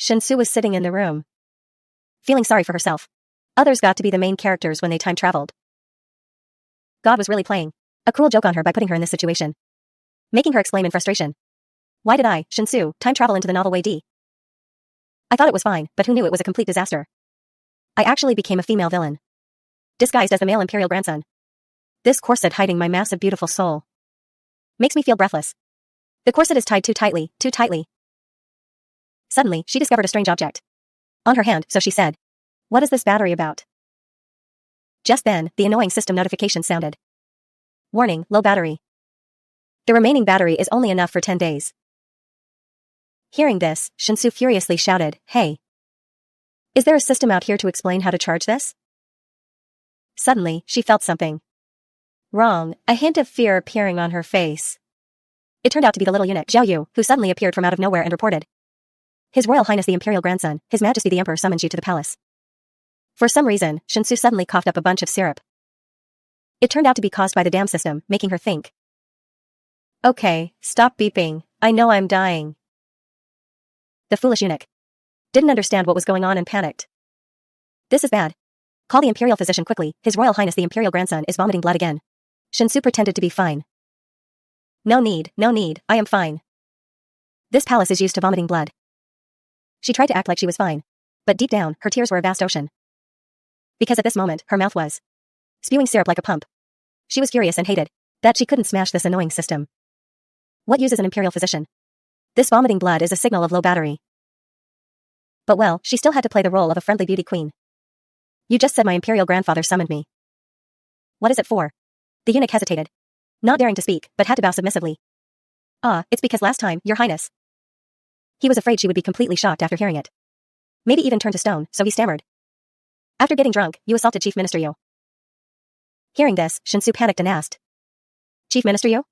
Shinsu was sitting in the room, feeling sorry for herself. Others got to be the main characters when they time traveled. God was really playing a cruel joke on her by putting her in this situation, making her exclaim in frustration. Why did I, Shinsu, time travel into the novel way D? I thought it was fine, but who knew it was a complete disaster. I actually became a female villain, disguised as the male imperial grandson. This corset hiding my massive beautiful soul makes me feel breathless. The corset is tied too tightly, too tightly. Suddenly, she discovered a strange object on her hand, so she said, "What is this battery about?" Just then, the annoying system notification sounded. Warning, low battery. The remaining battery is only enough for 10 days. Hearing this, Shinsu furiously shouted, "Hey! Is there a system out here to explain how to charge this?" Suddenly, she felt something wrong, a hint of fear appearing on her face. It turned out to be the little eunuch Zhao Yu, who suddenly appeared from out of nowhere and reported, "His Royal Highness the Imperial Grandson, His Majesty the Emperor summons you to the palace." For some reason, Shinsu suddenly coughed up a bunch of syrup. It turned out to be caused by the dam system, making her think. Okay, stop beeping, I know I'm dying. The foolish eunuch didn't understand what was going on and panicked. This is bad. Call the Imperial physician quickly, His Royal Highness the Imperial Grandson is vomiting blood again. Shinsu pretended to be fine. No need, I am fine. This palace is used to vomiting blood. She tried to act like she was fine, but deep down, her tears were a vast ocean. Because at this moment, her mouth was spewing syrup like a pump. She was furious and hated that she couldn't smash this annoying system. What use is an Imperial physician? This vomiting blood is a signal of low battery. But well, she still had to play the role of a friendly beauty queen. You just said my Imperial grandfather summoned me. What is it for? The eunuch hesitated, not daring to speak, but had to bow submissively. It's because last time, Your Highness. He was afraid she would be completely shocked after hearing it. Maybe even turn to stone, so he stammered. After getting drunk, you assaulted Chief Minister Yu. Hearing this, Shinsu panicked and asked. Chief Minister Yu?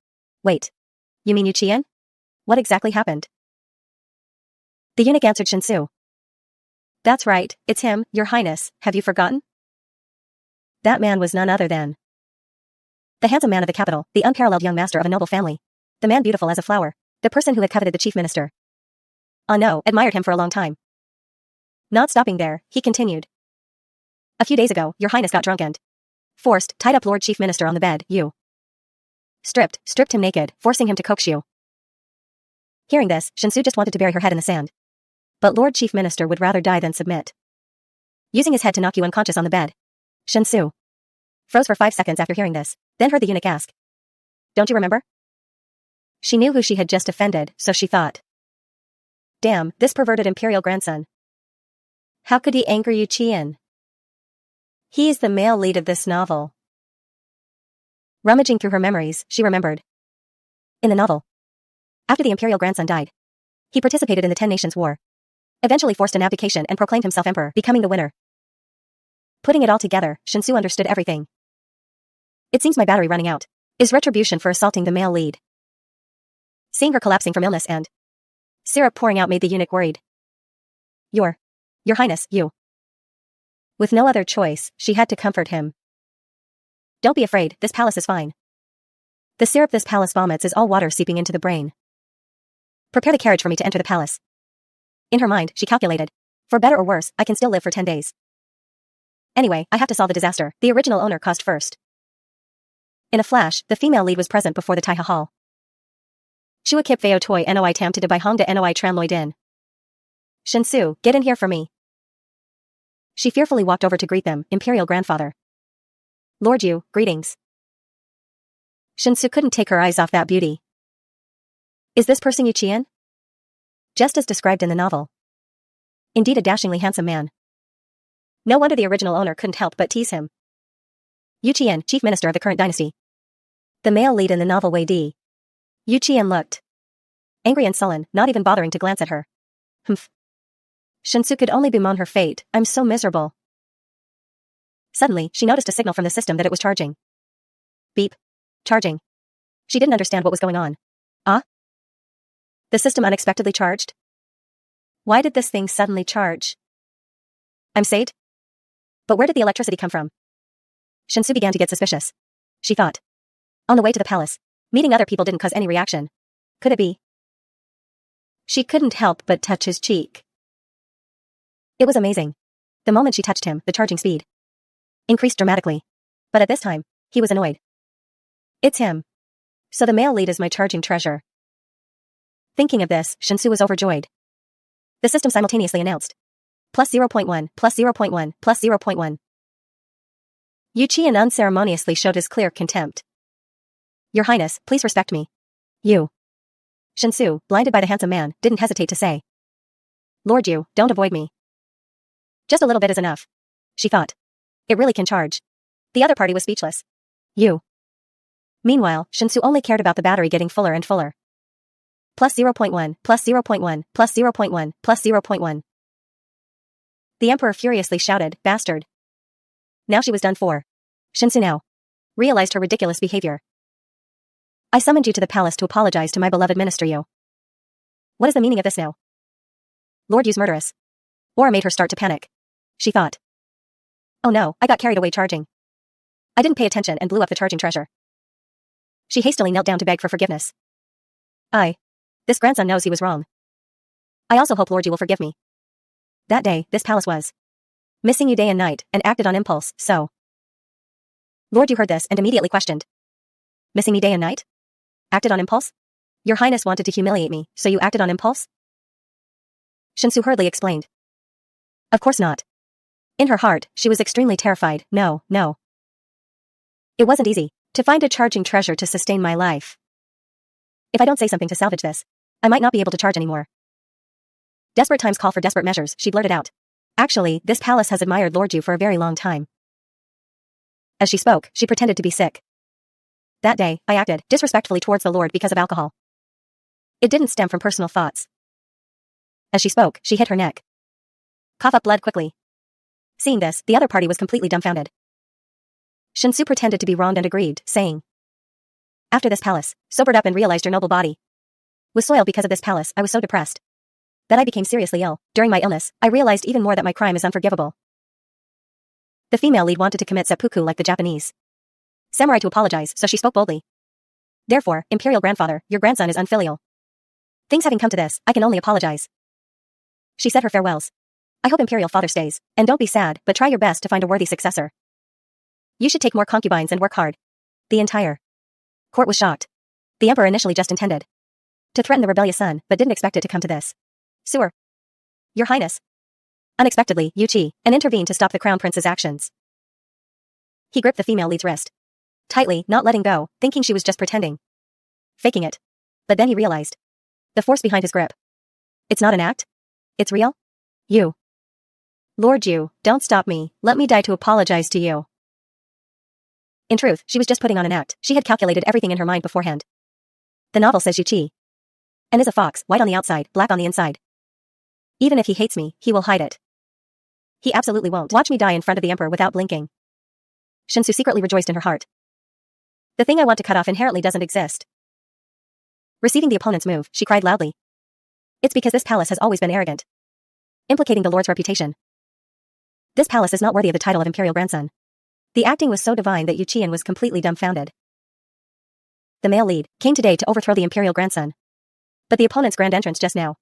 Wait. You mean Yu Qian? What exactly happened? The eunuch answered Shinsu. That's right, it's him, Your Highness, have you forgotten? That man was none other than the handsome man of the capital, the unparalleled young master of a noble family, the man beautiful as a flower, the person who had coveted the chief minister. No, admired him for a long time. Not stopping there, he continued. A few days ago, Your Highness got drunk and tied up Lord Chief Minister on the bed, you stripped him naked, forcing him to coax you. Hearing this, Shinsu just wanted to bury her head in the sand. But Lord Chief Minister would rather die than submit. Using his head to knock you unconscious on the bed. Shinsu froze for 5 seconds after hearing this, then heard the eunuch ask. Don't you remember? She knew who she had just offended, so she thought. Damn, this perverted imperial grandson. How could he anger Yu Qian? He is the male lead of this novel. Rummaging through her memories, she remembered. In the novel, after the imperial grandson died, he participated in the 10 Nations War, eventually forced an abdication and proclaimed himself emperor, becoming the winner. Putting it all together, Shinsu understood everything. It seems my battery running out is retribution for assaulting the male lead. Seeing her collapsing from illness and syrup pouring out made the eunuch worried. Your Highness, you. With no other choice, she had to comfort him. Don't be afraid, this palace is fine. The syrup this palace vomits is all water seeping into the brain. Prepare the carriage for me to enter the palace. In her mind, she calculated. For better or worse, I can still live for 10 days. Anyway, I have to solve the disaster the original owner caused first. In a flash, the female lead was present before the Taiha Hall. Chua kip feo toi noi tam to by hong de noi tran loi din. Shinsu, get in here for me. She fearfully walked over to greet them, Imperial Grandfather. Lord Yu, greetings. Shinsu couldn't take her eyes off that beauty. Is this person Yu Qian? Just as described in the novel. Indeed a dashingly handsome man. No wonder the original owner couldn't help but tease him. Yu Qian, chief minister of the current dynasty. The male lead in the novel Wei Di. Yu Qian looked angry and sullen, not even bothering to glance at her. Humph. Shinsu could only bemoan her fate, I'm so miserable. Suddenly, she noticed a signal from the system that it was charging. Beep. Charging. She didn't understand what was going on. The system unexpectedly charged? Why did this thing suddenly charge? I'm saved? But where did the electricity come from? Shinsu began to get suspicious. She thought. On the way to the palace, meeting other people didn't cause any reaction. Could it be? She couldn't help but touch his cheek. It was amazing. The moment she touched him, the charging speed increased dramatically. But at this time, he was annoyed. It's him. So the male lead is my charging treasure. Thinking of this, Shinsu was overjoyed. The system simultaneously announced. Plus 0.1, plus 0.1, plus 0.1. Yuqian unceremoniously showed his clear contempt. Your Highness, please respect me. You. Shinsu, blinded by the handsome man, didn't hesitate to say. Lord Yu, don't avoid me. Just a little bit is enough. She thought. It really can charge. The other party was speechless. You. Meanwhile, Shinsu only cared about the battery getting fuller and fuller. Plus 0.1, plus 0.1, plus 0.1, plus 0.1. The Emperor furiously shouted, bastard. Now she was done for. Shinsu now realized her ridiculous behavior. I summoned you to the palace to apologize to my beloved Minister Yu. What is the meaning of this now? Lord Yu's murderous. Aura made her start to panic. She thought. Oh no, I got carried away charging. I didn't pay attention and blew up the charging treasure. She hastily knelt down to beg for forgiveness. This grandson knows he was wrong. I also hope Lord Yu will forgive me. That day, this palace was missing you day and night, and acted on impulse, so. Lord Yu heard this and immediately questioned. Missing me day and night? Acted on impulse? Your Highness wanted to humiliate me, so you acted on impulse? Shinsu hurriedly explained. Of course not. In her heart, she was extremely terrified. No. It wasn't easy to find a charging treasure to sustain my life. If I don't say something to salvage this, I might not be able to charge anymore. Desperate times call for desperate measures, she blurted out. Actually, this palace has admired Lord Yu for a very long time. As she spoke, she pretended to be sick. That day, I acted disrespectfully towards the Lord because of alcohol. It didn't stem from personal thoughts. As she spoke, she hit her neck. Cough up blood quickly. Seeing this, the other party was completely dumbfounded. Shinsu pretended to be wronged and agreed, saying. After this palace, sobered up and realized your noble body was soiled because of this palace, I was so depressed that I became seriously ill. During my illness, I realized even more that my crime is unforgivable. The female lead wanted to commit seppuku like the Japanese samurai to apologize, so she spoke boldly. Therefore, Imperial Grandfather, your grandson is unfilial. Things having come to this, I can only apologize. She said her farewells. I hope Imperial Father stays, and don't be sad, but try your best to find a worthy successor. You should take more concubines and work hard. The entire court was shocked. The Emperor initially just intended to threaten the rebellious son, but didn't expect it to come to this. Sewer. Your Highness. Unexpectedly, Yu Qi intervened to stop the Crown Prince's actions. He gripped the female lead's wrist tightly, not letting go, thinking she was just pretending. Faking it. But then he realized the force behind his grip. It's not an act. It's real. You. Lord Yu, don't stop me, let me die to apologize to you. In truth, she was just putting on an act. She had calculated everything in her mind beforehand. The novel says Yu Qi and is a fox, white on the outside, black on the inside. Even if he hates me, he will hide it. He absolutely won't watch me die in front of the Emperor without blinking. Shinsu secretly rejoiced in her heart. The thing I want to cut off inherently doesn't exist. Receiving the opponent's move, she cried loudly. It's because this palace has always been arrogant, implicating the Lord's reputation. This palace is not worthy of the title of Imperial Grandson. The acting was so divine that Yu Qian was completely dumbfounded. The male lead came today to overthrow the Imperial Grandson. But the opponent's grand entrance just now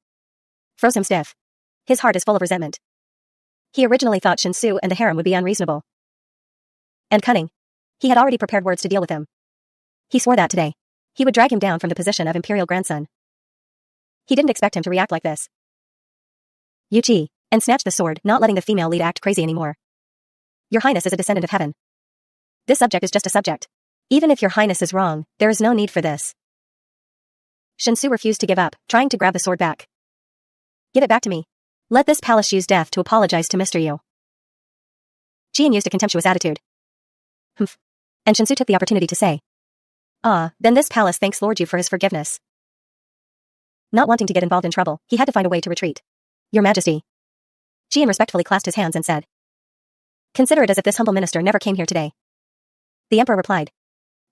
froze him stiff. His heart is full of resentment. He originally thought Shinsu and the harem would be unreasonable and cunning. He had already prepared words to deal with him. He swore that today he would drag him down from the position of Imperial Grandson. He didn't expect him to react like this. Yu Qi snatched the sword, not letting the female lead act crazy anymore. Your Highness is a descendant of heaven. This subject is just a subject. Even if your Highness is wrong, there is no need for this. Shinsu refused to give up, trying to grab the sword back. Give it back to me. Let this palace use death to apologize to Mr. Yu. Qian used a contemptuous attitude. Humph. And Shinsu took the opportunity to say. Then this palace thanks Lord Yu for his forgiveness. Not wanting to get involved in trouble, he had to find a way to retreat. Your Majesty. Qian respectfully clasped his hands and said. Consider it as if this humble minister never came here today. The Emperor replied.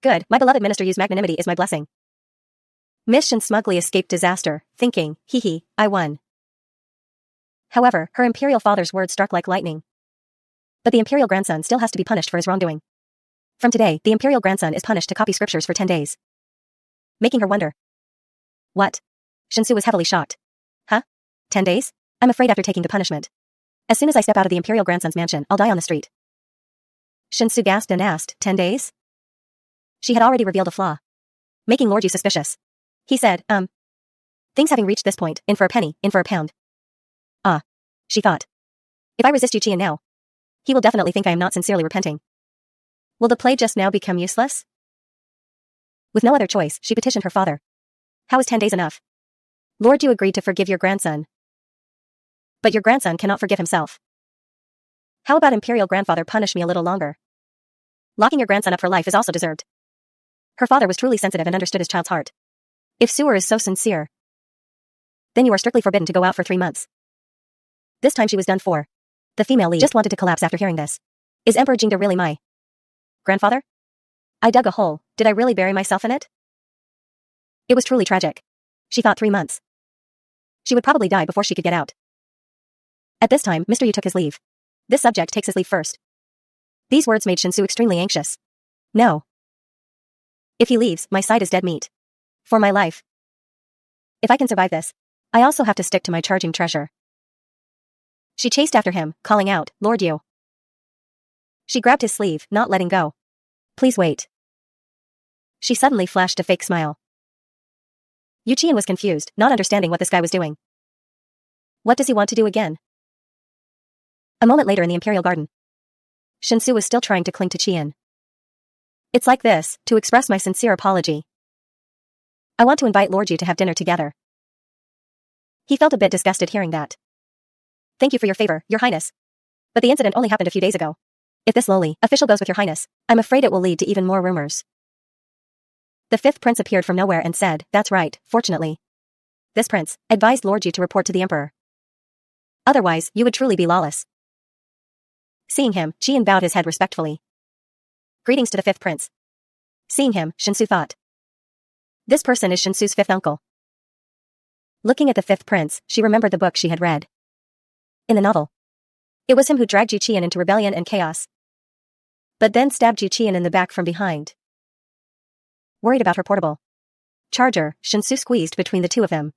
Good, my beloved Minister Yu's magnanimity is my blessing. Miss Shin smugly escaped disaster, thinking, hee, I won. However, her Imperial father's words struck like lightning. But the Imperial grandson still has to be punished for his wrongdoing. From today, the Imperial grandson is punished to copy scriptures for 10 days. Making her wonder. What? Shinsu was heavily shocked. Huh? 10 days? I'm afraid after taking the punishment, As soon as I step out of the Imperial Grandson's mansion, I'll die on the street. Shinsu gasped and asked, 10 days? She had already revealed a flaw, making Lord Yu suspicious. He said, things having reached this point, in for a penny, in for a pound. Ah. She thought. If I resist Yu Qian now, he will definitely think I am not sincerely repenting. Will the play just now become useless? With no other choice, she petitioned her father. How is 10 days enough? Lord Yu agreed to forgive your grandson. But your grandson cannot forgive himself. How about Imperial Grandfather punish me a little longer? Locking your grandson up for life is also deserved. Her father was truly sensitive and understood his child's heart. If Suer is so sincere, then you are strictly forbidden to go out for 3 months. This time she was done for. The female lead just wanted to collapse after hearing this. Is Emperor Jingde really my grandfather? I dug a hole, did I really bury myself in it? It was truly tragic. She thought 3 months. She would probably die before she could get out. At this time, Mr. Yu took his leave. This subject takes his leave first. These words made Shinsu extremely anxious. No. If he leaves, my side is dead meat. For my life. If I can survive this, I also have to stick to my charging treasure. She chased after him, calling out, Lord Yu. She grabbed his sleeve, not letting go. Please wait. She suddenly flashed a fake smile. Yu Qian was confused, not understanding what this guy was doing. What does he want to do again? A moment later in the Imperial Garden. Shinsu was still trying to cling to Qian. It's like this, to express my sincere apology. I want to invite Lord Yu to have dinner together. He felt a bit disgusted hearing that. Thank you for your favor, Your Highness. But the incident only happened a few days ago. If this lowly official goes with Your Highness, I'm afraid it will lead to even more rumors. The fifth prince appeared from nowhere and said, that's right, fortunately. This prince advised Lord Yu to report to the emperor. Otherwise, you would truly be lawless. Seeing him, Qian bowed his head respectfully. Greetings to the fifth prince. Seeing him, Shinsu thought. This person is Shinsu's fifth uncle. Looking at the fifth prince, she remembered the book she had read. In the novel. It was him who dragged Yu Qian into rebellion and chaos. But then stabbed Yu Qian in the back from behind. Worried about her portable charger, Shinsu squeezed between the two of them.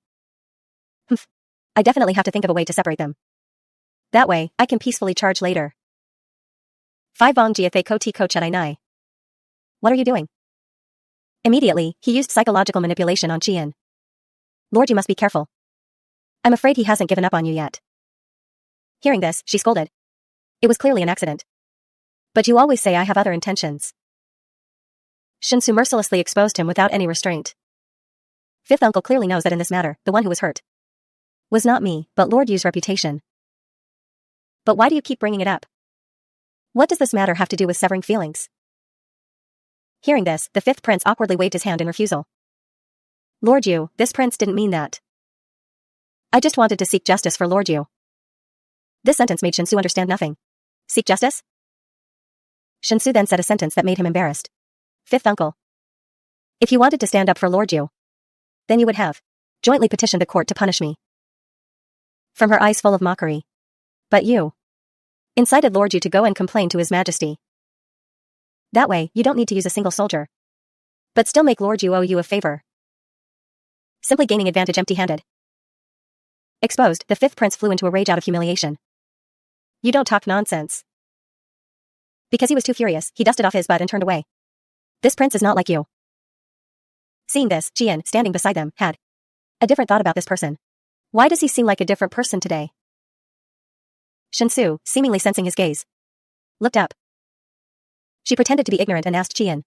Humph. I definitely have to think of a way to separate them. That way, I can peacefully charge later. 5 Vong Jiathe Ko Ti Ko Chudai Nai. What are you doing? Immediately, he used psychological manipulation on Qian. Lord, you must be careful. I'm afraid he hasn't given up on you yet. Hearing this, she scolded. It was clearly an accident. But you always say I have other intentions. Shinsu mercilessly exposed him without any restraint. Fifth uncle clearly knows that in this matter, the one who was hurt was not me, but Lord Yu's reputation. But why do you keep bringing it up? What does this matter have to do with severing feelings? Hearing this, the fifth prince awkwardly waved his hand in refusal. Lord Yu, this prince didn't mean that. I just wanted to seek justice for Lord Yu. This sentence made Shinsu understand nothing. Seek justice? Shinsu then said a sentence that made him embarrassed. Fifth uncle. If you wanted to stand up for Lord Yu, then you would have jointly petitioned the court to punish me. From her eyes full of mockery. But you incited Lord Yu to go and complain to His Majesty. That way, you don't need to use a single soldier. But still make Lord Yu owe you a favor. Simply gaining advantage empty-handed. Exposed, the fifth prince flew into a rage out of humiliation. You don't talk nonsense. Because he was too furious, he dusted off his butt and turned away. This prince is not like you. Seeing this, Qian, standing beside them, had a different thought about this person. Why does he seem like a different person today? Shinsu, seemingly sensing his gaze, looked up. She pretended to be ignorant and asked Qian.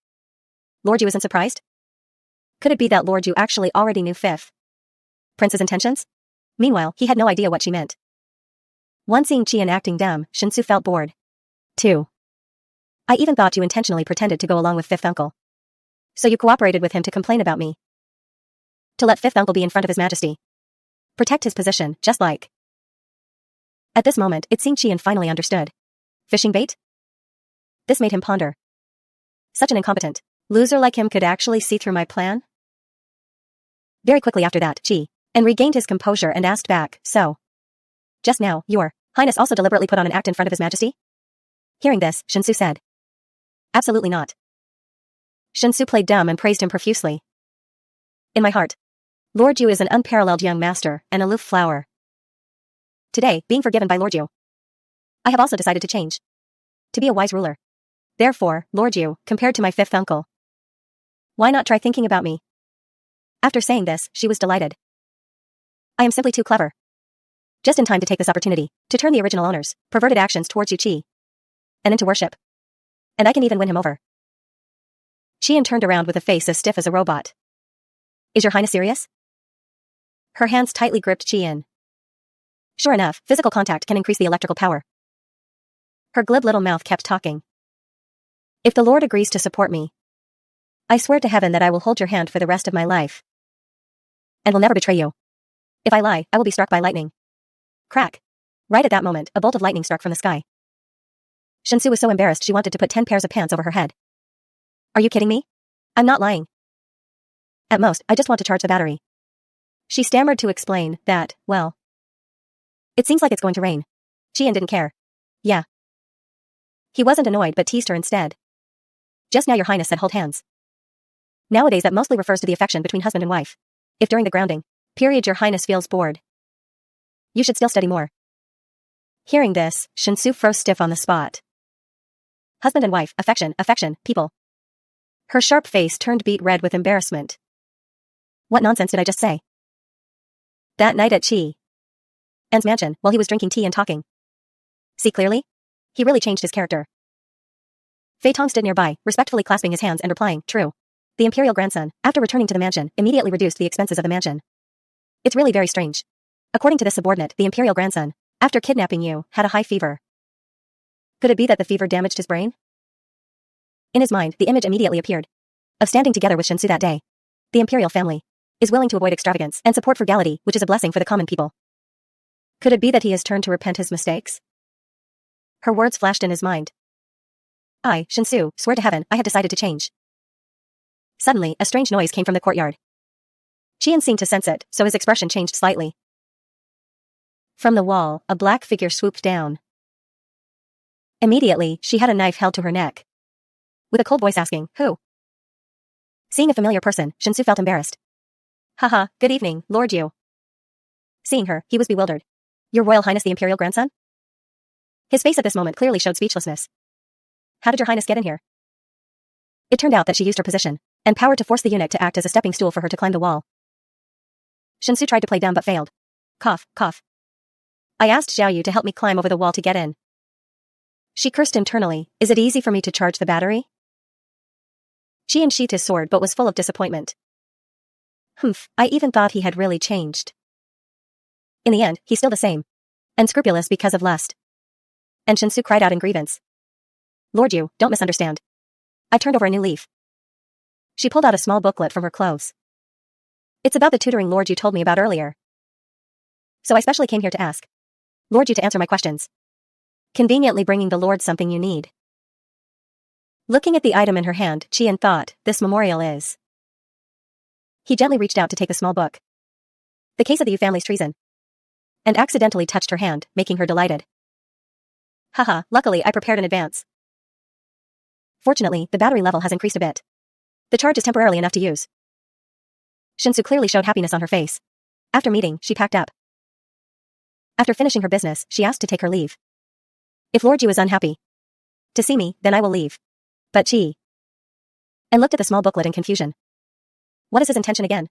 Lord Yu isn't surprised? Could it be that Lord Yu actually already knew fifth prince's intentions? Meanwhile, he had no idea what she meant. One seeing Qian acting dumb, Shinsu felt bored. 2. I even thought you intentionally pretended to go along with fifth uncle. So you cooperated with him to complain about me. To let fifth uncle be in front of His Majesty. Protect his position, just like. At this moment, it seemed Qian finally understood. Fishing bait? This made him ponder. Such an incompetent loser like him could actually see through my plan? Very quickly after that, Qian regained his composure and asked back, so. Just now, Your Highness also deliberately put on an act in front of His Majesty? Hearing this, Shinsu said. Absolutely not. Shinsu played dumb and praised him profusely. In my heart, Lord Yu is an unparalleled young master, an aloof flower. Today, being forgiven by Lord Yu I have also decided to change. To be a wise ruler. Therefore, Lord Yu, compared to my fifth uncle. Why not try thinking about me? After saying this, she was delighted. I am simply too clever. Just in time to take this opportunity, to turn the original owner's perverted actions towards Yu Qi and into worship. And I can even win him over. Qian turned around with a face as stiff as a robot. Is your highness serious? Her hands tightly gripped Qian. Sure enough, physical contact can increase the electrical power. Her glib little mouth kept talking. If the Lord agrees to support me, I swear to heaven that I will hold your hand for the rest of my life. And will never betray you. If I lie, I will be struck by lightning. Crack. Right at that moment, a bolt of lightning struck from the sky. Shensu was so embarrassed she wanted to put 10 pairs of pants over her head. Are you kidding me? I'm not lying. At most, I just want to charge the battery. She stammered to explain that, well, it seems like it's going to rain. Qian didn't care. Yeah. He wasn't annoyed but teased her instead. Just now your highness said hold hands. Nowadays that mostly refers to the affection between husband and wife. If during the grounding period your highness feels bored, you should still study more. Hearing this, Shensu froze stiff on the spot. Husband and wife, affection, people. Her sharp face turned beet red with embarrassment. What nonsense did I just say? That night at Qian's mansion, while he was drinking tea and talking. See clearly? He really changed his character. Fei Tong stood nearby, respectfully clasping his hands and replying, true. The imperial grandson, after returning to the mansion, immediately reduced the expenses of the mansion. It's really very strange. According to this subordinate, the imperial grandson, after kidnapping you, had a high fever. Could it be that the fever damaged his brain? In his mind, the image immediately appeared of standing together with Shensu that day. The imperial family is willing to avoid extravagance and support frugality, which is a blessing for the common people. Could it be that he has turned to repent his mistakes? Her words flashed in his mind. I, Shensu, swear to heaven, I have decided to change. Suddenly, a strange noise came from the courtyard. Qian seemed to sense it, so his expression changed slightly. From the wall, a black figure swooped down. Immediately, she had a knife held to her neck. With a cold voice asking, who? Seeing a familiar person, Shensu felt embarrassed. Haha, good evening, Lord Yu. Seeing her, he was bewildered. Your Royal Highness the Imperial Grandson? His face at this moment clearly showed speechlessness. How did your highness get in here? It turned out that she used her position and power to force the eunuch to act as a stepping stool for her to climb the wall. Shensu tried to play dumb but failed. Cough, cough. I asked Zhao Yu to help me climb over the wall to get in. She cursed internally, is it easy for me to charge the battery? Qian sheathed his sword but was full of disappointment. Humph, I even thought he had really changed. In the end, he's still the same. Unscrupulous because of lust. And Shensu cried out in grievance. Lord Yu, don't misunderstand. I turned over a new leaf. She pulled out a small booklet from her clothes. It's about the tutoring Lord Yu told me about earlier. So I specially came here to ask Lord Yu to answer my questions. Conveniently bringing the Lord something you need. Looking at the item in her hand, Qian thought, this memorial is. He gently reached out to take the small book. The case of the Yu family's treason. And accidentally touched her hand, making her delighted. Haha, luckily I prepared in advance. Fortunately, the battery level has increased a bit. The charge is temporarily enough to use. Shensu clearly showed happiness on her face. After meeting, she packed up. After finishing her business, she asked to take her leave. If Lord Yu is unhappy to see me, then I will leave. But she and looked at the small booklet in confusion. What is his intention again?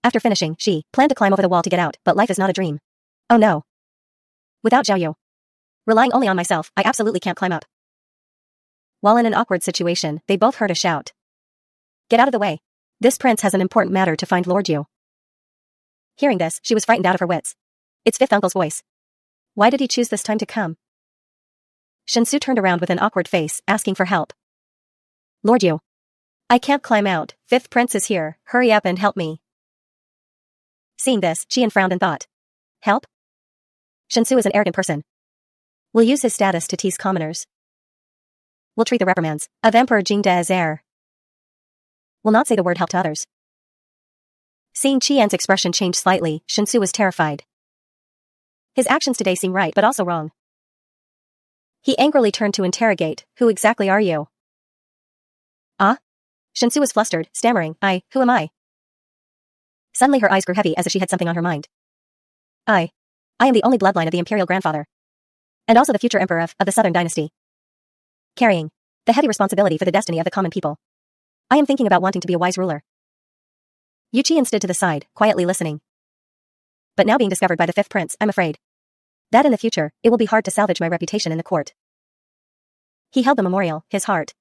After finishing, she planned to climb over the wall to get out, but life is not a dream. Oh no. Without Zhao Yu, relying only on myself, I absolutely can't climb up. While in an awkward situation, they both heard a shout. Get out of the way. This prince has an important matter to find Lord Yu. Hearing this, she was frightened out of her wits. It's fifth uncle's voice. Why did he choose this time to come? Shensu turned around with an awkward face, asking for help. Lord Yu. I can't climb out, fifth prince is here, hurry up and help me. Seeing this, Qian frowned and thought. Help? Shensu is an arrogant person. Will use his status to tease commoners. Will treat the reprimands of Emperor Jingde as heir. Will not say the word help to others. Seeing Qian's expression change slightly, Shensu was terrified. His actions today seem right but also wrong. He angrily turned to interrogate, who exactly are you? Ah? Shensu was flustered, stammering, who am I? Suddenly her eyes grew heavy as if she had something on her mind. I am the only bloodline of the imperial grandfather. and also the future emperor of the Southern Dynasty. Carrying the heavy responsibility for the destiny of the common people. I am thinking about wanting to be a wise ruler. Yu Qian stood to the side, quietly listening. But now being discovered by the fifth prince, I'm afraid that in the future, it will be hard to salvage my reputation in the court. He held the memorial, his heart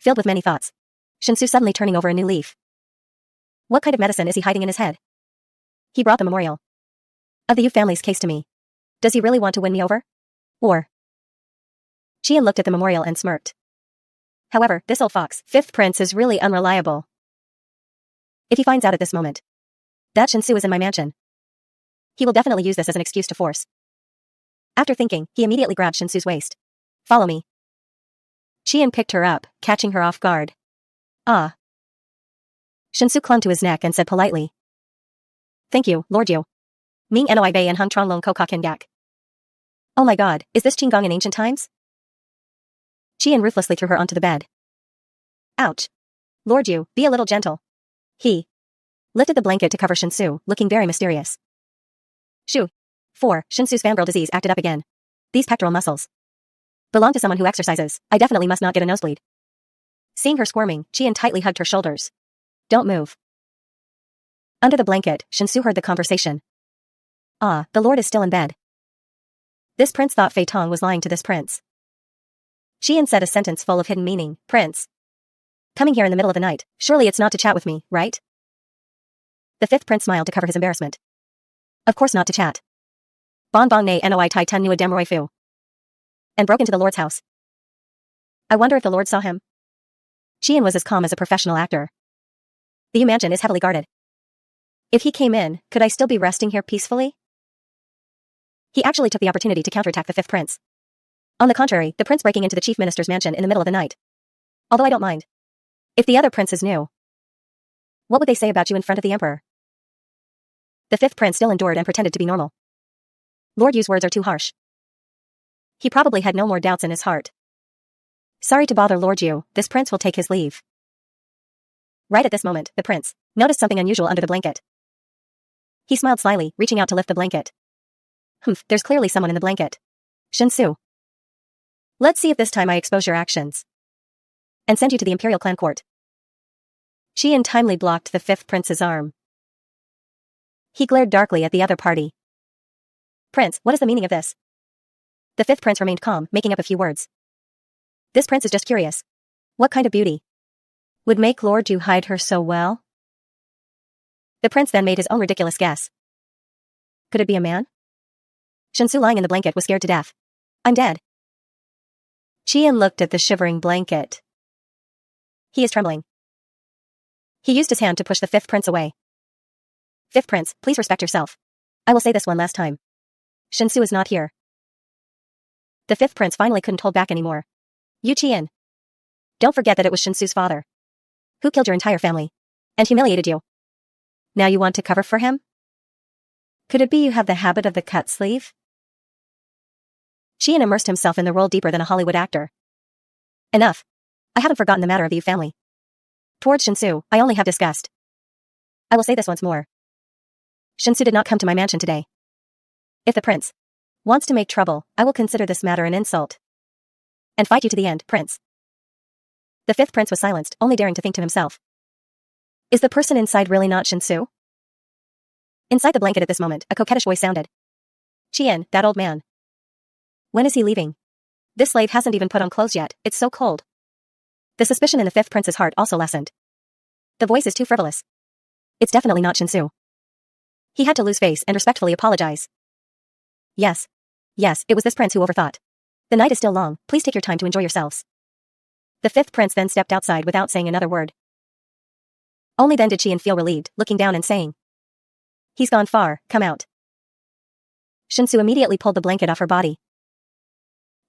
filled with many thoughts. Shinsu suddenly turning over a new leaf. What kind of medicine is he hiding in his head? He brought the memorial of the Yu family's case to me. Does he really want to win me over? Or? Qian looked at the memorial and smirked. However, this old fox, fifth prince, is really unreliable. If he finds out at this moment that Shinsu is in my mansion, he will definitely use this as an excuse to force. After thinking, he immediately grabbed Shinsu's waist. Follow me. Qian picked her up, catching her off guard. Ah. Shinsu clung to his neck and said politely. Thank you, Lord Yu. Ming Noi Bei and Hung Trong Long Ko Kin Gak. Oh my god, is this Qinggong in ancient times? Qian ruthlessly threw her onto the bed. Ouch. Lord Yu, be a little gentle. He lifted the blanket to cover Shinsu, looking very mysterious. Shoo. 4. Shinsu's fangirl disease acted up again. These pectoral muscles belong to someone who exercises. I definitely must not get a nosebleed. Seeing her squirming, Qian tightly hugged her shoulders. Don't move. Under the blanket, Shinsu heard the conversation. Ah, the lord is still in bed. This prince thought Fei Tong was lying to this prince. Qian said a sentence full of hidden meaning. Prince. Coming here in the middle of the night, surely it's not to chat with me, right? The fifth prince smiled to cover his embarrassment. Of course not to chat. Bon bon ne noi tai ten nua demroi fu. And broke into the lord's house. I wonder if the lord saw him. Qian was as calm as a professional actor. The Yu mansion is heavily guarded. If he came in, could I still be resting here peacefully? He actually took the opportunity to counterattack the fifth prince. On the contrary, the prince breaking into the chief minister's mansion in the middle of the night. Although I don't mind. If the other princes knew, what would they say about you in front of the emperor? The fifth prince still endured and pretended to be normal. Lord Yu's words are too harsh. He probably had no more doubts in his heart. Sorry to bother Lord Yu, this prince will take his leave. Right at this moment, the prince noticed something unusual under the blanket. He smiled slyly, reaching out to lift the blanket. Humph, there's clearly someone in the blanket. Shinsu. Let's see if this time I expose your actions and send you to the imperial clan court. Qian timely blocked the fifth prince's arm. He glared darkly at the other party. Prince, what is the meaning of this? The fifth prince remained calm, making up a few words. This prince is just curious. What kind of beauty would make Lord Yu hide her so well? The prince then made his own ridiculous guess. Could it be a man? Shinsu lying in the blanket was scared to death. I'm dead. Qian looked at the shivering blanket. He is trembling. He used his hand to push the fifth prince away. Fifth prince, please respect yourself. I will say this one last time. Shinsu is not here. The fifth prince finally couldn't hold back anymore. Yu Qian. Don't forget that it was Shinsu's father who killed your entire family and humiliated you. Now you want to cover for him? Could it be you have the habit of the cut sleeve? Qian immersed himself in the role deeper than a Hollywood actor. Enough. I haven't forgotten the matter of the Yu family. Towards Shinsu, I only have disgust. I will say this once more. Shinsu did not come to my mansion today. If the prince wants to make trouble, I will consider this matter an insult and fight you to the end, prince. The fifth prince was silenced, only daring to think to himself. Is the person inside really not Shinsu? Inside the blanket at this moment, a coquettish voice sounded. Qian, that old man. When is he leaving? This slave hasn't even put on clothes yet, it's so cold. The suspicion in the fifth prince's heart also lessened. The voice is too frivolous. It's definitely not Shinsu. He had to lose face and respectfully apologize. Yes. Yes, it was this prince who overthought. The night is still long, please take your time to enjoy yourselves. The fifth prince then stepped outside without saying another word. Only then did Qian feel relieved, looking down and saying. He's gone far, come out. Shinsu immediately pulled the blanket off her body.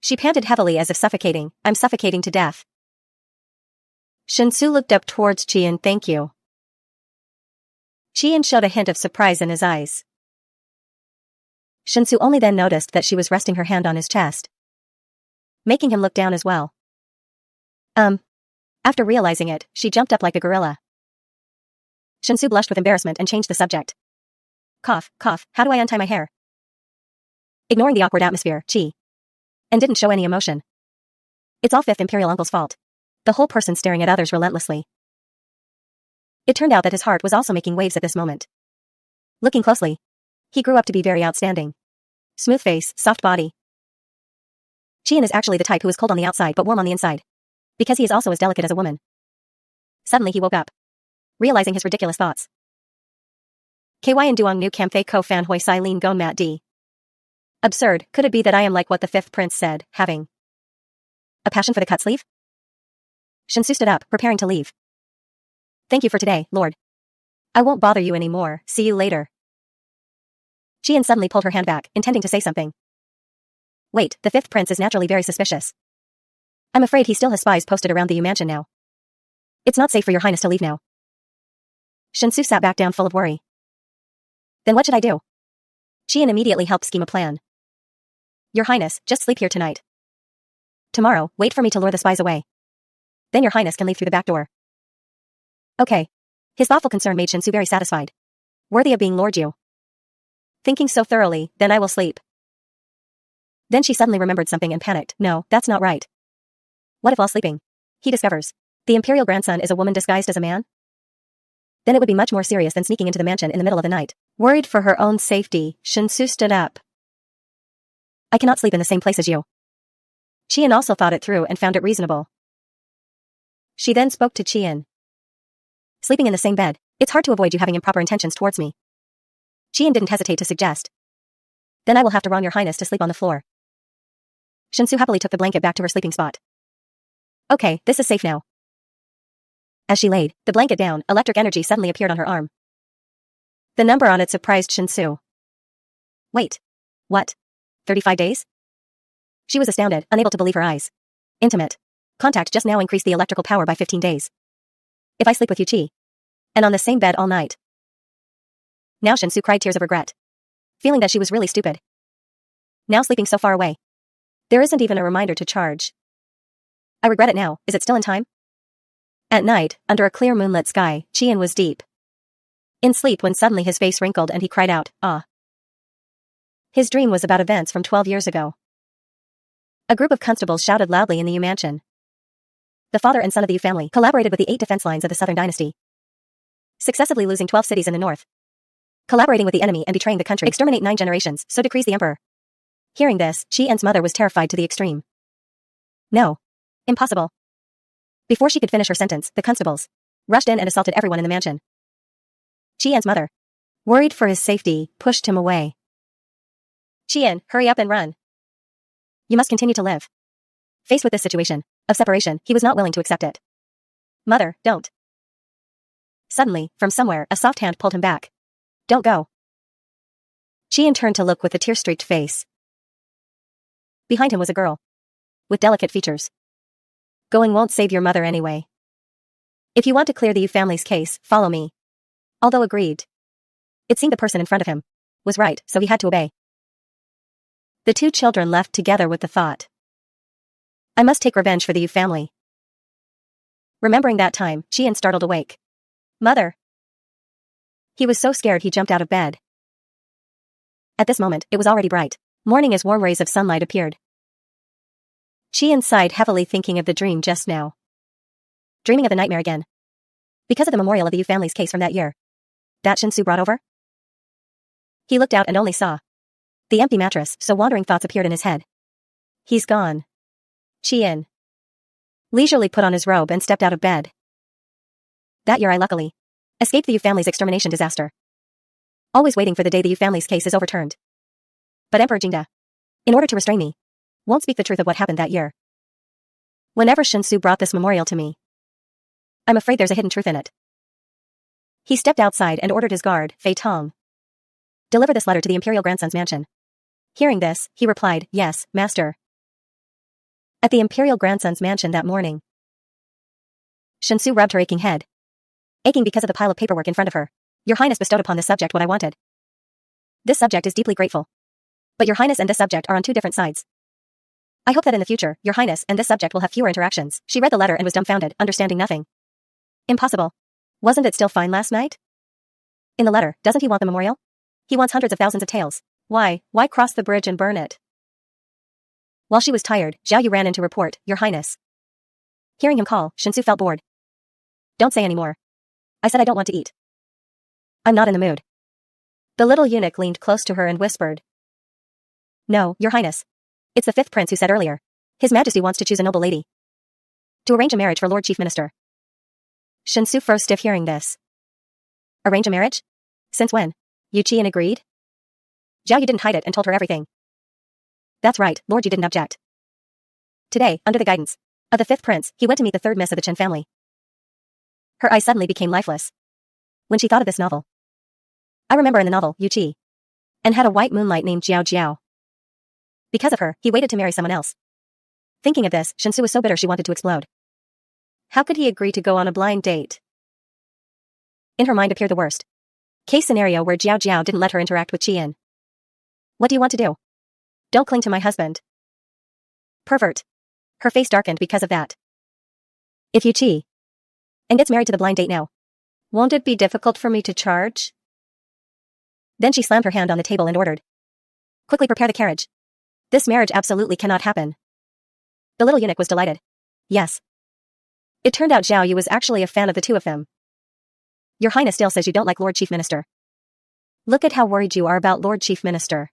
She panted heavily as if suffocating. I'm suffocating to death. Shinsu looked up towards Qian. Thank you. Qian showed a hint of surprise in his eyes. Shinsu only then noticed that she was resting her hand on his chest, making him look down as well. After realizing it, she jumped up like a gorilla. Shinsu blushed with embarrassment and changed the subject. Cough, cough, how do I untie my hair? Ignoring the awkward atmosphere, and didn't show any emotion. It's all Fifth Imperial Uncle's fault. The whole person staring at others relentlessly. It turned out that his heart was also making waves at this moment. Looking closely, he grew up to be very outstanding. Smooth face, soft body. Qian is actually the type who is cold on the outside but warm on the inside. Because he is also as delicate as a woman. Suddenly he woke up, realizing his ridiculous thoughts. Kyn duong nu kam thay ko fan hoi sai lin gon mat d. Absurd, could it be that I am like what the fifth prince said, having a passion for the cut sleeve? Shinsu stood up, preparing to leave. Thank you for today, Lord. I won't bother you anymore, see you later. Qian suddenly pulled her hand back, intending to say something. Wait, the fifth prince is naturally very suspicious. I'm afraid he still has spies posted around the Yu mansion now. It's not safe for your highness to leave now. Shinsu sat back down full of worry. Then what should I do? Qian immediately helped scheme a plan. Your highness, just sleep here tonight. Tomorrow, wait for me to lure the spies away. Then your highness can leave through the back door. Okay. His thoughtful concern made Shinsu very satisfied. Worthy of being Lord Yu. Thinking so thoroughly, then I will sleep. Then she suddenly remembered something and panicked. No, that's not right. What if while sleeping, he discovers the imperial grandson is a woman disguised as a man? Then it would be much more serious than sneaking into the mansion in the middle of the night. Worried for her own safety, Shinsu stood up. I cannot sleep in the same place as you. Qian also thought it through and found it reasonable. She then spoke to Qian. Sleeping in the same bed, it's hard to avoid you having improper intentions towards me. Qian didn't hesitate to suggest. Then I will have to wrong your highness to sleep on the floor. Shinsu happily took the blanket back to her sleeping spot. Okay, this is safe now. As she laid the blanket down, electric energy suddenly appeared on her arm. The number on it surprised Shinsu. Wait. What? 35 days? She was astounded, unable to believe her eyes. Intimate contact just now increased the electrical power by 15 days. If I sleep with Yu Qi, and on the same bed all night. Now Shinsu cried tears of regret, feeling that she was really stupid. Now sleeping so far away. There isn't even a reminder to charge. I regret it now, is it still in time? At night, under a clear moonlit sky, Qian was deep in sleep when suddenly his face wrinkled and he cried out, ah. His dream was about events from 12 years ago. A group of constables shouted loudly in the Yu mansion. The father and son of the Yu family collaborated with the 8 defense lines of the southern dynasty, successively losing 12 cities in the north. Collaborating with the enemy and betraying the country, exterminate 9 generations, so decrees the emperor. Hearing this, Qian's mother was terrified to the extreme. No. Impossible. Before she could finish her sentence, the constables rushed in and assaulted everyone in the mansion. Qian's mother, worried for his safety, pushed him away. Qian, hurry up and run. You must continue to live. Faced with this situation of separation, he was not willing to accept it. Mother, don't. Suddenly, from somewhere, a soft hand pulled him back. Don't go. Qian turned to look with a tear-streaked face. Behind him was a girl with delicate features. Going won't save your mother anyway. If you want to clear the Yu family's case, follow me. Although agreed. It seemed the person in front of him was right, so he had to obey. The 2 children left together with the thought. I must take revenge for the Yu family. Remembering that time, Qian startled awake. Mother. He was so scared he jumped out of bed. At this moment, it was already bright morning as warm rays of sunlight appeared. Qian sighed heavily thinking of the dream just now. Dreaming of the nightmare again. Because of the memorial of the Yu family's case from that year. That Shinsu brought over? He looked out and only saw the empty mattress, so wandering thoughts appeared in his head. He's gone. Qian leisurely put on his robe and stepped out of bed. That year I luckily escaped the Yu family's extermination disaster. Always waiting for the day the Yu family's case is overturned. But Emperor Jingda, in order to restrain me, won't speak the truth of what happened that year. Whenever Shinsu brought this memorial to me, I'm afraid there's a hidden truth in it. He stepped outside and ordered his guard, Fei Tong, deliver this letter to the imperial grandson's mansion. Hearing this, he replied, yes, master. At the imperial grandson's mansion that morning, Shinsu rubbed her aching head. Aching because of the pile of paperwork in front of her. Your Highness bestowed upon this subject what I wanted. This subject is deeply grateful. But your Highness and this subject are on 2 different sides. I hope that in the future, your Highness and this subject will have fewer interactions. She read the letter and was dumbfounded, understanding nothing. Impossible. Wasn't it still fine last night? In the letter, doesn't he want the memorial? He wants hundreds of thousands of taels. Why cross the bridge and burn it? While she was tired, Zhao Yu ran in to report, Your Highness. Hearing him call, Shinsu felt bored. Don't say any more. I said I don't want to eat. I'm not in the mood. The little eunuch leaned close to her and whispered. No, Your Highness. It's the 5th prince who said earlier. His Majesty wants to choose a noble lady to arrange a marriage for Lord Chief Minister. Shinsu froze stiff hearing this. Arrange a marriage? Since when? Yu Qian agreed. Zhao Yu didn't hide it and told her everything. That's right, Lord Yu didn't object. Today, under the guidance of the 5th prince, he went to meet the 3rd miss of the Chen family. Her eyes suddenly became lifeless when she thought of this novel. I remember in the novel, Yu Qi and had a white moonlight named Jiao Jiao. Because of her, he waited to marry someone else. Thinking of this, Shinsu was so bitter she wanted to explode. How could he agree to go on a blind date? In her mind appeared the worst case scenario where Jiao Jiao didn't let her interact with Qian. What do you want to do? Don't cling to my husband. Pervert. Her face darkened because of that. If Yu Qi and gets married to the blind date now, won't it be difficult for me to charge? Then she slammed her hand on the table and ordered. Quickly prepare the carriage. This marriage absolutely cannot happen. The little eunuch was delighted. Yes. It turned out Zhao Yu was actually a fan of the two of them. Your Highness still says you don't like Lord Chief Minister. Look at how worried you are about Lord Chief Minister.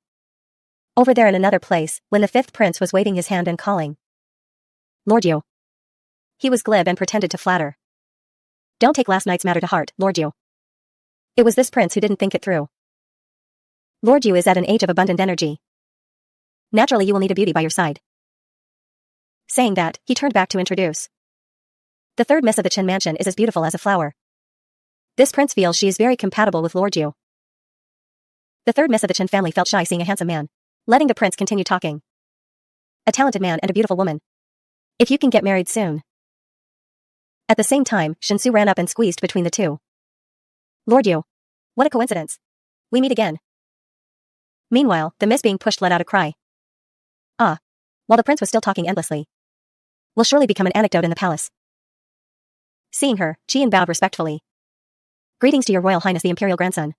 Over there in another place, when the 5th prince was waving his hand and calling. Lord Yu. He was glib and pretended to flatter. Don't take last night's matter to heart, Lord Yu. It was this prince who didn't think it through. Lord Yu is at an age of abundant energy. Naturally you will need a beauty by your side. Saying that, he turned back to introduce. The 3rd miss of the Chen mansion is as beautiful as a flower. This prince feels she is very compatible with Lord Yu. The 3rd miss of the Chen family felt shy seeing a handsome man, letting the prince continue talking. A talented man and a beautiful woman. If you can get married soon. At the same time, Shinsu ran up and squeezed between the two. Lord Yu. What a coincidence. We meet again. Meanwhile, the miss being pushed let out a cry. Ah. While the prince was still talking endlessly. Will surely become an anecdote in the palace. Seeing her, Qian bowed respectfully. Greetings to your Royal Highness the Imperial Grandson.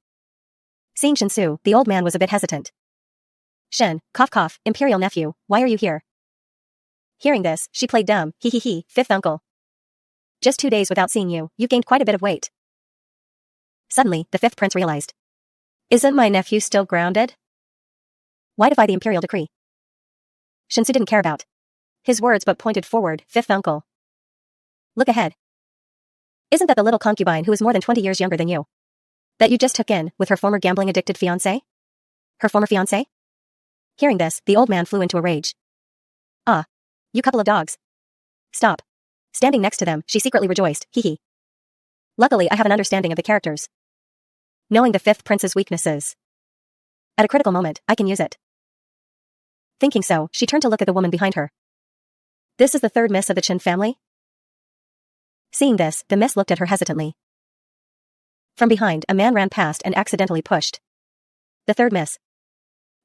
Seeing Shinsu, the old man was a bit hesitant. Shen, cough cough, Imperial nephew, why are you here? Hearing this, she played dumb, hee hee hee, 5th uncle. Just 2 days without seeing you, you've gained quite a bit of weight. Suddenly, the 5th prince realized. Isn't my nephew still grounded? Why defy the imperial decree? Shinsu didn't care about his words but pointed forward, 5th uncle. Look ahead. Isn't that the little concubine who is more than 20 years younger than you? That you just took in, with her former gambling-addicted fiancé? Her former fiancé? Hearing this, the old man flew into a rage. Ah. You couple of dogs. Stop. Standing next to them, she secretly rejoiced, hee hee. Luckily I have an understanding of the characters. Knowing the 5th prince's weaknesses. At a critical moment, I can use it. Thinking so, she turned to look at the woman behind her. This is the 3rd miss of the Chen family? Seeing this, the miss looked at her hesitantly. From behind, a man ran past and accidentally pushed the 3rd miss.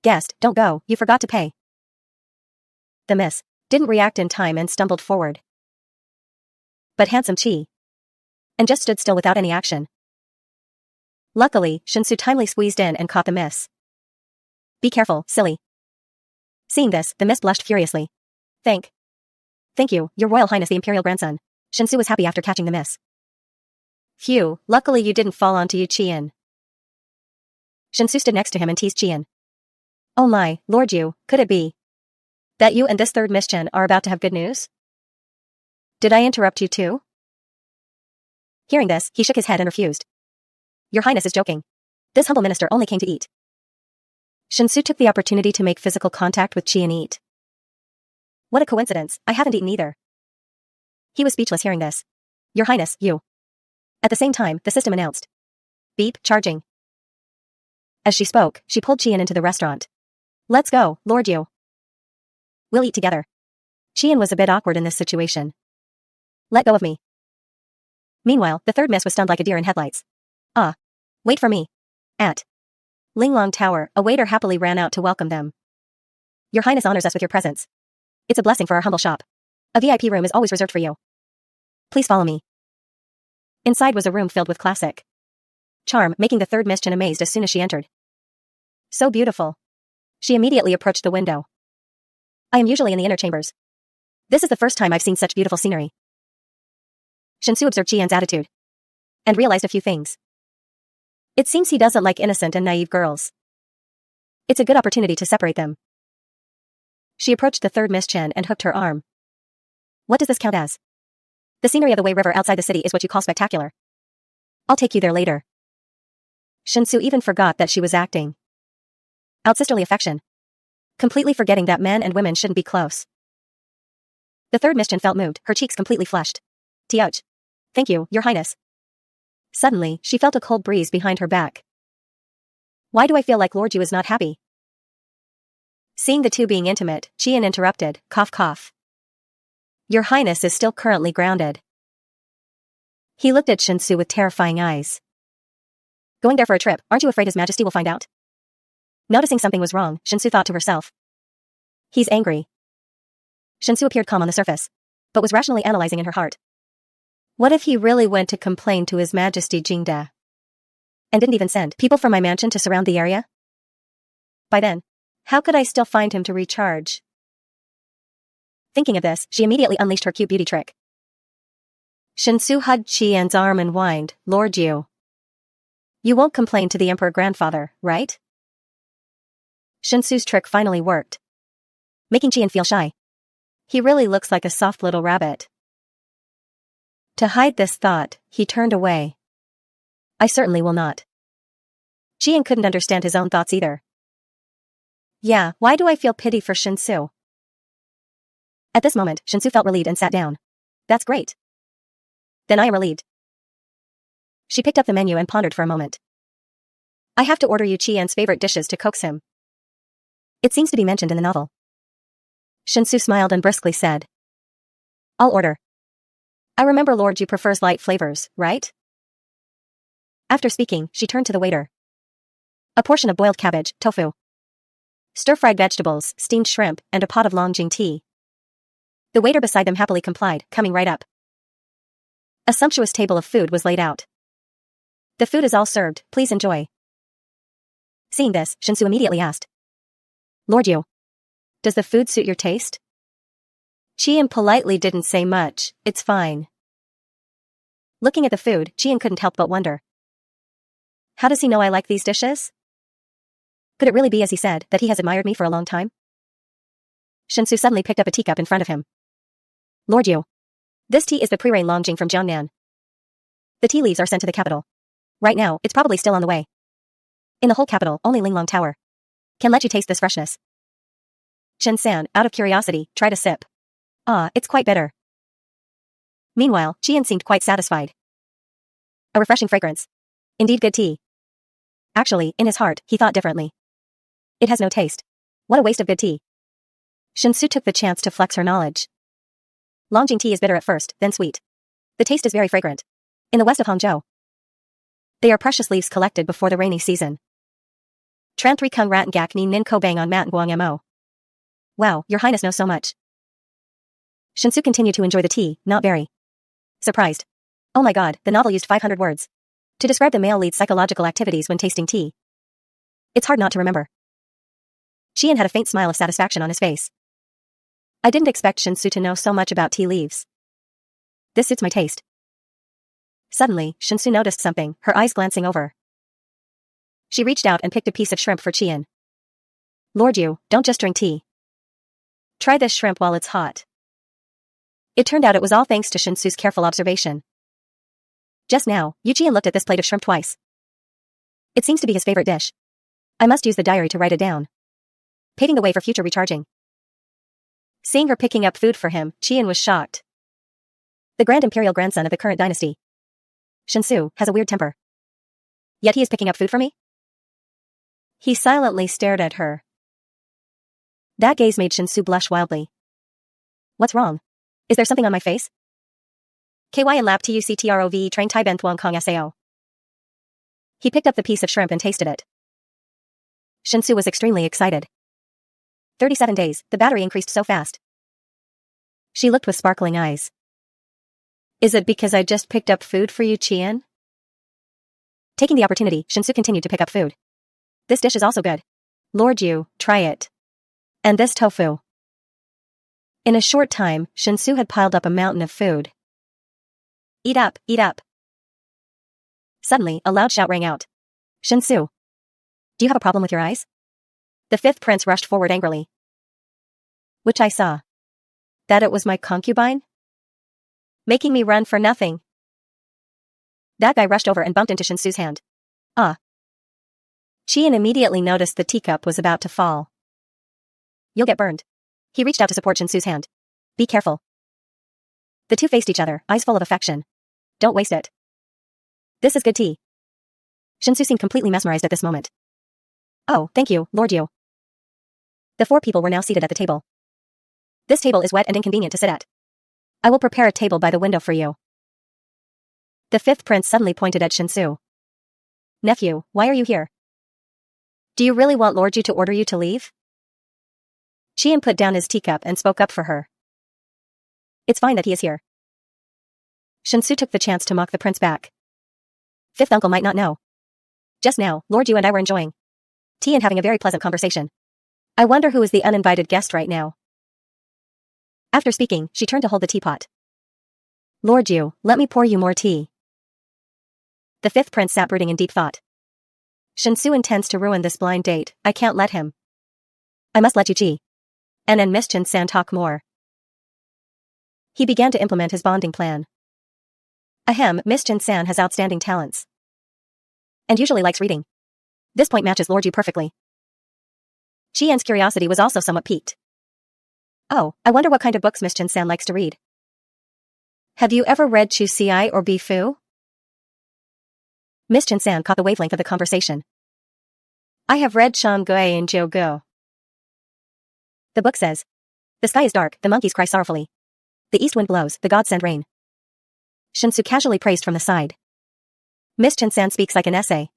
Guest, don't go, you forgot to pay. The miss didn't react in time and stumbled forward. But handsome Qi. And just stood still without any action. Luckily, Shinsu timely squeezed in and caught the miss. Be careful, silly. Seeing this, the miss blushed furiously. Thank you, your Royal Highness the Imperial Grandson. Shinsu was happy after catching the miss. Phew, luckily you didn't fall onto Yu Qian. Shinsu stood next to him and teased Qian. Oh my, Lord Yu, could it be that you and this 3rd Miss Chen are about to have good news? Did I interrupt you too? Hearing this, he shook his head and refused. Your Highness is joking. This humble minister only came to eat. Shinsu took the opportunity to make physical contact with Qi and eat. What a coincidence, I haven't eaten either. He was speechless hearing this. Your Highness, you. At the same time, the system announced. Beep, charging. As she spoke, she pulled Qian into the restaurant. Let's go, Lord Yu. We'll eat together. Qian was a bit awkward in this situation. Let go of me. Meanwhile, the 3rd miss was stunned like a deer in headlights. Ah. Wait for me. At Linglong Tower, a waiter happily ran out to welcome them. Your Highness honors us with your presence. It's a blessing for our humble shop. A VIP room is always reserved for you. Please follow me. Inside was a room filled with classic charm, making the 3rd Miss Chen amazed as soon as she entered. So beautiful. She immediately approached the window. I am usually in the inner chambers. This is the first time I've seen such beautiful scenery. Shinsu observed Qian's attitude and realized a few things. It seems he doesn't like innocent and naive girls. It's a good opportunity to separate them. She approached the third Miss Chen and hooked her arm. What does this count as? The scenery of the Wei River outside the city is what you call spectacular. I'll take you there later. Shinsu even forgot that she was acting out sisterly affection, completely forgetting that men and women shouldn't be close. The third Miss Chen felt moved, her cheeks completely flushed. Tioch. Thank you, Your Highness. Suddenly, she felt a cold breeze behind her back. Why do I feel like Lord Yu is not happy? Seeing the two being intimate, Qian interrupted, cough cough. Your Highness is still currently grounded. He looked at Shinsu with terrifying eyes. Going there for a trip, aren't you afraid His Majesty will find out? Noticing something was wrong, Shinsu thought to herself. He's angry. Shinsu appeared calm on the surface, but was rationally analyzing in her heart. What if he really went to complain to His Majesty Jingda? And didn't even send people from my mansion to surround the area? By then, how could I still find him to recharge? Thinking of this, she immediately unleashed her cute beauty trick. Shinsu hugged Qian's arm and whined, Lord Yu. You won't complain to the Emperor Grandfather, right? Shinsu's trick finally worked, making Qian feel shy. He really looks like a soft little rabbit. To hide this thought, he turned away. I certainly will not. Qian couldn't understand his own thoughts either. Yeah, why do I feel pity for Shinsu? At this moment, Shinsu felt relieved and sat down. That's great. Then I am relieved. She picked up the menu and pondered for a moment. I have to order you Qian's favorite dishes to coax him. It seems to be mentioned in the novel. Shinsu smiled and briskly said. I'll order. I remember Lord Yu prefers light flavors, right? After speaking, she turned to the waiter. A portion of boiled cabbage, tofu, stir-fried vegetables, steamed shrimp, and a pot of Longjing tea. The waiter beside them happily complied, coming right up. A sumptuous table of food was laid out. The food is all served, please enjoy. Seeing this, Shinsu immediately asked. Lord Yu, does the food suit your taste? Qian politely didn't say much, it's fine. Looking at the food, Qian couldn't help but wonder. How does he know I like these dishes? Could it really be as he said, that he has admired me for a long time? Shinsu suddenly picked up a teacup in front of him. Lord Yu, this tea is the pre-rain Longjing from Jiangnan. The tea leaves are sent to the capital. Right now, it's probably still on the way. In the whole capital, only Linglong Tower can let you taste this freshness. Chen San, out of curiosity, tried a sip. Ah, it's quite bitter. Meanwhile, Qian seemed quite satisfied. A refreshing fragrance. Indeed good tea. Actually, in his heart, he thought differently. It has no taste. What a waste of good tea. Shinsu took the chance to flex her knowledge. Longjing tea is bitter at first, then sweet. The taste is very fragrant. In the west of Hangzhou, they are precious leaves collected before the rainy season. Tran 3 kung rat gak ni nin ko bang on mat guang mo. Wow, Your Highness knows so much. Shinsu continued to enjoy the tea, not very surprised. Oh my god, the novel used 500 words to describe the male lead's psychological activities when tasting tea. It's hard not to remember. Qian had a faint smile of satisfaction on his face. I didn't expect Shinsu to know so much about tea leaves. This suits my taste. Suddenly, Shinsu noticed something, her eyes glancing over. She reached out and picked a piece of shrimp for Qian. Lord Yu, don't just drink tea. Try this shrimp while it's hot. It turned out it was all thanks to Shinsu's careful observation. Just now, Yu Qian looked at this plate of shrimp twice. It seems to be his favorite dish. I must use the diary to write it down, paving the way for future recharging. Seeing her picking up food for him, Qian was shocked. The grand imperial grandson of the current dynasty, Shinsu, has a weird temper. Yet he is picking up food for me? He silently stared at her. That gaze made Shinsu blush wildly. What's wrong? Is there something on my face? KY and Lab TUCTROVE train Tai Ben Thuong Kong SAO. He picked up the piece of shrimp and tasted it. Shinsu was extremely excited. 37 days, the battery increased so fast. She looked with sparkling eyes. Is it because I just picked up food for you, Qian? Taking the opportunity, Shinsu continued to pick up food. This dish is also good. Lord Yu, try it. And this tofu. In a short time, Shinsu had piled up a mountain of food. Eat up, eat up. Suddenly, a loud shout rang out. Shinsu. Do you have a problem with your eyes? The fifth prince rushed forward angrily. Which I saw. That it was my concubine? Making me run for nothing. That guy rushed over and bumped into Shinsu's hand. Ah. Qian immediately noticed the teacup was about to fall. You'll get burned. He reached out to support Shinsu's hand. Be careful. The two faced each other, eyes full of affection. Don't waste it. This is good tea. Shinsu seemed completely mesmerized at this moment. Oh, thank you, Lord Yu. The four people were now seated at the table. This table is wet and inconvenient to sit at. I will prepare a table by the window for you. The fifth prince suddenly pointed at Shinsu. Nephew, why are you here? Do you really want Lord Yu to order you to leave? Qian put down his teacup and spoke up for her. It's fine that he is here. Shinsu took the chance to mock the prince back. Fifth uncle might not know. Just now, Lord Yu and I were enjoying tea and having a very pleasant conversation. I wonder who is the uninvited guest right now. After speaking, she turned to hold the teapot. Lord Yu, let me pour you more tea. The fifth prince sat brooding in deep thought. Shinsu intends to ruin this blind date, I can't let him. I must let Yuji and Miss Jin-san talk more. He began to implement his bonding plan. Ahem, Miss Jin-san has outstanding talents. And usually likes reading. This point matches Lord Yu perfectly. Qian's curiosity was also somewhat piqued. Oh, I wonder what kind of books Miss Jin-san likes to read. Have you ever read Chu Ci or Bi Fu? Miss Jin-san caught the wavelength of the conversation. I have read Shang Gui and Jiu Gu. The book says, the sky is dark, the monkeys cry sorrowfully. The east wind blows, the gods send rain. Shinsu casually praised from the side. Miss Jin-san speaks like an essay.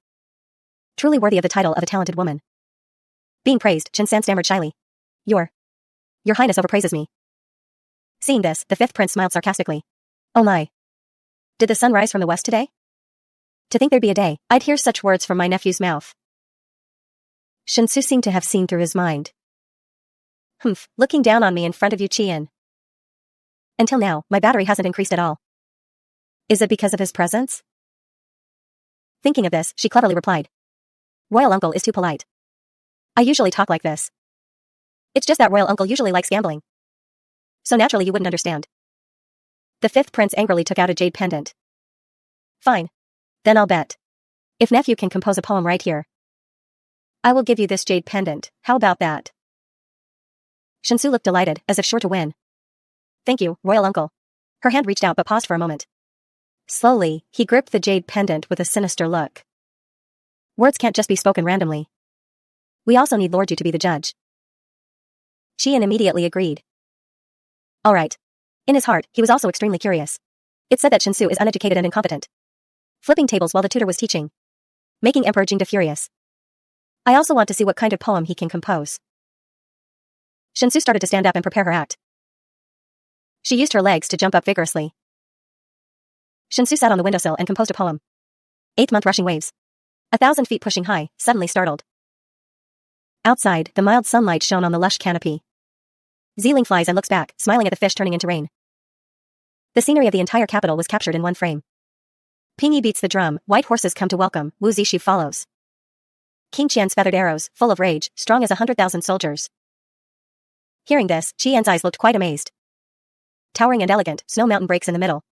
Truly worthy of the title of a talented woman. Being praised, Jin-san stammered shyly. Your Highness overpraises me. Seeing this, the fifth prince smiled sarcastically. Oh my. Did the sun rise from the west today? To think there'd be a day, I'd hear such words from my nephew's mouth. Shinsu seemed to have seen through his mind. Humph, looking down on me in front of you, Qian. Until now, my battery hasn't increased at all. Is it because of his presence? Thinking of this, she cleverly replied. Royal uncle is too polite. I usually talk like this. It's just that royal uncle usually likes gambling. So naturally you wouldn't understand. The fifth prince angrily took out a jade pendant. Fine. Then I'll bet. If nephew can compose a poem right here, I will give you this jade pendant, how about that? Shinsu looked delighted, as if sure to win. Thank you, royal uncle. Her hand reached out but paused for a moment. Slowly, he gripped the jade pendant with a sinister look. Words can't just be spoken randomly. We also need Lord Yu to be the judge. Qian immediately agreed. All right. In his heart, he was also extremely curious. It said that Shinsu is uneducated and incompetent. Flipping tables while the tutor was teaching. Making Emperor Jingde furious. I also want to see what kind of poem he can compose. Shinsu started to stand up and prepare her act. She used her legs to jump up vigorously. Shinsu sat on the windowsill and composed a poem. 8th month rushing waves. 1,000 feet pushing high, suddenly startled. Outside, the mild sunlight shone on the lush canopy. Zeeling flies and looks back, smiling at the fish turning into rain. The scenery of the entire capital was captured in one frame. Pingyi beats the drum, white horses come to welcome, Wu Zishu follows. King Qian's feathered arrows, full of rage, strong as 100,000 soldiers. Hearing this, Qian's eyes looked quite amazed. Towering and elegant, Snow Mountain breaks in the middle.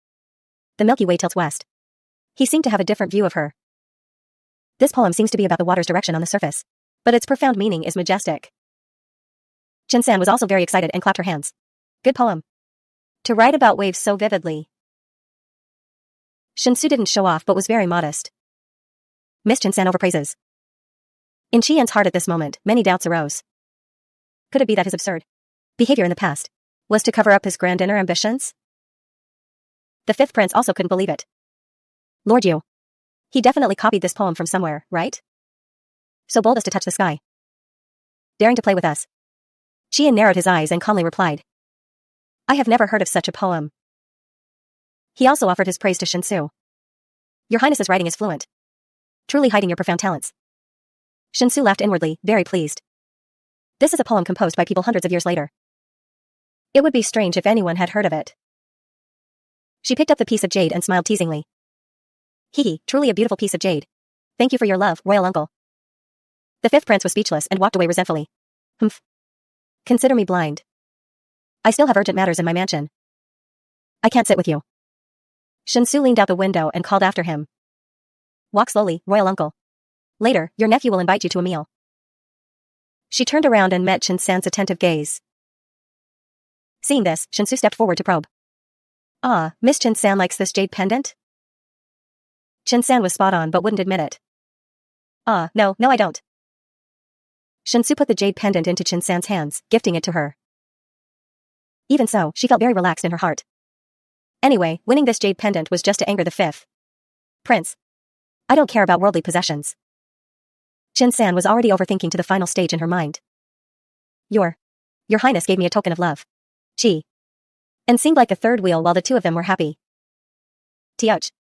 The Milky Way tilts west. He seemed to have a different view of her. This poem seems to be about the water's direction on the surface, but its profound meaning is majestic. Jin-san was also very excited and clapped her hands. Good poem. To write about waves so vividly. Shinsu didn't show off but was very modest. Miss Jin-san overpraises. In Qian's heart at this moment, many doubts arose. Could it be that his absurd behavior in the past was to cover up his grand inner ambitions? The fifth prince also couldn't believe it. Lord Yu. He definitely copied this poem from somewhere, right? So bold as to touch the sky. Daring to play with us. Qian narrowed his eyes and calmly replied. I have never heard of such a poem. He also offered his praise to Shinsu. Your Highness's writing is fluent. Truly hiding your profound talents. Shinsu laughed inwardly, very pleased. This is a poem composed by people hundreds of years later. It would be strange if anyone had heard of it. She picked up the piece of jade and smiled teasingly. Hee, truly a beautiful piece of jade. Thank you for your love, royal uncle. The fifth prince was speechless and walked away resentfully. Humph. Consider me blind. I still have urgent matters in my mansion. I can't sit with you. Shinsu leaned out the window and called after him. Walk slowly, royal uncle. Later, your nephew will invite you to a meal. She turned around and met Shinsan's attentive gaze. Seeing this, Shinsu stepped forward to probe. Ah, Miss Shinsan likes this jade pendant? Shinsan was spot on but wouldn't admit it. No, I don't. Shinsu put the jade pendant into Shinsan's hands, gifting it to her. Even so, she felt very relaxed in her heart. Anyway, winning this jade pendant was just to anger the fifth prince. I don't care about worldly possessions. Shinsan was already overthinking to the final stage in her mind. Your Highness gave me a token of love. Chi. And seemed like a third wheel while the two of them were happy. Tioch.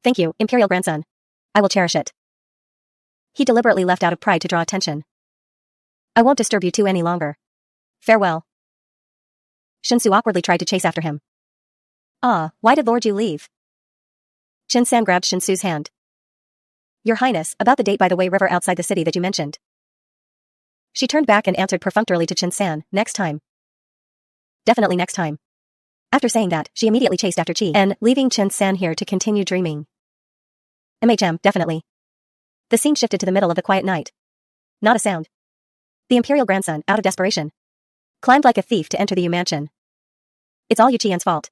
Thank you, Imperial grandson. I will cherish it. He deliberately left out of pride to draw attention. I won't disturb you two any longer. Farewell. Shinsu awkwardly tried to chase after him. Why did Lord Yu leave? Shinsan grabbed Shinsu's hand. Your Highness, about the date by the way river outside the city that you mentioned. She turned back and answered perfunctorily to Shinsan, next time. Definitely next time. After saying that, she immediately chased after Chi and leaving Shinsan here to continue dreaming. Definitely. The scene shifted to the middle of the quiet night. Not a sound. The Imperial grandson, out of desperation, climbed like a thief to enter the Yu mansion. It's all Yu Qian's fault.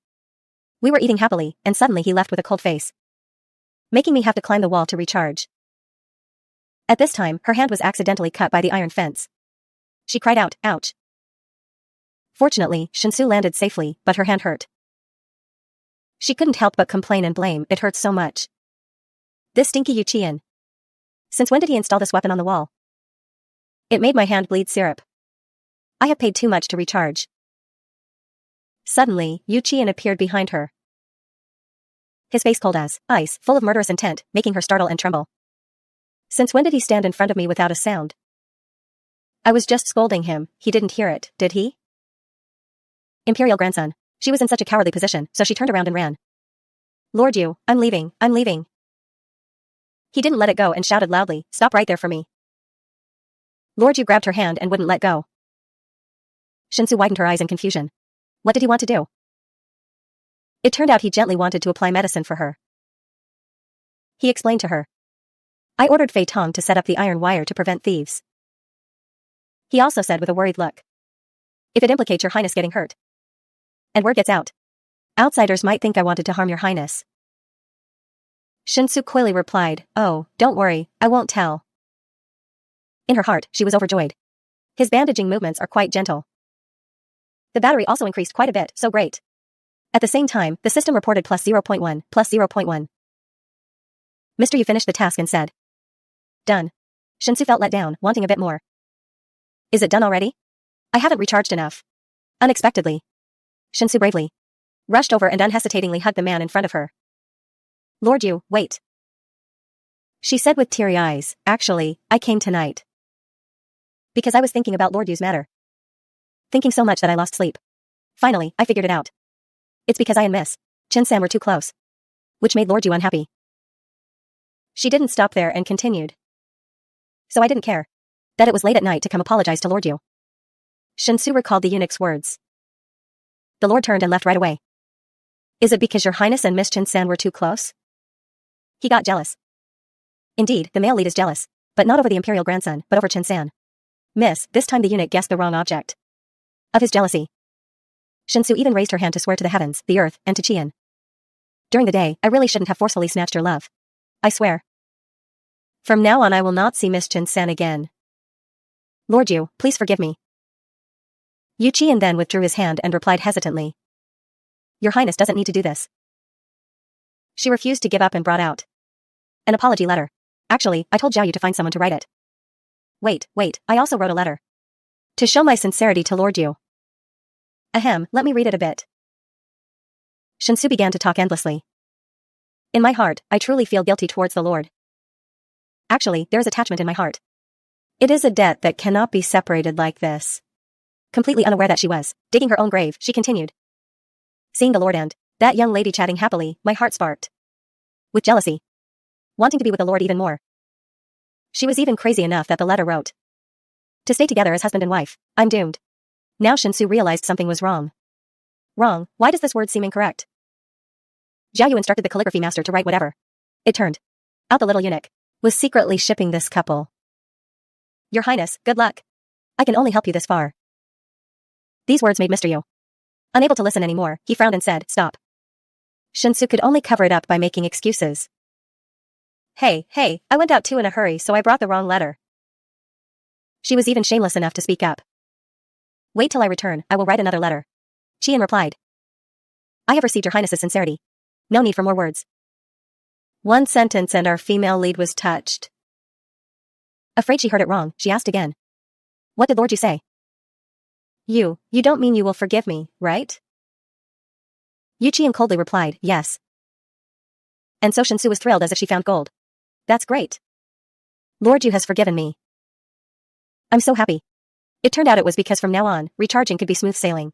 We were eating happily, and suddenly he left with a cold face, making me have to climb the wall to recharge. At this time, her hand was accidentally cut by the iron fence. She cried out, ouch. Fortunately, Shinsu landed safely, but her hand hurt. She couldn't help but complain and blame, it hurts so much. This stinky Yu Qian. Since when did he install this weapon on the wall? It made my hand bleed syrup. I have paid too much to recharge. Suddenly, Yu Qian appeared behind her. His face cold as ice, full of murderous intent, making her startle and tremble. Since when did he stand in front of me without a sound? I was just scolding him, he didn't hear it, did he? Imperial grandson. She was in such a cowardly position, so she turned around and ran. Lord Yu, I'm leaving. He didn't let it go and shouted loudly, stop right there for me. Lord Yu grabbed her hand and wouldn't let go. Shinsu widened her eyes in confusion. What did he want to do? It turned out he gently wanted to apply medicine for her. He explained to her. I ordered Fei Tong to set up the iron wire to prevent thieves. He also said with a worried look. If it implicates your Highness getting hurt, and word gets out, outsiders might think I wanted to harm your Highness. Shinsu coyly replied, oh, don't worry, I won't tell. In her heart, she was overjoyed. His bandaging movements are quite gentle. The battery also increased quite a bit, so great. At the same time, the system reported plus 0.1, plus 0.1. Mr. Yu finished the task and said. Done. Shinsu felt let down, wanting a bit more. Is it done already? I haven't recharged enough. Unexpectedly. Shinsu bravely rushed over and unhesitatingly hugged the man in front of her. Lord Yu, wait. She said with teary eyes, actually, I came tonight. Because I was thinking about Lord Yu's matter. Thinking so much that I lost sleep. Finally, I figured it out. It's because I and Miss Shinsan were too close. Which made Lord Yu unhappy. She didn't stop there and continued. So I didn't care that it was late at night to come apologize to Lord Yu. Shinsu recalled the eunuch's words. The Lord turned and left right away. Is it because your Highness and Miss Shinsan were too close? He got jealous. Indeed, the male lead is jealous, but not over the Imperial grandson, but over Shinsan. Miss, this time the eunuch guessed the wrong object of his jealousy. Shinsu even raised her hand to swear to the heavens, the earth, and to Qian. During the day, I really shouldn't have forcefully snatched your love. I swear. From now on I will not see Miss Shinsan again. Lord Yu, please forgive me. Yu Qian then withdrew his hand and replied hesitantly. Your Highness doesn't need to do this. She refused to give up and brought out an apology letter. Actually, I told Zhao Yu to find someone to write it. Wait, I also wrote a letter. To show my sincerity to Lord Yu. Ahem, let me read it a bit. Shinsu began to talk endlessly. In my heart, I truly feel guilty towards the Lord. Actually, there is attachment in my heart. It is a debt that cannot be separated like this. Completely unaware that she was digging her own grave, she continued. Seeing the Lord and that young lady chatting happily, my heart sparked with jealousy, wanting to be with the Lord even more. She was even crazy enough that the letter wrote, to stay together as husband and wife. I'm doomed. Now Shinsu realized something was wrong. Wrong? Why does this word seem incorrect? Jiayu instructed the calligraphy master to write whatever. It turned out the little eunuch was secretly shipping this couple. Your Highness, good luck. I can only help you this far. These words made Mr. Yu unable to listen anymore. He frowned and said, stop. Shinsu could only cover it up by making excuses. Hey, I went out too in a hurry, so I brought the wrong letter. She was even shameless enough to speak up. Wait till I return, I will write another letter. Qian replied. I have received your Highness's sincerity. No need for more words. One sentence and our female lead was touched. Afraid she heard it wrong, she asked again. What did Lord Yu say? You don't mean you will forgive me, right? Yu Qian coldly replied, yes. And so Shinsu was thrilled as if she found gold. That's great. Lord Yu has forgiven me. I'm so happy. It turned out it was because from now on, recharging could be smooth sailing.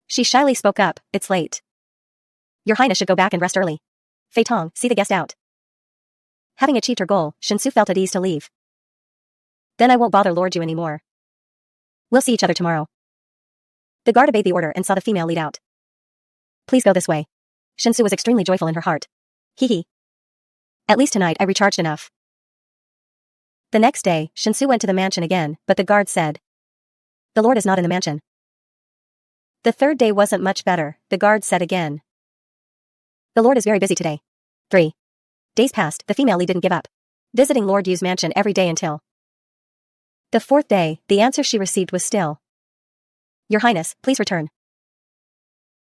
She shyly spoke up, it's late. Your Highness should go back and rest early. Fei Tong, see the guest out. Having achieved her goal, Shinsu felt at ease to leave. Then I won't bother Lord Yu anymore. We'll see each other tomorrow. The guard obeyed the order and saw the female lead out. Please go this way. Shinsu was extremely joyful in her heart. Hee. At least tonight I recharged enough. The next day, Shinsu went to the mansion again, but the guard said, the Lord is not in the mansion. The third day wasn't much better, the guard said again. The Lord is very busy today. 3 days passed, the female lead didn't give up, visiting Lord Yu's mansion every day until the fourth day, the answer she received was still, Your Highness, please return.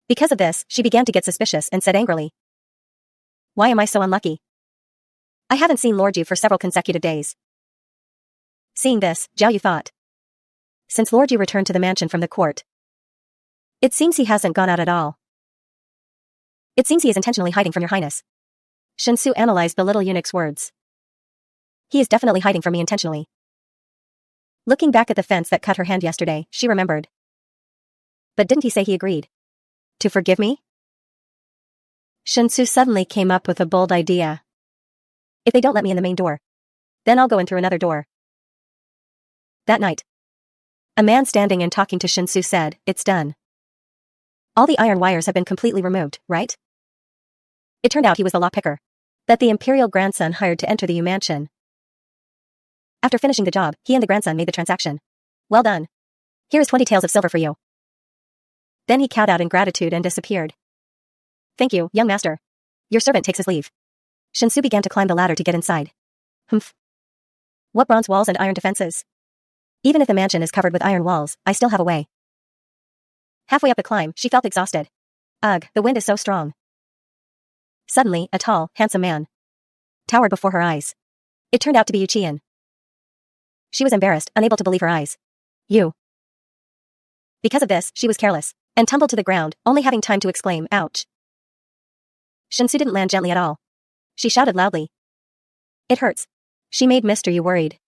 Because of this, she began to get suspicious and said angrily, why am I so unlucky? I haven't seen Lord Yu for several consecutive days. Seeing this, Jiao Yu thought, since Lord Yu returned to the mansion from the court, it seems he hasn't gone out at all. It seems he is intentionally hiding from your Highness. Shinsu analyzed the little eunuch's words. He is definitely hiding from me intentionally. Looking back at the fence that cut her hand yesterday, she remembered. But didn't he say he agreed to forgive me? Shinsu suddenly came up with a bold idea. If they don't let me in the main door, then I'll go in through another door. That night, a man standing and talking to Shinsu said, it's done. All the iron wires have been completely removed, right? It turned out he was the lockpicker that the imperial grandson hired to enter the Yu mansion. After finishing the job, he and the grandson made the transaction. Well done. Here is 20 taels of silver for you. Then he kowed out in gratitude and disappeared. Thank you, young master. Your servant takes his leave. Shinsu began to climb the ladder to get inside. Humph. What bronze walls and iron defenses? Even if the mansion is covered with iron walls, I still have a way. Halfway up the climb, she felt exhausted. Ugh, the wind is so strong. Suddenly, a tall, handsome man towered before her eyes. It turned out to be Yu Qian. She was embarrassed, unable to believe her eyes. You. Because of this, she was careless and tumbled to the ground, only having time to exclaim, ouch. Shinsu didn't land gently at all. She shouted loudly. It hurts. She made Mr. Yu worried.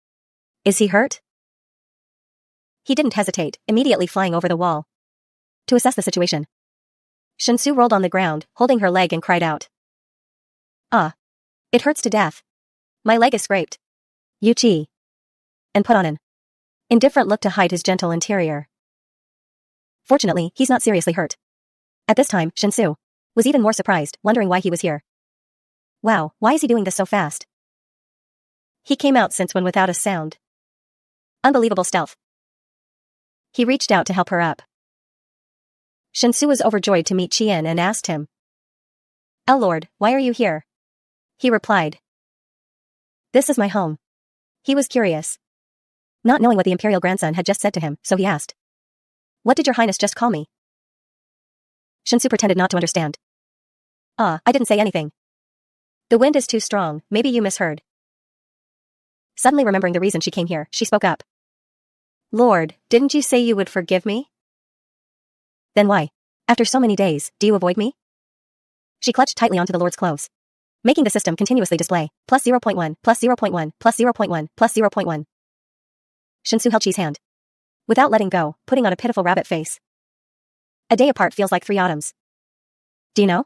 Is he hurt? He didn't hesitate, immediately flying over the wall to assess the situation. Shinsu rolled on the ground, holding her leg and cried out. Ah. It hurts to death. My leg is scraped. Yu Qi. And put on an indifferent look to hide his gentle interior. Fortunately, he's not seriously hurt. At this time, Shinsu was even more surprised, wondering why he was here. Wow, why is he doing this so fast? He came out since when without a sound. Unbelievable stealth. He reached out to help her up. Shinsu was overjoyed to meet Qian and asked him, Lord, why are you here? He replied, this is my home. He was curious, not knowing what the imperial grandson had just said to him, so he asked, what did your Highness just call me? Shinsu pretended not to understand. I didn't say anything. The wind is too strong, maybe you misheard. Suddenly remembering the reason she came here, she spoke up. Lord, didn't you say you would forgive me? Then why, after so many days, do you avoid me? She clutched tightly onto the Lord's clothes, making the system continuously display, plus 0.1, plus 0.1, plus 0.1, plus 0.1. Shinsu held Qi's hand without letting go, putting on a pitiful rabbit face. A day apart feels like 3 autumns. Do you know?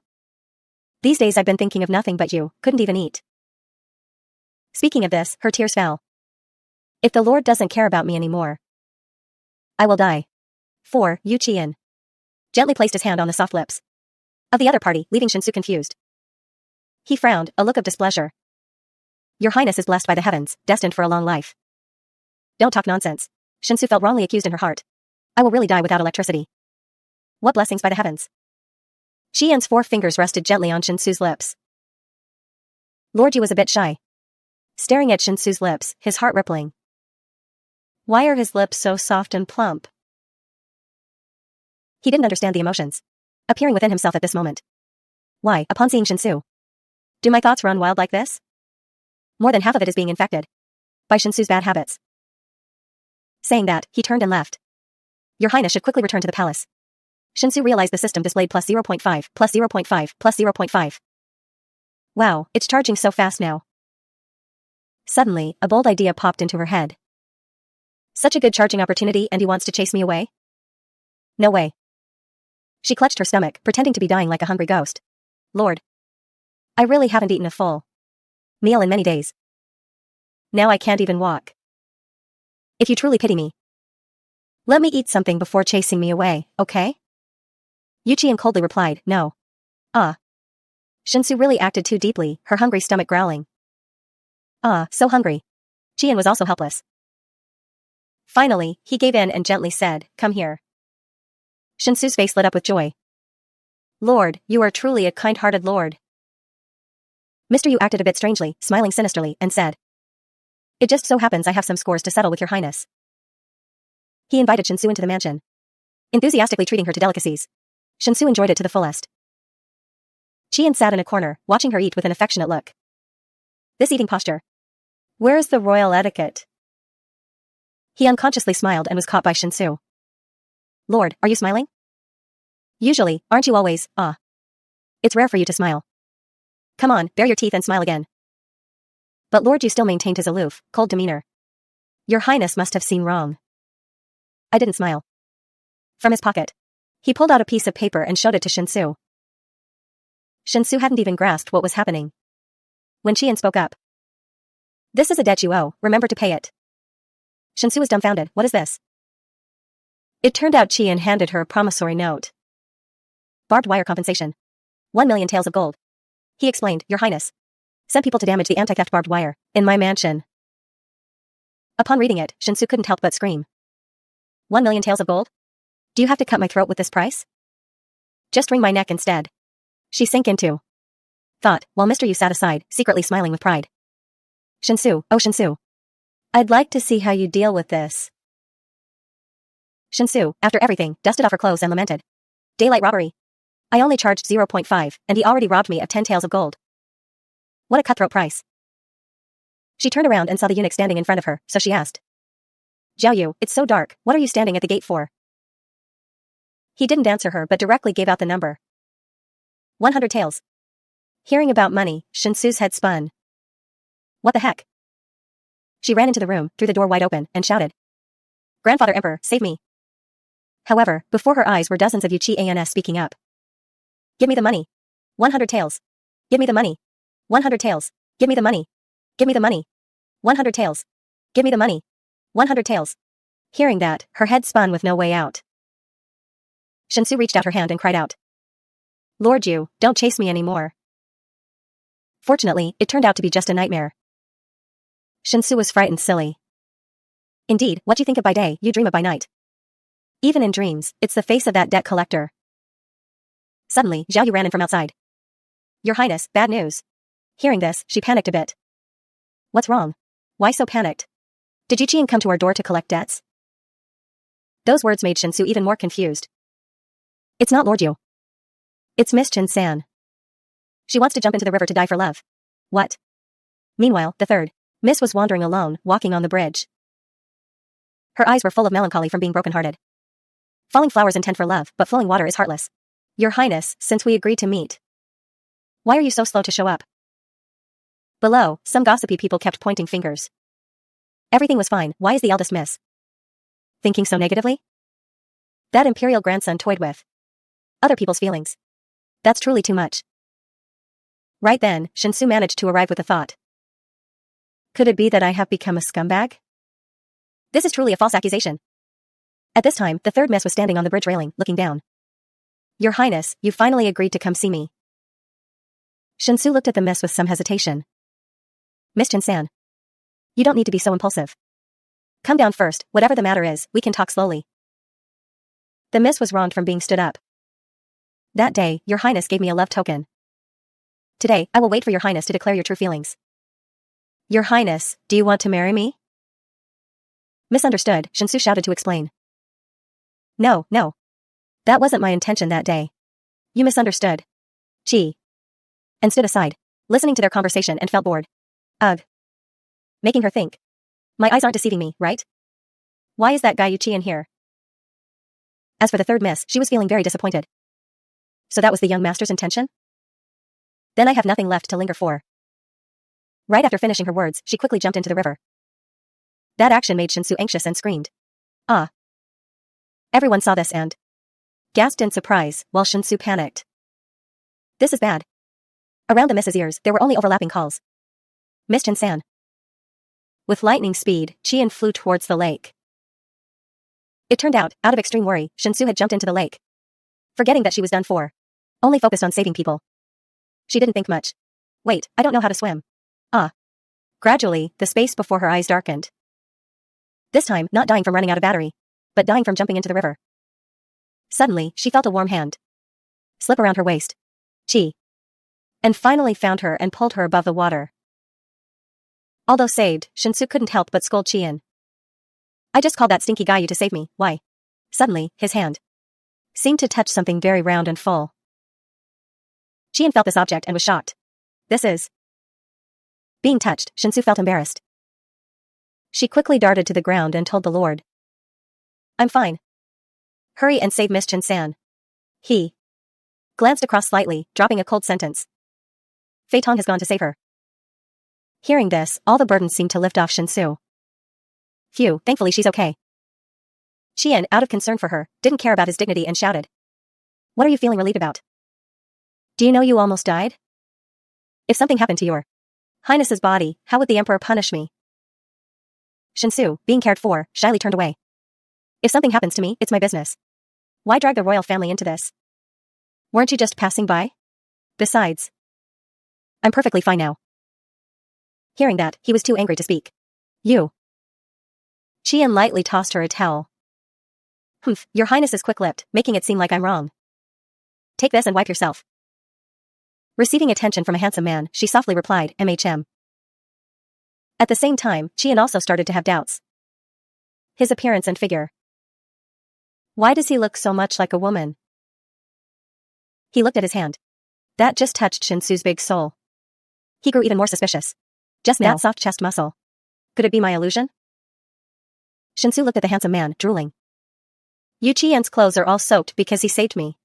These days I've been thinking of nothing but you, couldn't even eat. Speaking of this, her tears fell. If the Lord doesn't care about me anymore, I will die. 4. Yu Qian gently placed his hand on the soft lips of the other party, leaving Shinsu confused. He frowned, a look of displeasure. Your Highness is blessed by the heavens, destined for a long life. Don't talk nonsense. Shinsu felt wrongly accused in her heart. I will really die without electricity. What blessings by the heavens? Qian's 4 fingers rested gently on Shinsu's lips. Lord Yu was a bit shy, staring at Shinsu's lips, his heart rippling. Why are his lips so soft and plump? He didn't understand the emotions appearing within himself at this moment. Why, upon seeing Shinsu, do my thoughts run wild like this? More than half of it is being infected by Shinsu's bad habits. Saying that, he turned and left. Your Highness should quickly return to the palace. Shinsu realized the system displayed plus 0.5, plus 0.5, plus 0.5. Wow, it's charging so fast now. Suddenly, a bold idea popped into her head. Such a good charging opportunity, and he wants to chase me away? No way. She clutched her stomach, pretending to be dying like a hungry ghost. Lord, I really haven't eaten a full meal in many days. Now I can't even walk. If you truly pity me, let me eat something before chasing me away, okay? Yu Qian coldly replied, no. Shinsu really acted too deeply, her hungry stomach growling. So hungry. Qian was also helpless. Finally, he gave in and gently said, come here. Shinsu's face lit up with joy. Lord, you are truly a kind-hearted lord. Mr. Yu acted a bit strangely, smiling sinisterly, and said, it just so happens I have some scores to settle with your Highness. He invited Shinsu into the mansion, enthusiastically treating her to delicacies. Shinsu enjoyed it to the fullest. Qian sat in a corner, watching her eat with an affectionate look. This eating posture. Where's the royal etiquette? He unconsciously smiled and was caught by Shinsu. Lord, are you smiling? Usually, aren't you always, It's rare for you to smile. Come on, bare your teeth and smile again. But Lord Yu still maintained his aloof, cold demeanor. Your Highness must have seen wrong. I didn't smile. From his pocket, he pulled out a piece of paper and showed it to Shinsu. Shinsu hadn't even grasped what was happening when Qian spoke up. This is a debt you owe, remember to pay it. Shinsu was dumbfounded. What is this? It turned out Qian handed her a promissory note. Barbed wire compensation. 1 million taels of gold. He explained, Your Highness sent people to damage the anti-theft barbed wire in my mansion. Upon reading it, Shinsu couldn't help but scream. 1 million taels of gold? Do you have to cut my throat with this price? Just wring my neck instead. She sank into thought, while Mr. Yu sat aside, secretly smiling with pride. Shinsu, oh Shinsu. I'd like to see how you deal with this. Shinsu, after everything, dusted off her clothes and lamented. Daylight robbery. I only charged 0.5, and he already robbed me of 10 taels of gold. What a cutthroat price. She turned around and saw the eunuch standing in front of her, so she asked. Zhao Yu, it's so dark, what are you standing at the gate for? He didn't answer her but directly gave out the number. 100 taels. Hearing about money, Shinsu's head spun. What the heck? She ran into the room, threw the door wide open, and shouted. Grandfather Emperor, save me. However, before her eyes were dozens of Yu Qian speaking up. Give me the money. 100 taels. Give me the money. 100 taels. Give me the money. Give me the money. 100 taels. Give me the money. 100 taels. Hearing that, her head spun with no way out. Shinsu reached out her hand and cried out. Lord Yu, don't chase me anymore. Fortunately, it turned out to be just a nightmare. Shinsu was frightened silly. Indeed, what you think of by day, you dream of by night. Even in dreams, it's the face of that debt collector. Suddenly, Zhao Yu ran in from outside. Your Highness, bad news. Hearing this, she panicked a bit. What's wrong? Why so panicked? Did Yu Qian come to our door to collect debts? Those words made Shinsu even more confused. It's not Lord Yu. It's Miss Chin-san. She wants to jump into the river to die for love. What? Meanwhile, the third Miss was wandering alone, walking on the bridge. Her eyes were full of melancholy from being brokenhearted. Falling flowers intend for love, but flowing water is heartless. Your Highness, since we agreed to meet, why are you so slow to show up? Below, some gossipy people kept pointing fingers. Everything was fine, why is the eldest miss Thinking so negatively? That imperial grandson toyed with other people's feelings. That's truly too much. Right then, Shinsu managed to arrive with a thought. Could it be that I have become a scumbag? This is truly a false accusation. At this time, the third miss was standing on the bridge railing, looking down. Your Highness, you finally agreed to come see me. Shinsu looked at the miss with some hesitation. Miss Chin-san. You don't need to be so impulsive. Come down first, whatever the matter is, we can talk slowly. The miss was wronged from being stood up. That day, Your Highness gave me a love token. Today, I will wait for Your Highness to declare your true feelings. Your Highness, do you want to marry me? Misunderstood, Shinsu shouted to explain. No. That wasn't my intention that day. You misunderstood. Chi. And stood aside, listening to their conversation and felt bored. Ugh. Making her think. My eyes aren't deceiving me, right? Why is that guy Yuchi in here? As for the third miss, she was feeling very disappointed. So that was the young master's intention? Then I have nothing left to linger for. Right after finishing her words, she quickly jumped into the river. That action made Shinsu anxious and screamed. Ah. Everyone saw this and gasped in surprise, while Shinsu panicked. This is bad. Around the miss's ears, there were only overlapping calls. Miss Chin-san. With lightning speed, Chien flew towards the lake. It turned out of extreme worry, Shinsu had jumped into the lake. Forgetting that she was done for. Only focused on saving people. She didn't think much. Wait, I don't know how to swim. Ah. Gradually, the space before her eyes darkened. This time, not dying from running out of battery, but dying from jumping into the river. Suddenly, she felt a warm hand slip around her waist. Chi. And finally found her and pulled her above the water. Although saved, Shinsu couldn't help but scold Chien. I just called that stinky guy you to save me, why? Suddenly, his hand seemed to touch something very round and full. Chien felt this object and was shocked. This is... Being touched, Shinsu felt embarrassed. She quickly darted to the ground and told the Lord. I'm fine. Hurry and save Miss Chin-san. He glanced across slightly, dropping a cold sentence. Fei Tong has gone to save her. Hearing this, all the burden seemed to lift off Shinsu. Phew, thankfully she's okay. Chien, out of concern for her, didn't care about his dignity and shouted. What are you feeling relieved about? Do you know you almost died? If something happened to your Highness's body, how would the Emperor punish me? Shinsu, being cared for, shyly turned away. If something happens to me, it's my business. Why drag the royal family into this? Weren't you just passing by? Besides, I'm perfectly fine now. Hearing that, he was too angry to speak. You. Chien lightly tossed her a towel. Humph, your Highness is quick-lipped, making it seem like I'm wrong. Take this and wipe yourself. Receiving attention from a handsome man, she softly replied, MHM. At the same time, Chien also started to have doubts. His appearance and figure. Why does he look so much like a woman? He looked at his hand. That just touched Shinsu's big soul. He grew even more suspicious. Just now. That soft chest muscle. Could it be my illusion? Shinsu looked at the handsome man, drooling. Yu Qian's clothes are all soaked because he saved me.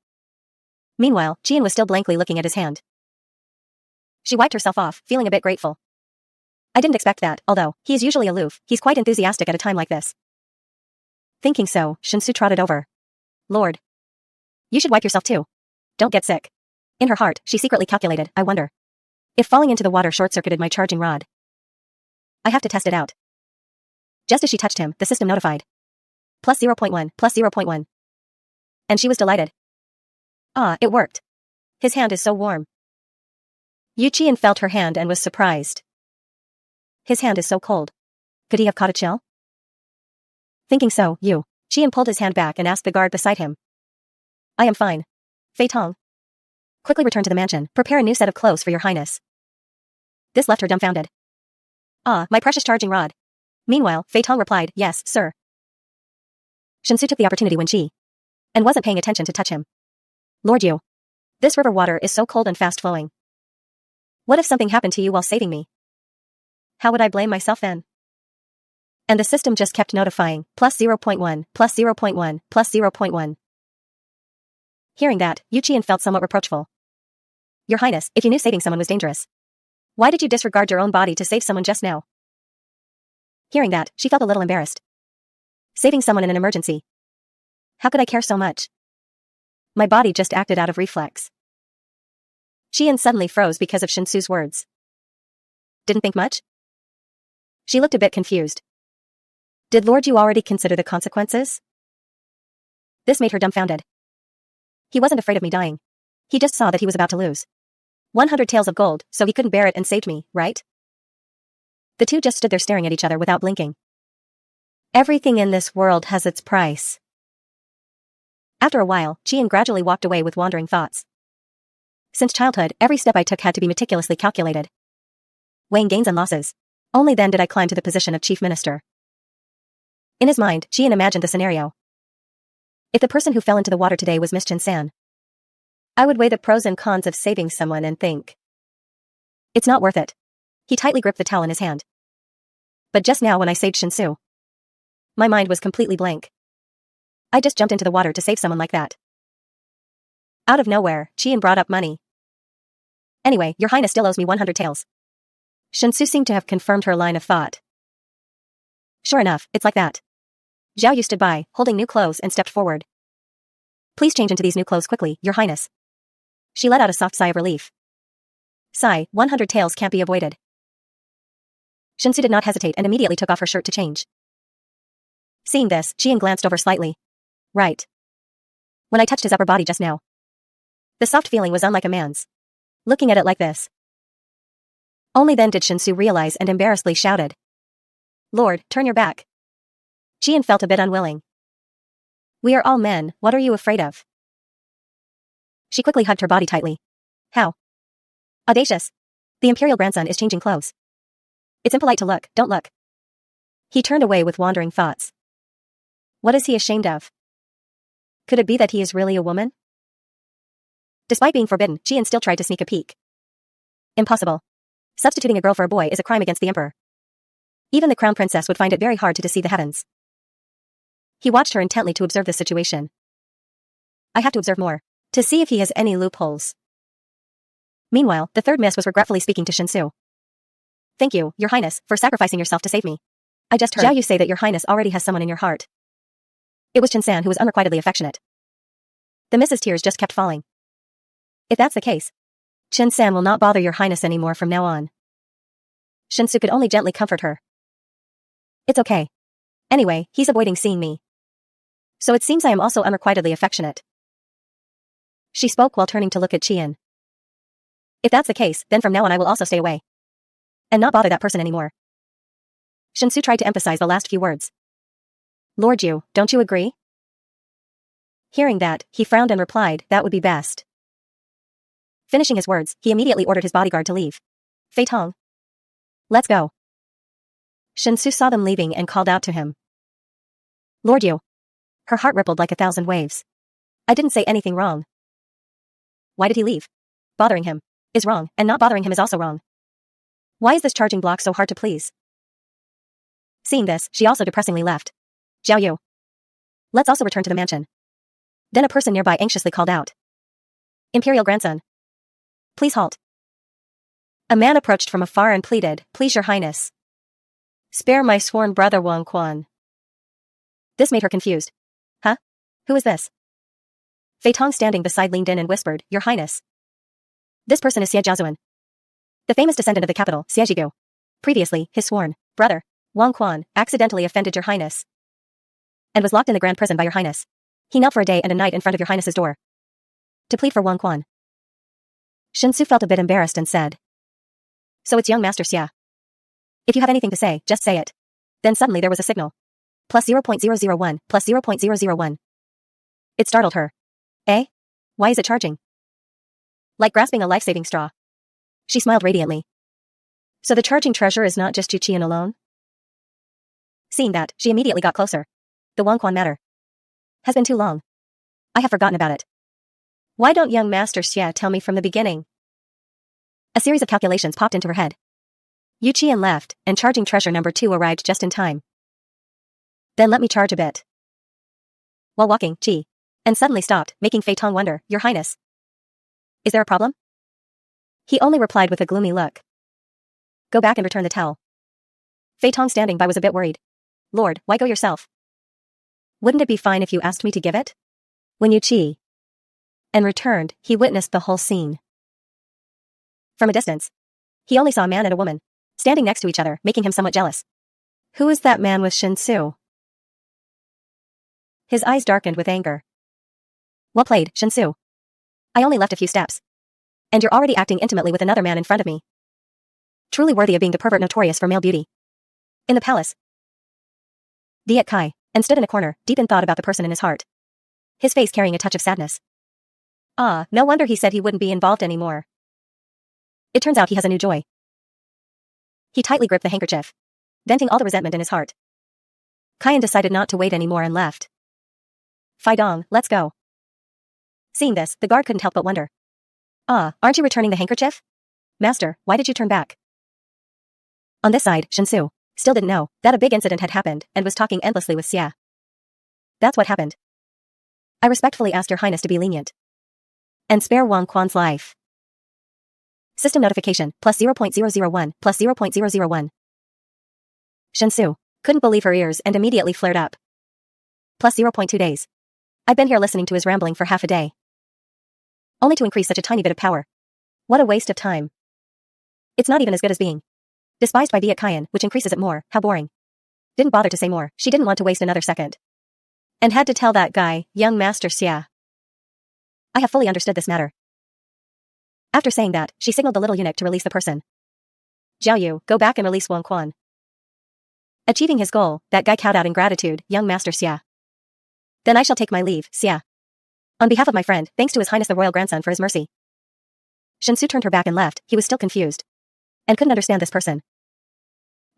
Meanwhile, Qian was still blankly looking at his hand. She wiped herself off, feeling a bit grateful. I didn't expect that, although he is usually aloof, he's quite enthusiastic at a time like this. Thinking so, Shinsu trotted over. Lord. You should wipe yourself too. Don't get sick. In her heart, she secretly calculated, I wonder if falling into the water short-circuited my charging rod. I have to test it out. Just as she touched him, the system notified. Plus 0.1, plus 0.1. And she was delighted. Ah, it worked. His hand is so warm. Yu Qian felt her hand and was surprised. His hand is so cold. Could he have caught a chill? Thinking so, Yu Qian pulled his hand back and asked the guard beside him. I am fine. Fei Tong. Quickly return to the mansion, prepare a new set of clothes for your Highness. This left her dumbfounded. Ah, my precious charging rod. Meanwhile, Fei Tong replied, yes, sir. Shinsu took the opportunity when she and wasn't paying attention to touch him. Lord Yu. This river water is so cold and fast-flowing. What if something happened to you while saving me? How would I blame myself then? And the system just kept notifying, plus 0.1, plus 0.1, plus 0.1. Hearing that, Yu Qian felt somewhat reproachful. Your Highness, if you knew saving someone was dangerous, why did you disregard your own body to save someone just now? Hearing that, she felt a little embarrassed. Saving someone in an emergency. How could I care so much? My body just acted out of reflex. Qian suddenly froze because of Shinsu's words. Didn't think much? She looked a bit confused. Did Lord Yu already consider the consequences? This made her dumbfounded. He wasn't afraid of me dying. He just saw that he was about to lose 100 taels of gold, so he couldn't bear it and saved me, right? The two just stood there staring at each other without blinking. Everything in this world has its price. After a while, Qian gradually walked away with wandering thoughts. Since childhood, every step I took had to be meticulously calculated, weighing gains and losses. Only then did I climb to the position of chief minister. In his mind, Qian imagined the scenario. If the person who fell into the water today was Miss Chen-san, I would weigh the pros and cons of saving someone and think, it's not worth it. He tightly gripped the towel in his hand. But just now when I saved Shinsu, my mind was completely blank. I just jumped into the water to save someone like that. Out of nowhere, Qian brought up money. Anyway, your highness still owes me 100 taels. Shinsu seemed to have confirmed her line of thought. Sure enough, it's like that. Zhao Yu stood by, holding new clothes and stepped forward. Please change into these new clothes quickly, your highness. She let out a soft sigh of relief. Sigh, 100 taels can't be avoided. Shinsu did not hesitate and immediately took off her shirt to change. Seeing this, Qian glanced over slightly. Right. When I touched his upper body just now, the soft feeling was unlike a man's. Looking at it like this. Only then did Shinsu realize and embarrassedly shouted. Lord, turn your back. Qian felt a bit unwilling. We are all men, what are you afraid of? She quickly hugged her body tightly. How audacious. The imperial grandson is changing clothes. It's impolite to look, don't look. He turned away with wandering thoughts. What is he ashamed of? Could it be that he is really a woman? Despite being forbidden, Qian still tried to sneak a peek. Impossible. Substituting a girl for a boy is a crime against the emperor. Even the crown princess would find it very hard to deceive the heavens. He watched her intently to observe the situation. I have to observe more, to see if he has any loopholes. Meanwhile, the third miss was regretfully speaking to Shinsu. Thank you, your highness, for sacrificing yourself to save me. I just heard Zhao Yu say that your highness already has someone in your heart. It was Chen-san who was unrequitedly affectionate. The miss's tears just kept falling. If that's the case, Chen-san will not bother your highness anymore from now on. Shinsu could only gently comfort her. It's okay. Anyway, he's avoiding seeing me. So it seems I am also unrequitedly affectionate. She spoke while turning to look at Qian. If that's the case, then from now on I will also stay away. And not bother that person anymore. Shinsu tried to emphasize the last few words. Lord Yu, don't you agree? Hearing that, he frowned and replied, that would be best. Finishing his words, he immediately ordered his bodyguard to leave. Fei Tong. Let's go. Shinsu saw them leaving and called out to him. Lord Yu. Her heart rippled like 1,000 waves. I didn't say anything wrong. Why did he leave? Bothering him is wrong, and not bothering him is also wrong. Why is this charging block so hard to please? Seeing this, she also depressingly left. Zhao Yu. Let's also return to the mansion. Then a person nearby anxiously called out. Imperial grandson. Please halt. A man approached from afar and pleaded, please your highness. Spare my sworn brother Wang Quan. This made her confused. Huh? Who is this? Fei Tong standing beside leaned in and whispered, your highness. This person is Xie Jiaozuan, the famous descendant of the capital, Xie. Previously, his sworn brother, Wang Quan, accidentally offended your highness and was locked in the grand prison by your highness. He knelt for a day and a night in front of your highness's door to plead for Wang Quan. Shinsu felt a bit embarrassed and said, so it's young Master Xia. If you have anything to say, just say it. Then suddenly there was a signal. Plus 0.001, plus 0.001. It startled her. Eh? Why is it charging? Like grasping a life-saving straw. She smiled radiantly. So the charging treasure is not just Yu Qian alone? Seeing that, she immediately got closer. The Wang Quan matter has been too long. I have forgotten about it. Why don't young Master Xia tell me from the beginning? A series of calculations popped into her head. Yu Qian left, and charging treasure number 2 arrived just in time. Then let me charge a bit. While walking, Qi and suddenly stopped, making Fei Tong wonder, your highness. Is there a problem? He only replied with a gloomy look. Go back and return the towel. Fei Tong standing by was a bit worried. Lord, why go yourself? Wouldn't it be fine if you asked me to give it? When you chi and returned, he witnessed the whole scene. From a distance, he only saw a man and a woman, standing next to each other, making him somewhat jealous. Who is that man with Shinsu? His eyes darkened with anger. Well played, Shinsu. I only left a few steps. And you're already acting intimately with another man in front of me. Truly worthy of being the pervert notorious for male beauty. In the palace, Viet Kai, and stood in a corner, deep in thought about the person in his heart. His face carrying a touch of sadness. Ah, no wonder he said he wouldn't be involved anymore. It turns out he has a new joy. He tightly gripped the handkerchief, venting all the resentment in his heart. Kyan decided not to wait anymore and left. Fai Dong, let's go. Seeing this, the guard couldn't help but wonder. Ah, aren't you returning the handkerchief? Master, why did you turn back? On this side, Shinsu still didn't know that a big incident had happened and was talking endlessly with Xia. That's what happened. I respectfully asked your highness to be lenient and spare Wang Quan's life. System notification, +0.001, +0.001. Shinsu couldn't believe her ears and immediately flared up. +0.2 days. I've been here listening to his rambling for half a day. Only to increase such a tiny bit of power. What a waste of time. It's not even as good as being despised by Viet Kayan, which increases it more. How boring. Didn't bother to say more. She didn't want to waste another second. And had to tell that guy, young Master Xia. I have fully understood this matter. After saying that, she signaled the little eunuch to release the person. Zhao Yu, go back and release Wang Quan. Achieving his goal, that guy cowed out in gratitude, young Master Xia. Then I shall take my leave, Xia. On behalf of my friend, thanks to His Highness the Royal Grandson for his mercy. Shinsu turned her back and left. He was still confused and couldn't understand this person.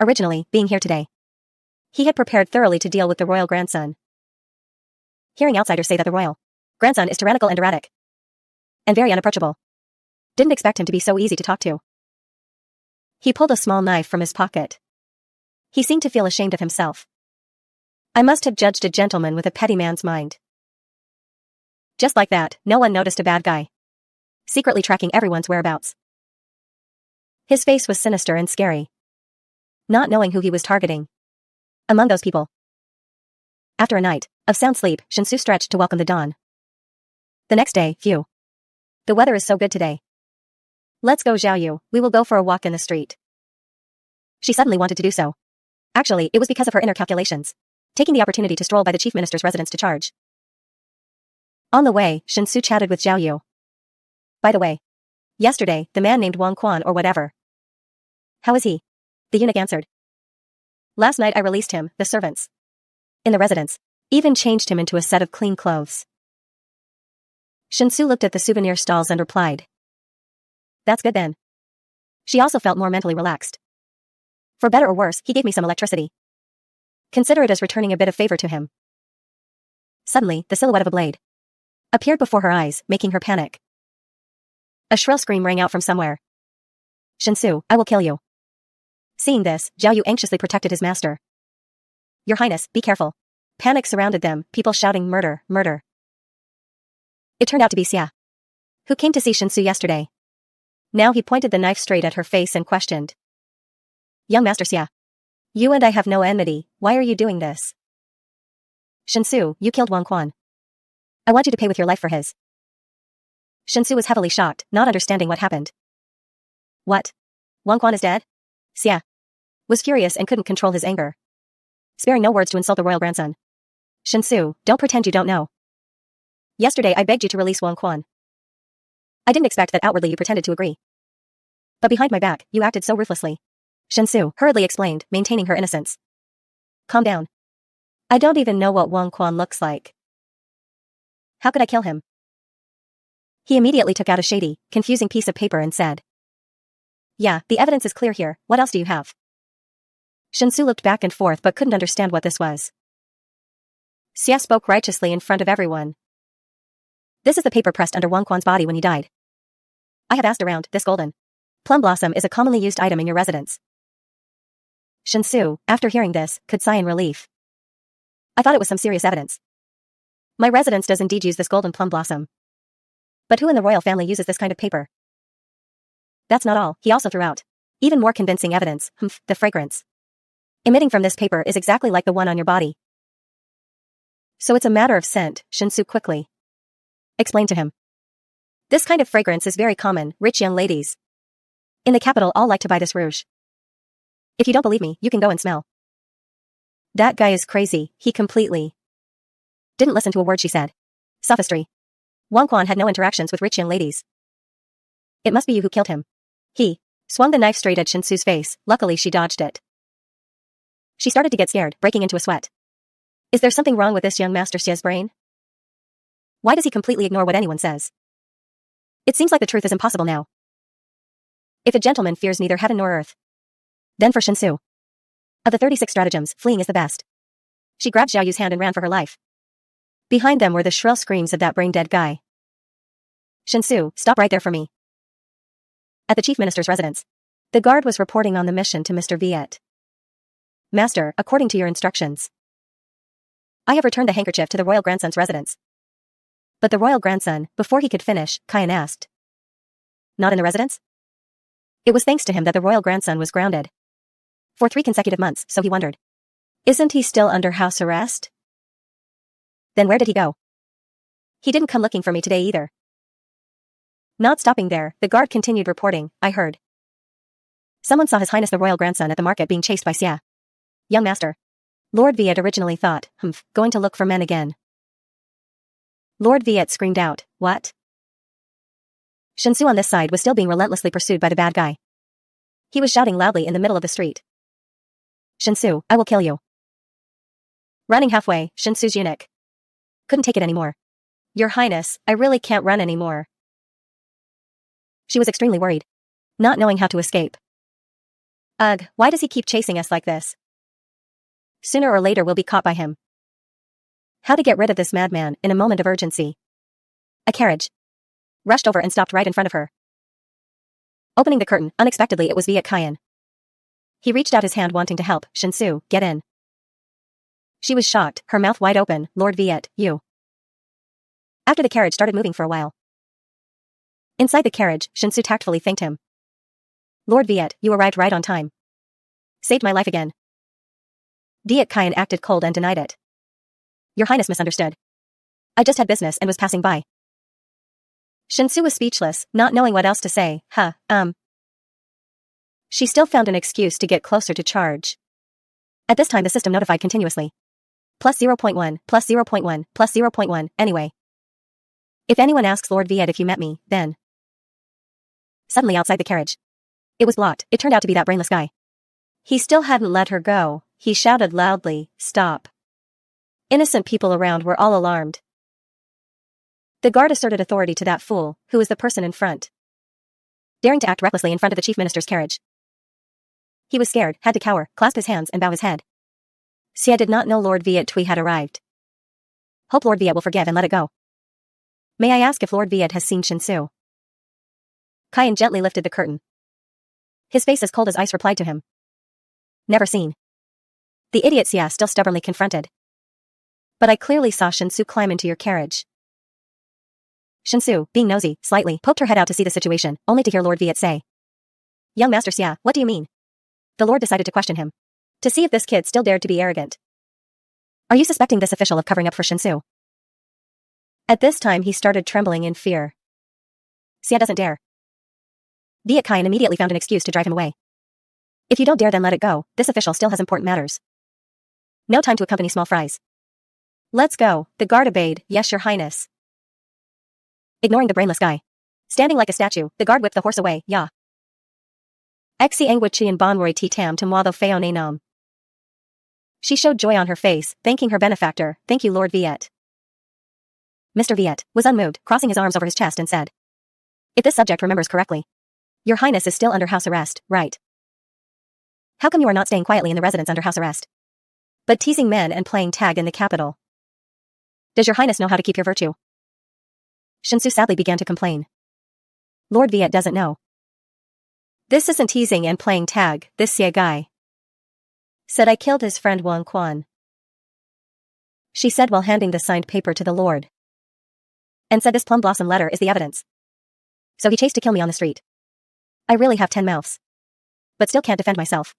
Originally, being here today, he had prepared thoroughly to deal with the royal grandson. Hearing outsiders say that the royal grandson is tyrannical and erratic and very unapproachable, didn't expect him to be so easy to talk to. He pulled a small knife from his pocket. He seemed to feel ashamed of himself. I must have judged a gentleman with a petty man's mind. Just like that, no one noticed a bad guy secretly tracking everyone's whereabouts. His face was sinister and scary, not knowing who he was targeting among those people. After a night of sound sleep, Shinsu stretched to welcome the dawn. The next day, phew. The weather is so good today. Let's go, Zhao Yu, we will go for a walk in the street. She suddenly wanted to do so. Actually, it was because of her inner calculations, taking the opportunity to stroll by the chief minister's residence to charge. On the way, Shinsu chatted with Zhao Yu. By the way, yesterday, the man named Wang Quan or whatever. How is he? The eunuch answered. Last night I released him, the servants in the residence even changed him into a set of clean clothes. Shinsu looked at the souvenir stalls and replied. That's good then. She also felt more mentally relaxed. For better or worse, he gave me some electricity. Consider it as returning a bit of favor to him. Suddenly, the silhouette of a blade appeared before her eyes, making her panic. A shrill scream rang out from somewhere. Shinsu, I will kill you. Seeing this, Zhao Yu anxiously protected his master. Your Highness, be careful. Panic surrounded them, people shouting murder, murder. It turned out to be Xia, who came to see Shinsu yesterday. Now he pointed the knife straight at her face and questioned. Young Master Xia, you and I have no enmity, why are you doing this? Shinsu, you killed Wang Quan. I want you to pay with your life for his. Shinsu was heavily shocked, not understanding what happened. What? Wang Quan is dead? Xia was furious and couldn't control his anger, sparing no words to insult the royal grandson. Shinsu, don't pretend you don't know. Yesterday I begged you to release Wang Quan. I didn't expect that outwardly you pretended to agree. But behind my back, you acted so ruthlessly. Shinsu hurriedly explained, maintaining her innocence. Calm down. I don't even know what Wang Quan looks like. How could I kill him? He immediately took out a shady, confusing piece of paper and said. Yeah, the evidence is clear here, what else do you have? Shinsu looked back and forth but couldn't understand what this was. Xia spoke righteously in front of everyone. This is the paper pressed under Wang Quan's body when he died. I have asked around, this golden plum blossom is a commonly used item in your residence. Shinsu, after hearing this, could sigh in relief. I thought it was some serious evidence. My residence does indeed use this golden plum blossom. But who in the royal family uses this kind of paper? That's not all, he also threw out even more convincing evidence, the fragrance emitting from this paper is exactly like the one on your body. So it's a matter of scent, Shinsu quickly explained to him. This kind of fragrance is very common, rich young ladies in the capital all like to buy this rouge. If you don't believe me, you can go and smell. That guy is crazy, he completely didn't listen to a word she said. Sophistry. Wang Quan had no interactions with rich young ladies. It must be you who killed him. He swung the knife straight at Shinsu's face, luckily she dodged it. She started to get scared, breaking into a sweat. Is there something wrong with this young Master Xie's brain? Why does he completely ignore what anyone says? It seems like the truth is impossible now. If a gentleman fears neither heaven nor earth, then for Shinsu, of the 36 stratagems, fleeing is the best. She grabbed Xiao Yu's hand and ran for her life. Behind them were the shrill screams of that brain-dead guy. Shinsu, stop right there for me. At the chief minister's residence, the guard was reporting on the mission to Mr. Viet. Master, according to your instructions, I have returned the handkerchief to the royal grandson's residence. But the royal grandson, before he could finish, Kian asked. Not in the residence? It was thanks to him that the royal grandson was grounded for 3 consecutive months, so he wondered. Isn't he still under house arrest? Then where did he go? He didn't come looking for me today either. Not stopping there, the guard continued reporting, I heard. Someone saw His Highness the royal grandson at the market being chased by Xia. Young master. Lord Viet originally thought, going to look for men again. Lord Viet screamed out, what? Shinsu on this side was still being relentlessly pursued by the bad guy. He was shouting loudly in the middle of the street. Shinsu, I will kill you. Running halfway, Shinsu's eunuch couldn't take it anymore. Your Highness, I really can't run anymore. She was extremely worried, not knowing how to escape. Ugh, why does he keep chasing us like this? Sooner or later we'll be caught by him. How to get rid of this madman in a moment of urgency. A carriage rushed over and stopped right in front of her. Opening the curtain, unexpectedly it was Viet Kian. He reached out his hand wanting to help. Shinsu, get in. She was shocked, her mouth wide open. Lord Viet, you. After the carriage started moving for a while. Inside the carriage, Shinsu tactfully thanked him. Lord Viet, you arrived right on time. Saved my life again. Viet Kian acted cold and denied it. Your Highness misunderstood. I just had business and was passing by. Shinsu was speechless, not knowing what else to say. She still found an excuse to get closer to charge. At this time the system notified continuously. Plus 0.1, plus 0.1, plus 0.1, anyway. If anyone asks Lord Viet if you met me, then. Suddenly outside the carriage. It was blocked, it turned out to be that brainless guy. He still hadn't let her go, he shouted loudly, stop. Innocent people around were all alarmed. The guard asserted authority to that fool, who was the person in front, daring to act recklessly in front of the chief minister's carriage. He was scared, had to cower, clasp his hands and bow his head. Xia did not know Lord Viet Tui had arrived. Hope Lord Viet will forgive and let it go. May I ask if Lord Viet has seen Shinsu? Kian gently lifted the curtain. His face as cold as ice replied to him. Never seen. The idiot Xia still stubbornly confronted. But I clearly saw Shinsu climb into your carriage. Shinsu, being nosy, slightly poked her head out to see the situation, only to hear Lord Viet say. Young Master Xia, what do you mean? The Lord decided to question him. To see if this kid still dared to be arrogant. Are you suspecting this official of covering up for Shinsu? At this time he started trembling in fear. Xia doesn't dare. Viet Kian immediately found an excuse to drive him away. If you don't dare then let it go, this official still has important matters. No time to accompany small fries. Let's go, the guard obeyed, yes your highness. Ignoring the brainless guy. Standing like a statue, the guard whipped the horse away, ya. Xi Angwichi and Bonroy Ti Tam to Moi the Feo Ne Nom. She showed joy on her face, thanking her benefactor, thank you Lord Viet. Mr. Viet was unmoved, crossing his arms over his chest and said. If this subject remembers correctly. Your highness is still under house arrest, right? How come you are not staying quietly in the residence under house arrest? But teasing men and playing tag in the capital. Does your highness know how to keep your virtue? Shinsu sadly began to complain. Lord Viet doesn't know. This isn't teasing and playing tag, this Xie guy. Said I killed his friend Wang Quan. She said while handing the signed paper to the Lord. And said this plum blossom letter is the evidence. So he chased to kill me on the street. I really have 10 mouths. But still can't defend myself.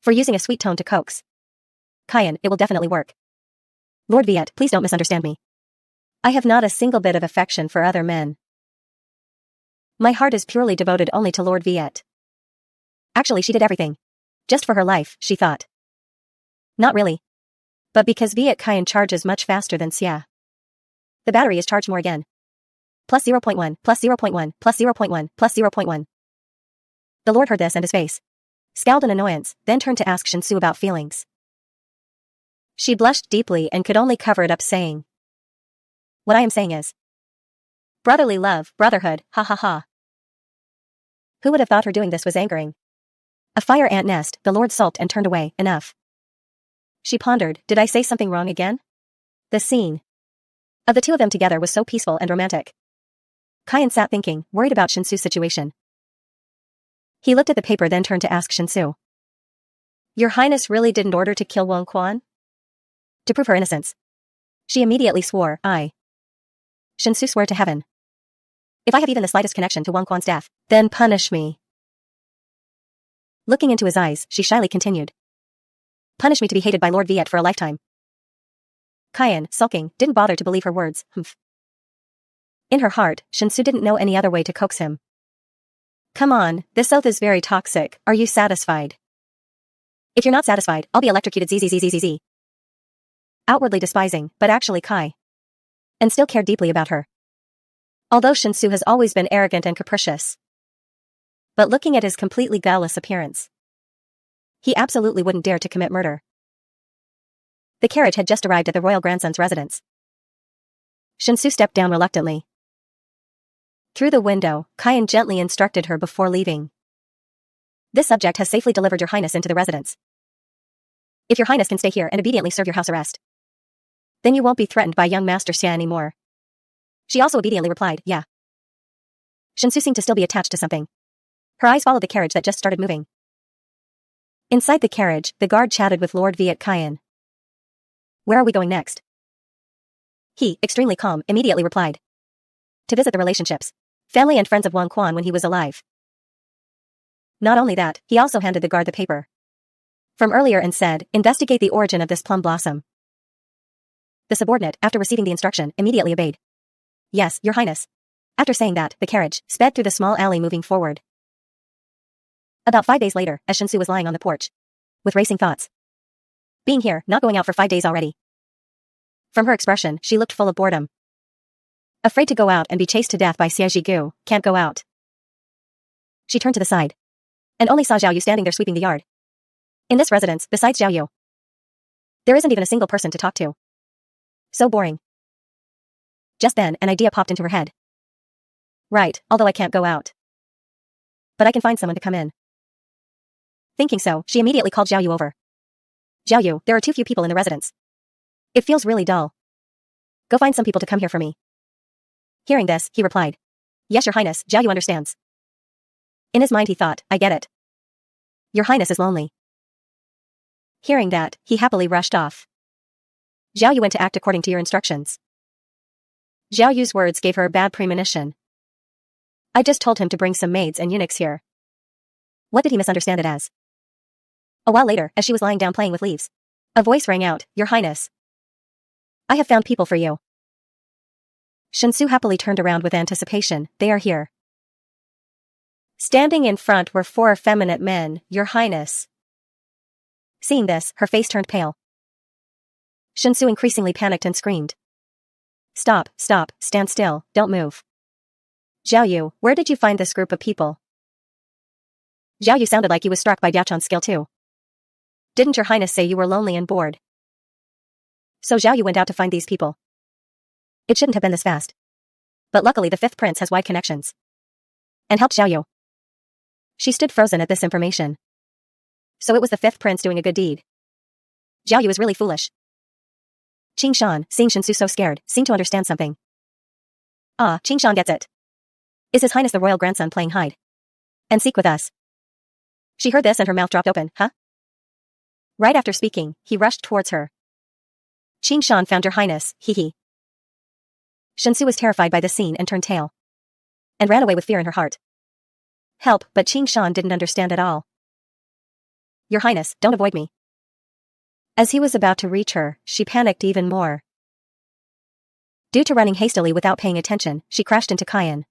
For using a sweet tone to coax. Kian, it will definitely work. Lord Viet, please don't misunderstand me. I have not a single bit of affection for other men. My heart is purely devoted only to Lord Viet. Actually, she did everything. Just for her life, she thought. Not really. But because Viet Kayan charges much faster than Xia. The battery is charged more again. Plus 0.1, plus 0.1, plus 0.1, plus 0.1. The Lord heard this and his face scowled in annoyance, then turned to ask Shinsu about feelings. She blushed deeply and could only cover it up saying, "What I am saying is brotherly love, brotherhood, ha ha ha." Who would have thought her doing this was angering? A fire ant nest, the Lord sulked and turned away, enough. She pondered, did I say something wrong again? The scene of the two of them together was so peaceful and romantic. Kayan sat thinking, worried about Shinsu's situation. He looked at the paper then turned to ask Shinsu. Your Highness really didn't order to kill Wang Quan? To prove her innocence. She immediately swore, Shinsu swore to heaven. If I have even the slightest connection to Wang Quan's death, then punish me. Looking into his eyes, she shyly continued. Punish me to be hated by Lord Viet for a lifetime. Kayan, sulking, didn't bother to believe her words, In her heart, Shinsu didn't know any other way to coax him. Come on, this oath is very toxic, are you satisfied? If you're not satisfied, I'll be electrocuted zzzzzzz. Outwardly despising, but actually Kai. And still cared deeply about her. Although Shinsu has always been arrogant and capricious. But looking at his completely guileless appearance, he absolutely wouldn't dare to commit murder. The carriage had just arrived at the royal grandson's residence. Shinsu stepped down reluctantly. Through the window, Kayan gently instructed her before leaving. This subject has safely delivered your Highness into the residence. If your Highness can stay here and obediently serve your house arrest, then you won't be threatened by young Master Xia anymore. She also obediently replied, yeah. Shinsu seemed to still be attached to something. Her eyes followed the carriage that just started moving. Inside the carriage, the guard chatted with Lord Viet Kayan. Where are we going next? He, extremely calm, immediately replied. To visit the relationships, family and friends of Wang Quan when he was alive. Not only that, he also handed the guard the paper from earlier and said, investigate the origin of this plum blossom. The subordinate, after receiving the instruction, immediately obeyed. Yes, your Highness. After saying that, the carriage sped through the small alley moving forward. About 5 days later, as Shinsu was lying on the porch, with racing thoughts. Being here, not going out for 5 days already. From her expression, she looked full of boredom. Afraid to go out and be chased to death by Xie Jigu, can't go out. She turned to the side. And only saw Zhao Yu standing there sweeping the yard. In this residence, besides Zhao Yu, there isn't even a single person to talk to. So boring. Just then, an idea popped into her head. Right, although I can't go out. But I can find someone to come in. Thinking so, she immediately called Zhao Yu over. Zhao Yu, there are too few people in the residence. It feels really dull. Go find some people to come here for me. Hearing this, he replied. Yes, your Highness, Zhao Yu understands. In his mind he thought, I get it. Your Highness is lonely. Hearing that, he happily rushed off. Zhao Yu went to act according to your instructions. Zhao Yu's words gave her a bad premonition. I just told him to bring some maids and eunuchs here. What did he misunderstand it as? A while later, as she was lying down playing with leaves, a voice rang out, Your Highness. I have found people for you. Shinsu happily turned around with anticipation, they are here. Standing in front were 4 effeminate men, Your Highness. Seeing this, her face turned pale. Shinsu increasingly panicked and screamed. Stop, stop, stand still, don't move. Zhao Yu, where did you find this group of people? Zhao Yu sounded like he was struck by Diachan's skill too. Didn't your Highness say you were lonely and bored? So Zhao Yu went out to find these people. It shouldn't have been this fast. But luckily the 5th prince has wide connections. And helped Zhao Yu. She stood frozen at this information. So it was the 5th prince doing a good deed. Zhao Yu is really foolish. Qing Shan, seeing Shinsu so scared, seemed to understand something. Ah, Qing Shan gets it. Is His Highness the royal grandson playing hide and seek with us? She heard this and her mouth dropped open, huh? Right after speaking, he rushed towards her. Qing Shan found your Highness, hee. Shinsu was terrified by the scene and turned tail. And ran away with fear in her heart. Help, but Qing Shan didn't understand at all. Your Highness, don't avoid me. As he was about to reach her, she panicked even more. Due to running hastily without paying attention, she crashed into Kyan.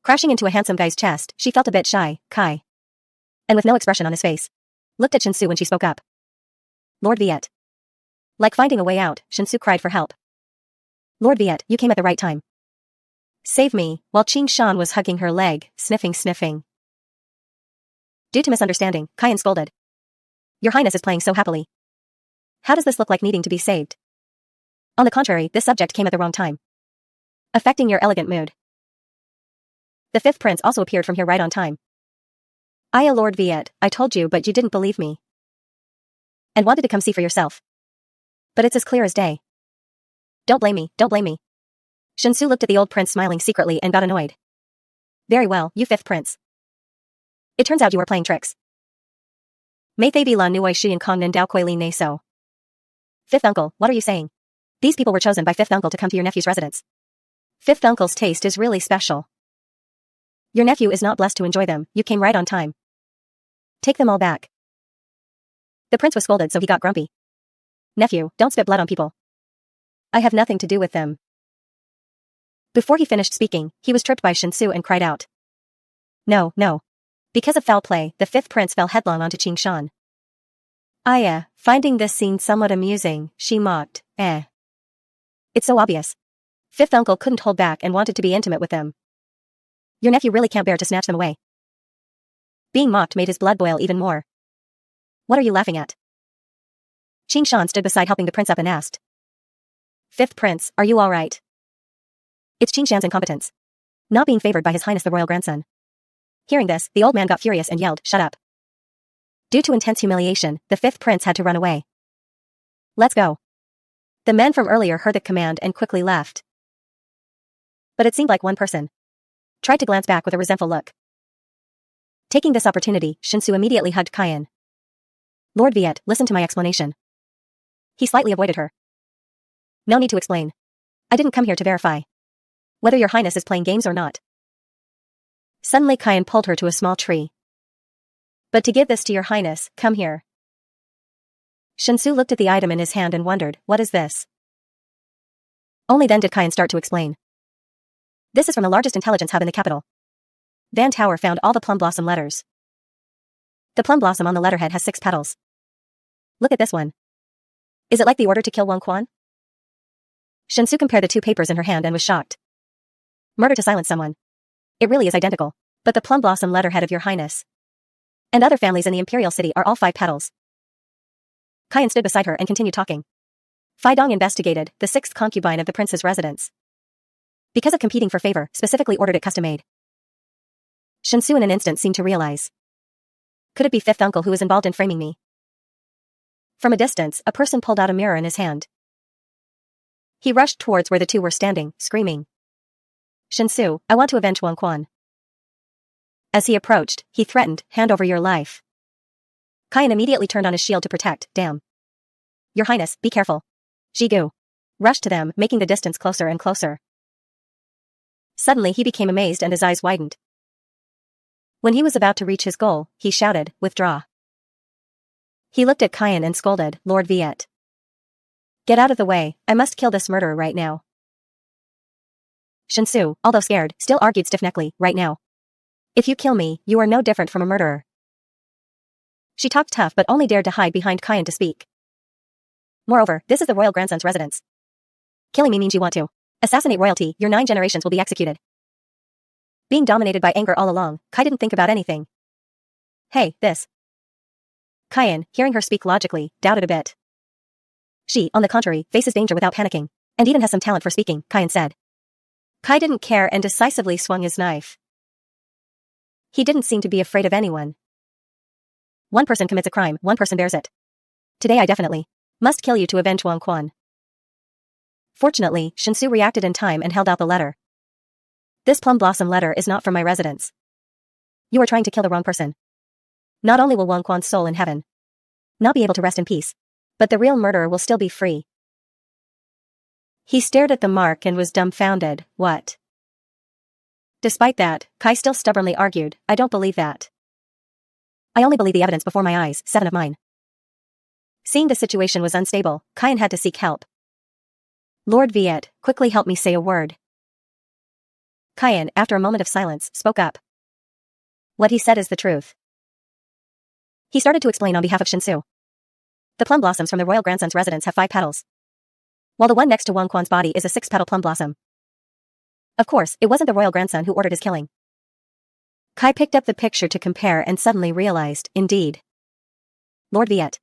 Crashing into a handsome guy's chest, she felt a bit shy. Kai, and with no expression on his face, looked at Shinsu when she spoke up. Lord Viet. Like finding a way out, Shinsu cried for help. Lord Viet, you came at the right time. Save me, while Qing Shan was hugging her leg, sniffing. Due to misunderstanding, Kyan scolded. Your Highness is playing so happily. How does this look like needing to be saved? On the contrary, this subject came at the wrong time, affecting your elegant mood. The fifth prince also appeared from here right on time. Lord Viet, I told you but you didn't believe me. And wanted to come see for yourself. But it's as clear as day. Don't blame me. Shinsu looked at the old prince smiling secretly and got annoyed. Very well, you fifth prince. It turns out you were playing tricks. May they be la nuoi xian kong nen dao koi li ne so. Fifth uncle, what are you saying? These people were chosen by fifth uncle to come to your nephew's residence. Fifth uncle's taste is really special. Your nephew is not blessed to enjoy them, you came right on time. Take them all back. The prince was scolded so he got grumpy. Nephew, don't spit blood on people. I have nothing to do with them. Before he finished speaking, he was tripped by Shinsu and cried out. No. Because of foul play, the fifth prince fell headlong onto Qing Shan. Aya, finding this scene somewhat amusing, she mocked, It's so obvious. Fifth uncle couldn't hold back and wanted to be intimate with them. Your nephew really can't bear to snatch them away. Being mocked made his blood boil even more. What are you laughing at? Qing Shan stood beside helping the prince up and asked. Fifth prince, are you all right? It's Qing Shan's incompetence. Not being favored by his highness the royal grandson. Hearing this, the old man got furious and yelled, shut up. Due to intense humiliation, the fifth prince had to run away. Let's go. The men from earlier heard the command and quickly left. But it seemed like one person tried to glance back with a resentful look. Taking this opportunity, Shinsu immediately hugged Kyan. Lord Viet, listen to my explanation. He slightly avoided her. No need to explain. I didn't come here to verify whether your highness is playing games or not. Suddenly Kyan pulled her to a small tree. But to give this to your highness, come here. Shinsu looked at the item in his hand and wondered, what is this? Only then did Kyan start to explain. This is from the largest intelligence hub in the capital. Van Tower found all the plum blossom letters. The plum blossom on the letterhead has 6 petals. Look at this one. Is it like the order to kill Wang Quan? Shinsu compared the 2 papers in her hand and was shocked. Murder to silence someone. It really is identical. But the plum blossom letterhead of your highness and other families in the imperial city are all 5 petals. Kyan stood beside her and continued talking. Fai Dong investigated, the 6th concubine of the prince's residence. Because of competing for favor, specifically ordered it custom-made. Shinsu in an instant seemed to realize. Could it be fifth uncle who is involved in framing me? From a distance, a person pulled out a mirror in his hand. He rushed towards where the 2 were standing, screaming. Shinsu, I want to avenge Wang Quan. As he approached, he threatened, hand over your life. Kyan immediately turned on his shield to protect, damn. Your highness, be careful. Jigu rushed to them, making the distance closer and closer. Suddenly he became amazed and his eyes widened. When he was about to reach his goal, he shouted, withdraw. He looked at Kyan and scolded, Lord Viet. Get out of the way, I must kill this murderer right now. Shinsu, although scared, still argued stiff-neckedly, right now. If you kill me, you are no different from a murderer. She talked tough but only dared to hide behind Kyan to speak. Moreover, this is the royal grandson's residence. Killing me means you want to assassinate royalty, your 9 generations will be executed. Being dominated by anger all along, Kai didn't think about anything. Hey, this. Kyan, hearing her speak logically, doubted a bit. She, on the contrary, faces danger without panicking, and even has some talent for speaking, Kyan said. Kai didn't care and decisively swung his knife. He didn't seem to be afraid of anyone. One person commits a crime, one person bears it. Today I definitely must kill you to avenge Wang Quan. Fortunately, Shinsu reacted in time and held out the letter. This plum blossom letter is not from my residence. You are trying to kill the wrong person. Not only will Wang Quan's soul in heaven not be able to rest in peace, but the real murderer will still be free. He stared at the mark and was dumbfounded, what? Despite that, Kai still stubbornly argued, I don't believe that. I only believe the evidence before my eyes, 7 of mine. Seeing the situation was unstable, Kyan had to seek help. Lord Viet, quickly help me say a word. Kyan, after a moment of silence, spoke up. What he said is the truth. He started to explain on behalf of Shinsu. The plum blossoms from the royal grandson's residence have 5 petals, while the one next to Wang Quan's body is a 6-petal plum blossom. Of course, it wasn't the royal grandson who ordered his killing. Kai picked up the picture to compare and suddenly realized, indeed. Lord Viet.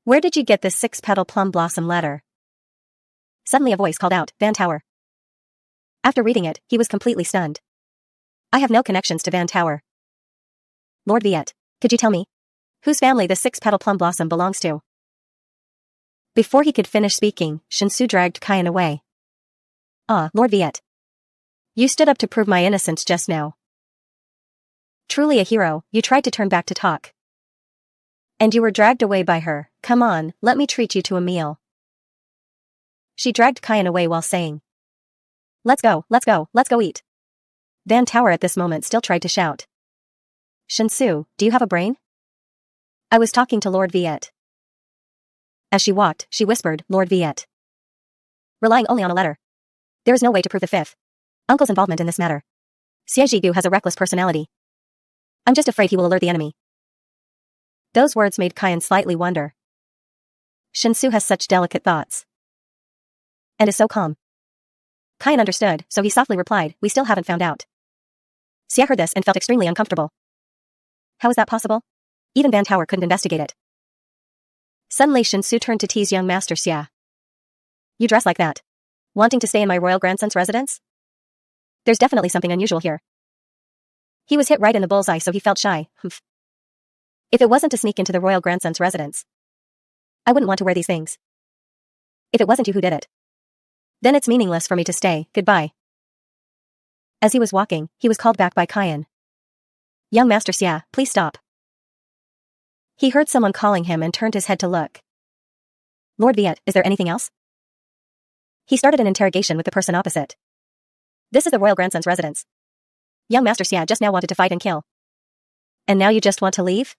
Where did you get this 6-petal plum blossom letter? Suddenly a voice called out, Van Tower. After reading it, he was completely stunned. I have no connections to Van Tower. Lord Viet, could you tell me whose family the 6-petal plum blossom belongs to? Before he could finish speaking, Shinsu dragged Kyan away. Ah, Lord Viet. You stood up to prove my innocence just now. Truly a hero, you tried to turn back to talk. And you were dragged away by her. Come on, let me treat you to a meal. She dragged Kyan away while saying, let's go eat. Van Tower at this moment still tried to shout. Shinsu, do you have a brain? I was talking to Lord Viet. As she walked, she whispered, Lord Viet. Relying only on a letter. There is no way to prove the 5th uncle's involvement in this matter. Xie Jigu has a reckless personality. I'm just afraid he will alert the enemy. Those words made Kyan slightly wonder. Shinsu has such delicate thoughts. And is so calm. Kyan understood, so he softly replied, we still haven't found out. Xie heard this and felt extremely uncomfortable. How is that possible? Even Van Tower couldn't investigate it. Suddenly Shinsu turned to tease young Master Xie. You dress like that. Wanting to stay in my royal grandson's residence? There's definitely something unusual here. He was hit right in the bullseye, so he felt shy. Humph. If it wasn't to sneak into the royal grandson's residence, I wouldn't want to wear these things. If it wasn't you who did it, then it's meaningless for me to stay. Goodbye. As he was walking, he was called back by Kyan. Young Master Xie, please stop. He heard someone calling him and turned his head to look. Lord Viet, is there anything else? He started an interrogation with the person opposite. This is the royal grandson's residence. Young Master Xie just now wanted to fight and kill. And now you just want to leave?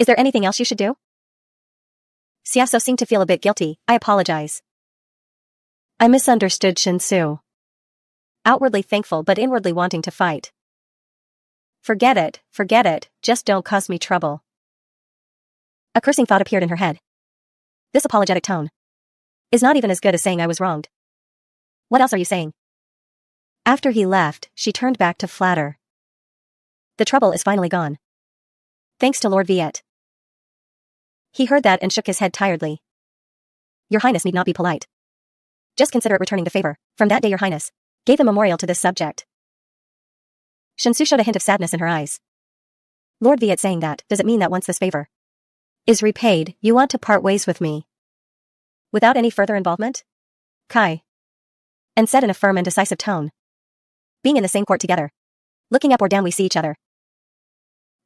Is there anything else you should do? Xiaso seemed to feel a bit guilty. I apologize. I misunderstood Shinsu. Outwardly thankful but inwardly wanting to fight. Forget it, just don't cause me trouble. A cursing thought appeared in her head. This apologetic tone is not even as good as saying I was wronged. What else are you saying? After he left, she turned back to flatter. The trouble is finally gone. Thanks to Lord Viet. He heard that and shook his head tiredly. Your Highness need not be polite. Just consider it returning the favor. From that day your Highness gave a memorial to this subject. Shinsu showed a hint of sadness in her eyes. Lord Viet saying that, does it mean that once this favor is repaid, you want to part ways with me? Without any further involvement? Kai. And said in a firm and decisive tone. Being in the same court together. Looking up or down we see each other.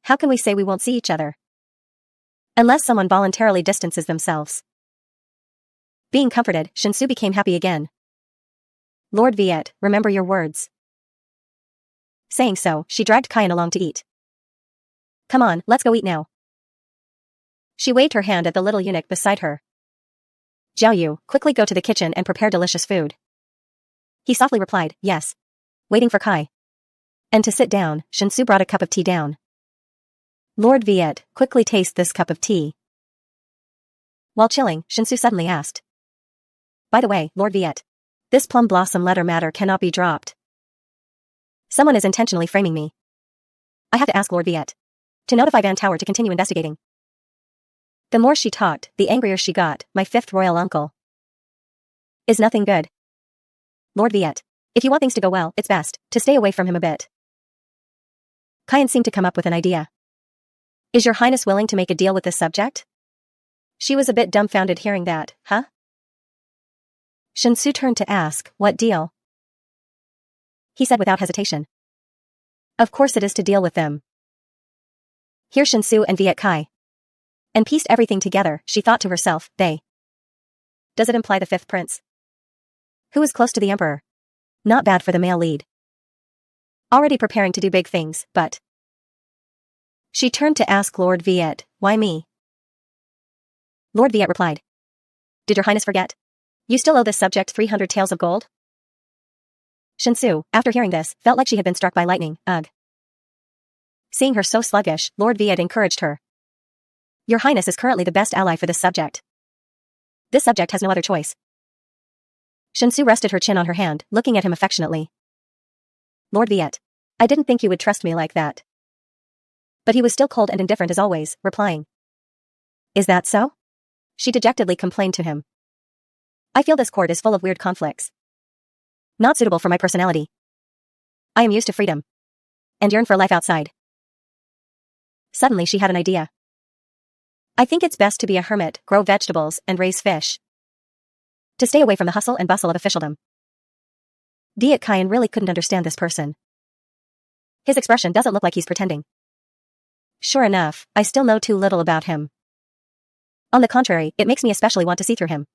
How can we say we won't see each other? Unless someone voluntarily distances themselves. Being comforted, Shinsu became happy again. Lord Viet, remember your words. Saying so, she dragged Kyan along to eat. Come on, let's go eat now. She waved her hand at the little eunuch beside her. Zhao Yu, quickly go to the kitchen and prepare delicious food. He softly replied, yes. Waiting for Kai. And to sit down, Shinsu brought a cup of tea down. Lord Viet, quickly taste this cup of tea. While chilling, Shinsu suddenly asked. By the way, Lord Viet, this plum blossom letter matter cannot be dropped. Someone is intentionally framing me. I have to ask Lord Viet to notify Van Tower to continue investigating. The more she talked, the angrier she got. My 5th royal uncle is nothing good. Lord Viet, if you want things to go well, it's best to stay away from him a bit. Kyan seemed to come up with an idea. Is your Highness willing to make a deal with this subject? She was a bit dumbfounded hearing that, huh? Shinsu turned to ask, what deal? He said without hesitation. Of course it is to deal with them. Here Shinsu and Viet Kai. And pieced everything together, she thought to herself, they. Does it imply the 5th prince? Who is close to the emperor? Not bad for the male lead. Already preparing to do big things, but. She turned to ask Lord Viet, why me? Lord Viet replied. Did your highness forget? You still owe this subject 300 taels of gold? Shinsu, after hearing this, felt like she had been struck by lightning. Ugh. Seeing her so sluggish, Lord Viet encouraged her. Your highness is currently the best ally for this subject. This subject has no other choice. Shinsu rested her chin on her hand, looking at him affectionately. Lord Viet. I didn't think you would trust me like that. But he was still cold and indifferent as always, replying. Is that so? She dejectedly complained to him. I feel this court is full of weird conflicts. Not suitable for my personality. I am used to freedom. And yearn for life outside. Suddenly she had an idea. I think it's best to be a hermit, grow vegetables, and raise fish. To stay away from the hustle and bustle of officialdom. Diet Kyan really couldn't understand this person. His expression doesn't look like he's pretending. Sure enough, I still know too little about him. On the contrary, it makes me especially want to see through him.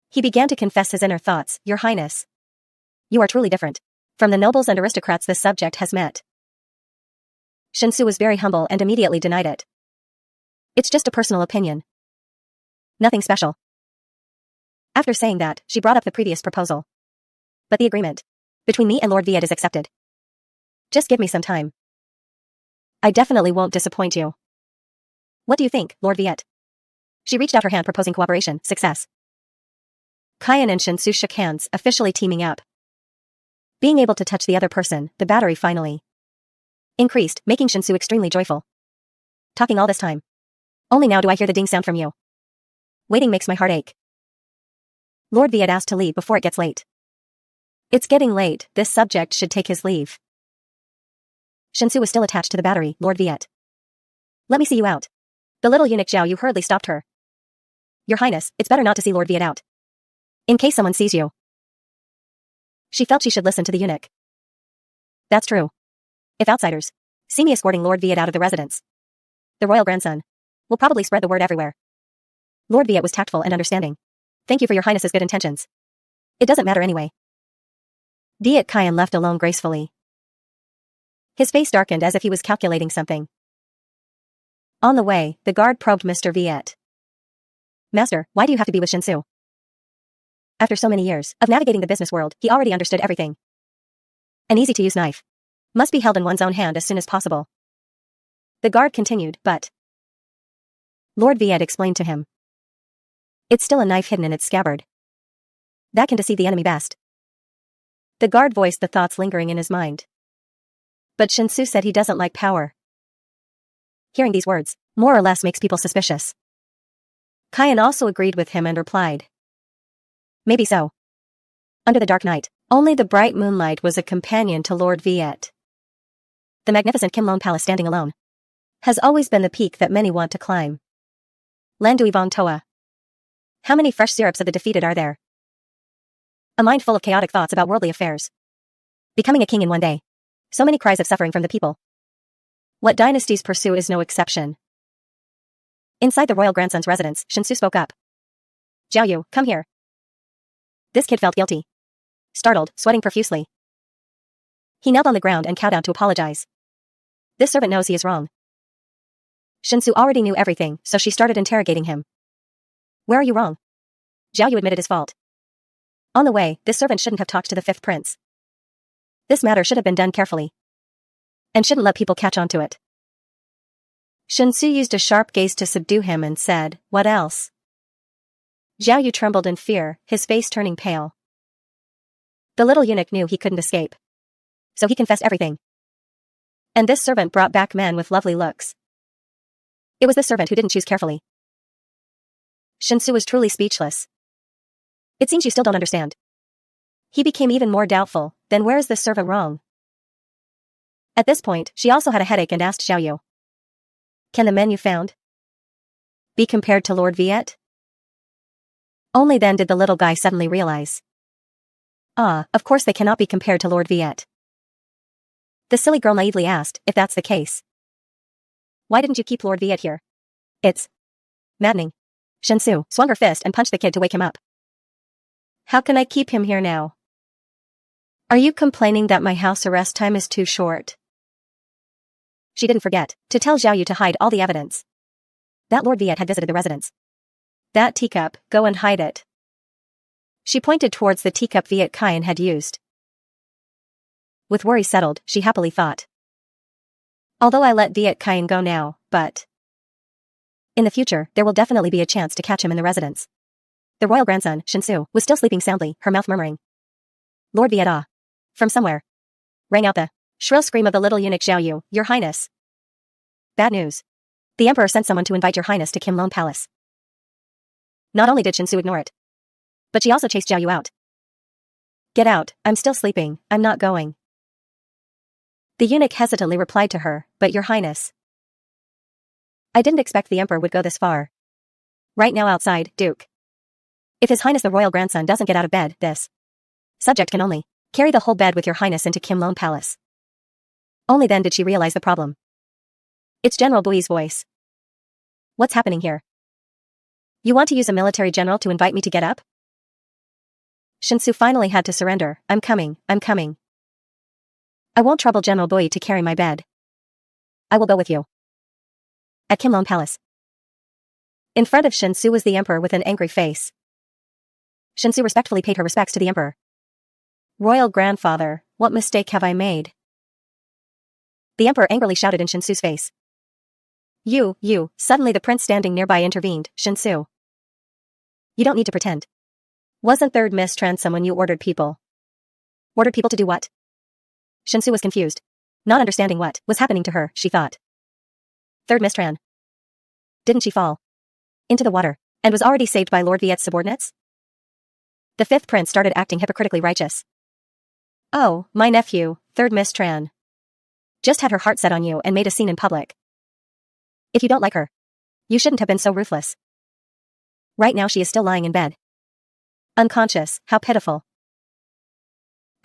He began to confess his inner thoughts. Your highness. You are truly different from the nobles and aristocrats this subject has met. Shinsu was very humble and immediately denied it. It's just a personal opinion. Nothing special. After saying that, she brought up the previous proposal. But the agreement between me and Lord Viet is accepted. Just give me some time. I definitely won't disappoint you. What do you think, Lord Viet? She reached out her hand proposing cooperation, success. Kyan and Shinsu shook hands, officially teaming up. Being able to touch the other person, the battery finally increased, making Shinsu extremely joyful. Talking all this time. Only now do I hear the ding sound from you. Waiting makes my heart ache. Lord Viet asked to leave before it gets late. It's getting late, this subject should take his leave. Shinsu was still attached to the battery. Lord Viet. Let me see you out. The little eunuch Zhao Yu hurriedly stopped her. Your highness, it's better not to see Lord Viet out. In case someone sees you. She felt she should listen to the eunuch. That's true. If outsiders see me escorting Lord Viet out of the residence, the royal grandson will probably spread the word everywhere. Lord Viet was tactful and understanding. Thank you for your highness's good intentions. It doesn't matter anyway. Diet Kyan left alone gracefully. His face darkened as if he was calculating something. On the way, the guard probed Mr. Viet. Master, why do you have to be with Shinsu? After so many years of navigating the business world, he already understood everything. An easy-to-use knife must be held in one's own hand as soon as possible. The guard continued, but Lord Viet explained to him. It's still a knife hidden in its scabbard. That can deceive the enemy best. The guard voiced the thoughts lingering in his mind. But Shinsu said he doesn't like power. Hearing these words, more or less makes people suspicious. Kyan also agreed with him and replied. Maybe so. Under the dark night, only the bright moonlight was a companion to Lord Viet. The magnificent Kimlone Palace standing alone has always been the peak that many want to climb. Landui Von Toa. How many fresh syrups of the defeated are there? A mind full of chaotic thoughts about worldly affairs. Becoming a king in one day. So many cries of suffering from the people. What dynasties pursue is no exception. Inside the royal grandson's residence, Shinsu spoke up. Zhao Yu, come here. This kid felt guilty. Startled, sweating profusely. He knelt on the ground and kowed down to apologize. This servant knows he is wrong. Shinsu already knew everything, so she started interrogating him. Where are you wrong? Zhao Yu admitted his fault. On the way, this servant shouldn't have talked to the fifth prince. This matter should have been done carefully. And shouldn't let people catch on to it. Shinsu used a sharp gaze to subdue him and said, what else? Zhao Yu trembled in fear, his face turning pale. The little eunuch knew he couldn't escape. So he confessed everything. And this servant brought back men with lovely looks. It was this servant who didn't choose carefully. Shinsu was truly speechless. It seems you still don't understand. He became even more doubtful. Then where is this servant wrong? At this point, she also had a headache and asked Zhao Yu. Can the men you found be compared to Lord Viet? Only then did the little guy suddenly realize. Of course they cannot be compared to Lord Viet. The silly girl naively asked, if that's the case. Why didn't you keep Lord Viet here? It's maddening. Shinsu swung her fist and punched the kid to wake him up. How can I keep him here now? Are you complaining that my house arrest time is too short? She didn't forget to tell Zhao Yu to hide all the evidence that Lord Viet had visited the residence That teacup, go and hide it. She pointed towards the teacup Viet Cayenne had used. With worry settled, she happily thought. Although I let Viet Cayenne go now, but in the future, there will definitely be a chance to catch him in the residence. The royal grandson, Shinsu, was still sleeping soundly, her mouth murmuring. Lord Viet Ah. From somewhere rang out the shrill scream of the little eunuch Xiao Yu, Your Highness. Bad news. The Emperor sent someone to invite Your Highness to Kim Lone Palace. Not only did Shinsu ignore it, but she also chased Xiao Yu out. Get out, I'm still sleeping, I'm not going. The eunuch hesitantly replied to her, But Your Highness. I didn't expect the Emperor would go this far. Right now outside, Duke. If His Highness the royal grandson doesn't get out of bed, this subject can only carry the whole bed with Your Highness into Kim Lone Palace. Only then did she realize the problem. It's General Bui's voice. What's happening here? You want to use a military general to invite me to get up? Shinsu finally had to surrender. I'm coming. I won't trouble General Bui to carry my bed. I will go with you. At Kim Lone Palace. In front of Shinsu was the Emperor with an angry face. Shinsu respectfully paid her respects to the Emperor. Royal grandfather, what mistake have I made? The Emperor angrily shouted in Shinsu's face. You. Suddenly the prince standing nearby intervened. Shinsu. You don't need to pretend. Wasn't Third Miss Tran someone you ordered people? Ordered people to do what? Shinsu was confused. Not understanding what was happening to her, she thought. Third Miss Tran. Didn't she fall into the water and was already saved by Lord Viet's subordinates? The fifth prince started acting hypocritically righteous. Oh, my nephew, Third Miss Tran. Just had her heart set on you and made a scene in public. If you don't like her, you shouldn't have been so ruthless. Right now she is still lying in bed. Unconscious, how pitiful.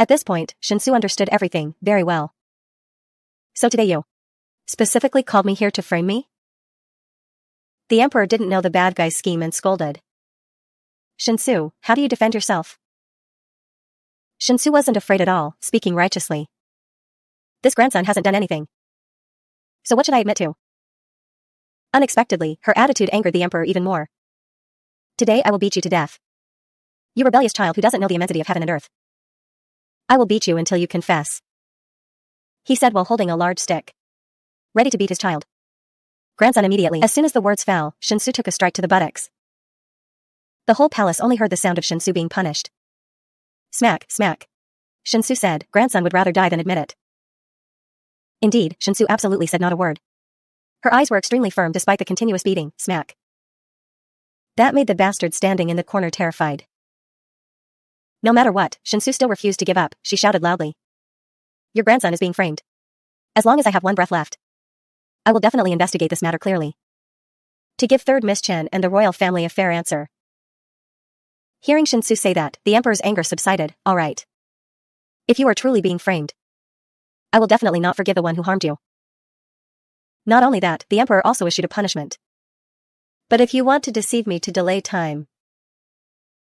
At this point, Shinsu understood everything very well. So today you specifically called me here to frame me? The Emperor didn't know the bad guy's scheme and scolded. Shinsu, how do you defend yourself? Shinsu wasn't afraid at all, speaking righteously. This grandson hasn't done anything. So what should I admit to? Unexpectedly, her attitude angered the Emperor even more. Today I will beat you to death. You rebellious child who doesn't know the immensity of heaven and earth. I will beat you until you confess. He said while holding a large stick. Ready to beat his child. Grandson immediately. As soon as the words fell, Shinsu took a strike to the buttocks. The whole palace only heard the sound of Shinsu being punished. Smack, smack. Shinsu said, grandson would rather die than admit it. Indeed, Shinsu absolutely said not a word. Her eyes were extremely firm despite the continuous beating, smack. That made the bastard standing in the corner terrified. No matter what, Shinsu still refused to give up, she shouted loudly. Your grandson is being framed. As long as I have one breath left, I will definitely investigate this matter clearly. To give Third Miss Chen and the royal family a fair answer. Hearing Shinsu say that, the Emperor's anger subsided. All right. If you are truly being framed, I will definitely not forgive the one who harmed you. Not only that, the Emperor also issued a punishment. But if you want to deceive me to delay time,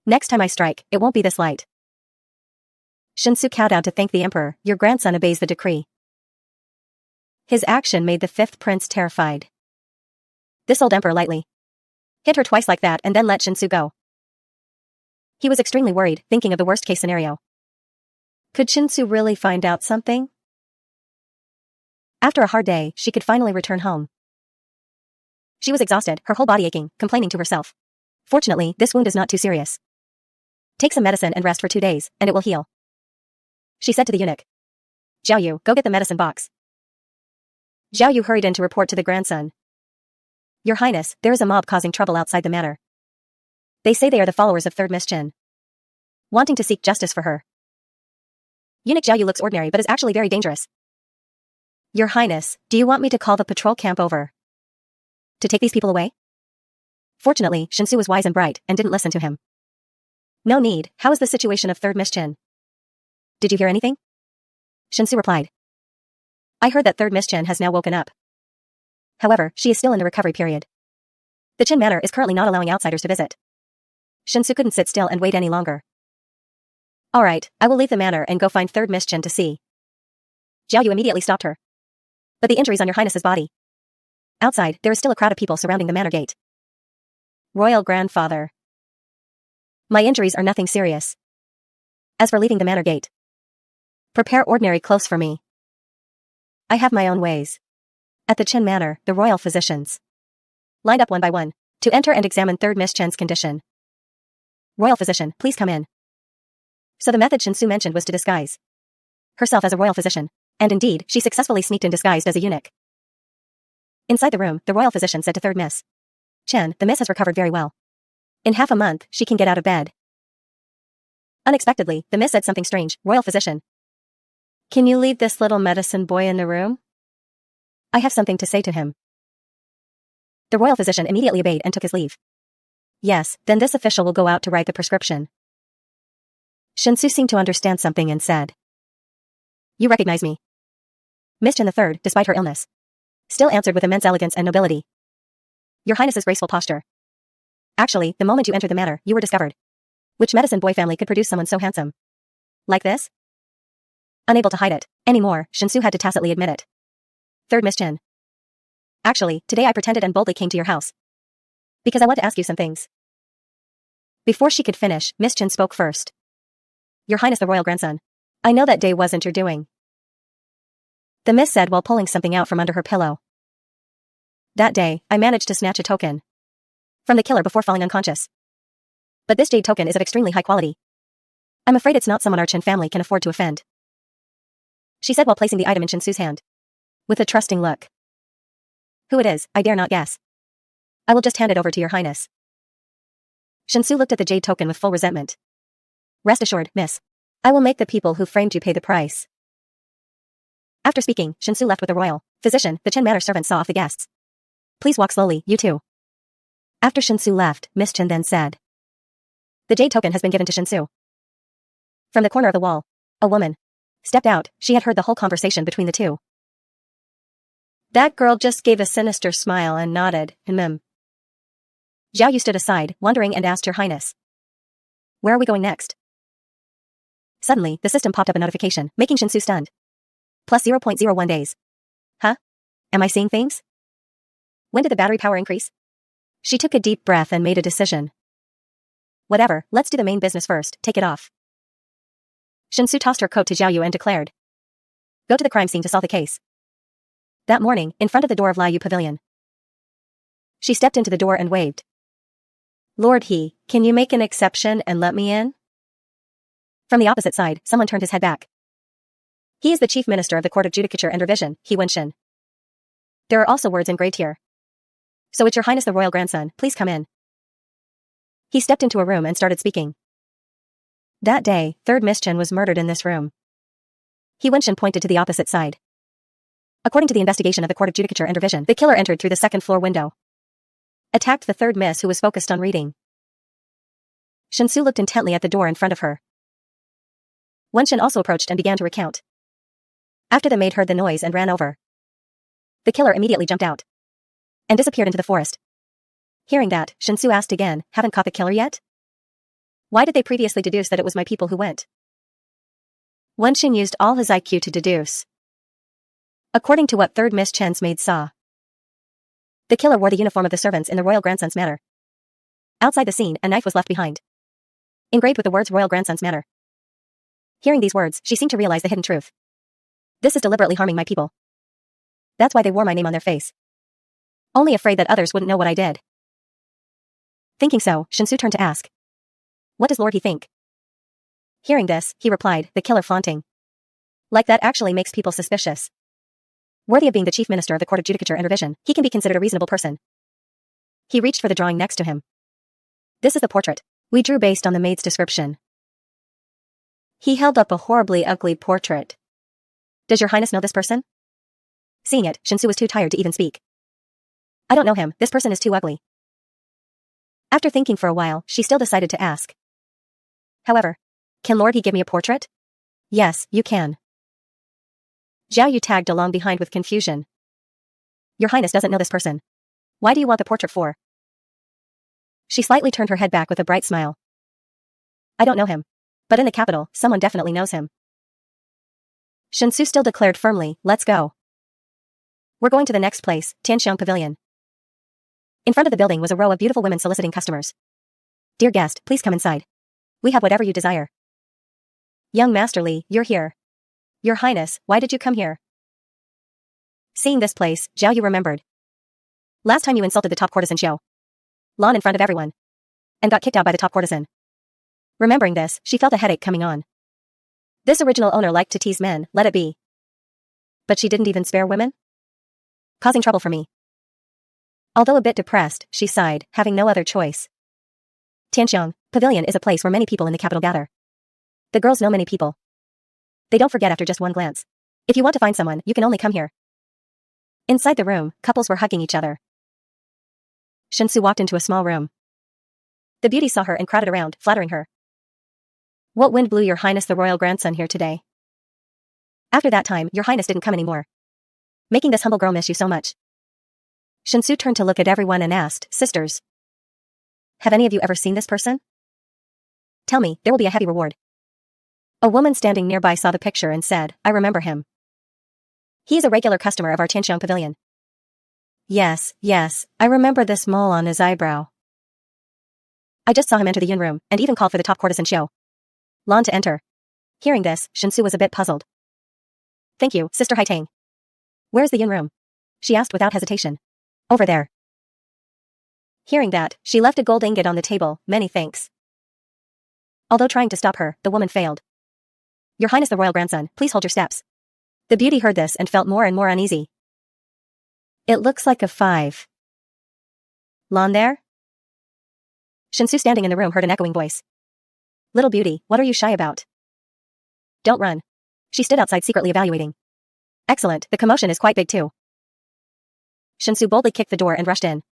next time I strike, it won't be this light. Shinsu kowtowed to thank the Emperor. Your grandson obeys the decree. His action made the fifth prince terrified. This old Emperor lightly hit her twice like that and then let Shinsu go. He was extremely worried, thinking of the worst-case scenario. Could Shinsu really find out something? After a hard day, she could finally return home. She was exhausted, her whole body aching, complaining to herself. Fortunately, this wound is not too serious. Take some medicine and rest for 2 days, and it will heal. She said to the eunuch. Xiao Yu, go get the medicine box. Xiao Yu hurried in to report to the grandson. Your Highness, there is a mob causing trouble outside the manor. They say they are the followers of Third Miss Chen, wanting to seek justice for her. Eunuch Xiao Yu looks ordinary but is actually very dangerous. Your Highness, do you want me to call the patrol camp over to take these people away? Fortunately, Shinsu was wise and bright and didn't listen to him. No need. How is the situation of Third Miss Chen? Did you hear anything? Shinsu replied. I heard that Third Miss Chen has now woken up. However, she is still in the recovery period. The Chen Manor is currently not allowing outsiders to visit. Shinsu couldn't sit still and wait any longer. All right, I will leave the manor and go find Third Miss Chen to see. Xiao Yu immediately stopped her. But the injuries on your Highness's body. Outside, there is still a crowd of people surrounding the manor gate. Royal grandfather. My injuries are nothing serious. As for leaving the manor gate, prepare ordinary clothes for me. I have my own ways. At the Chen Manor, the royal physicians lined up one by one to enter and examine third Miss Chen's condition. Royal physician, please come in. So the method Shinsu mentioned was to disguise herself as a royal physician, and indeed, she successfully sneaked in disguised as a eunuch. Inside the room, the royal physician said to third Miss Chen, the miss has recovered very well. In half a month, she can get out of bed. Unexpectedly, the miss said something strange. Royal physician, can you leave this little medicine boy in the room? I have something to say to him. The royal physician immediately obeyed and took his leave. Yes, then this official will go out to write the prescription. Shinsu seemed to understand something and said, You recognize me. Miss Chen III, despite her illness, still answered with immense elegance and nobility. Your Highness's graceful posture. Actually, the moment you entered the manor, you were discovered. Which medicine boy family could produce someone so handsome? Like this? Unable to hide it anymore, Shinsu had to tacitly admit it. Third Miss Chen. Actually, today I pretended and boldly came to your house. Because I want to ask you some things. Before she could finish, Miss Chen spoke first. Your Highness the royal grandson. I know that day wasn't your doing. The miss said while pulling something out from under her pillow. That day, I managed to snatch a token from the killer before falling unconscious. But this jade token is of extremely high quality. I'm afraid it's not someone our Chen family can afford to offend. She said while placing the item in Shinsu's hand. With a trusting look. Who it is, I dare not guess. I will just hand it over to your Highness. Shinsu looked at the jade token with full resentment. Rest assured, miss. I will make the people who framed you pay the price. After speaking, Shinsu left with the royal physician. The Chen Manor servant saw off the guests. Please walk slowly, you two. After Shinsu left, Miss Chen then said. The jade token has been given to Shinsu. From the corner of the wall, a woman stepped out. She had heard the whole conversation between the two. That girl just gave a sinister smile and nodded, Zhao Yu stood aside, wondering and asked Your Highness. Where are we going next? Suddenly, the system popped up a notification, making Shinsu stunned. Plus 0.01 days. Huh? Am I seeing things? When did the battery power increase? She took a deep breath and made a decision. Whatever, let's do the main business first, take it off. Shinsu tossed her coat to Zhao Yu and declared. Go to the crime scene to solve the case. That morning, in front of the door of Liu Pavilion. She stepped into the door and waved. Lord He, can you make an exception and let me in? From the opposite side, someone turned his head back. He is the Chief Minister of the Court of Judicature and Revision, He Wenshin. There are also words engraved here. So it's Your Highness the royal grandson, please come in. He stepped into a room and started speaking. That day, third Miss Chen was murdered in this room. He Wenshin pointed to the opposite side. According to the investigation of the Court of Judicature and Revision, the killer entered through the second floor window. Attacked the third miss who was focused on reading. Shinsu looked intently at the door in front of her. Wenshin also approached and began to recount. After the maid heard the noise and ran over. The killer immediately jumped out and disappeared into the forest. Hearing that, Shinsu asked again, haven't caught the killer yet? Why did they previously deduce that it was my people who went? Wenshin used all his IQ to deduce. According to what third Miss Chen's maid saw. The killer wore the uniform of the servants in the royal grandson's manor. Outside the scene, a knife was left behind. Engraved with the words royal grandson's manor. Hearing these words, she seemed to realize the hidden truth. This is deliberately harming my people. That's why they wore my name on their face. Only afraid that others wouldn't know what I did. Thinking so, Shinsu turned to ask. What does Lord He think? Hearing this, he replied, the killer flaunting. Like that actually makes people suspicious. Worthy of being the Chief Minister of the Court of Judicature and Revision, he can be considered a reasonable person. He reached for the drawing next to him. This is the portrait we drew based on the maid's description. He held up a horribly ugly portrait. Does Your Highness know this person? Seeing it, Shinsu was too tired to even speak. I don't know him, this person is too ugly. After thinking for a while, she still decided to ask. However, can Lord He give me a portrait? Yes, you can. Zhao Yu tagged along behind with confusion. Your Highness doesn't know this person. Why do you want the portrait for? She slightly turned her head back with a bright smile. I don't know him. But in the capital, someone definitely knows him. Shinsu still declared firmly, let's go. We're going to the next place, Tianxiang Pavilion. In front of the building was a row of beautiful women soliciting customers. Dear guest, please come inside. We have whatever you desire. Young Master Li, you're here. Your Highness, why did you come here? Seeing this place, Zhao Yu remembered. Last time you insulted the top courtesan Xiao Lan in front of everyone. And got kicked out by the top courtesan. Remembering this, she felt a headache coming on. This original owner liked to tease men, let it be. But she didn't even spare women? Causing trouble for me. Although a bit depressed, she sighed, having no other choice. Tianxiang Pavilion is a place where many people in the capital gather. The girls know many people. They don't forget after just one glance. If you want to find someone, you can only come here. Inside the room, couples were hugging each other. Shensu walked into a small room. The beauty saw her and crowded around, flattering her. What wind blew your highness the royal grandson here today? After that time, your highness didn't come anymore. Making this humble girl miss you so much. Shensu turned to look at everyone and asked, sisters. Have any of you ever seen this person? Tell me, there will be a heavy reward. A woman standing nearby saw the picture and said, I remember him. He is a regular customer of our Tianxiang Pavilion. Yes, I remember this mole on his eyebrow. I just saw him enter the Yun room, and even called for the top courtesan Xiao Lan to enter. Hearing this, Shensu was a bit puzzled. Thank you, Sister Haitang. Where's the Yun room? She asked without hesitation. Over there. Hearing that, she left a gold ingot on the table, many thanks. Although trying to stop her, the woman failed. Your Highness the royal grandson, please hold your steps. The beauty heard this and felt more and more uneasy. It looks like a 5. Lan there? Shensu standing in the room heard an echoing voice. Little beauty, what are you shy about? Don't run. She stood outside secretly evaluating. Excellent, the commotion is quite big too. Shensu boldly kicked the door and rushed in.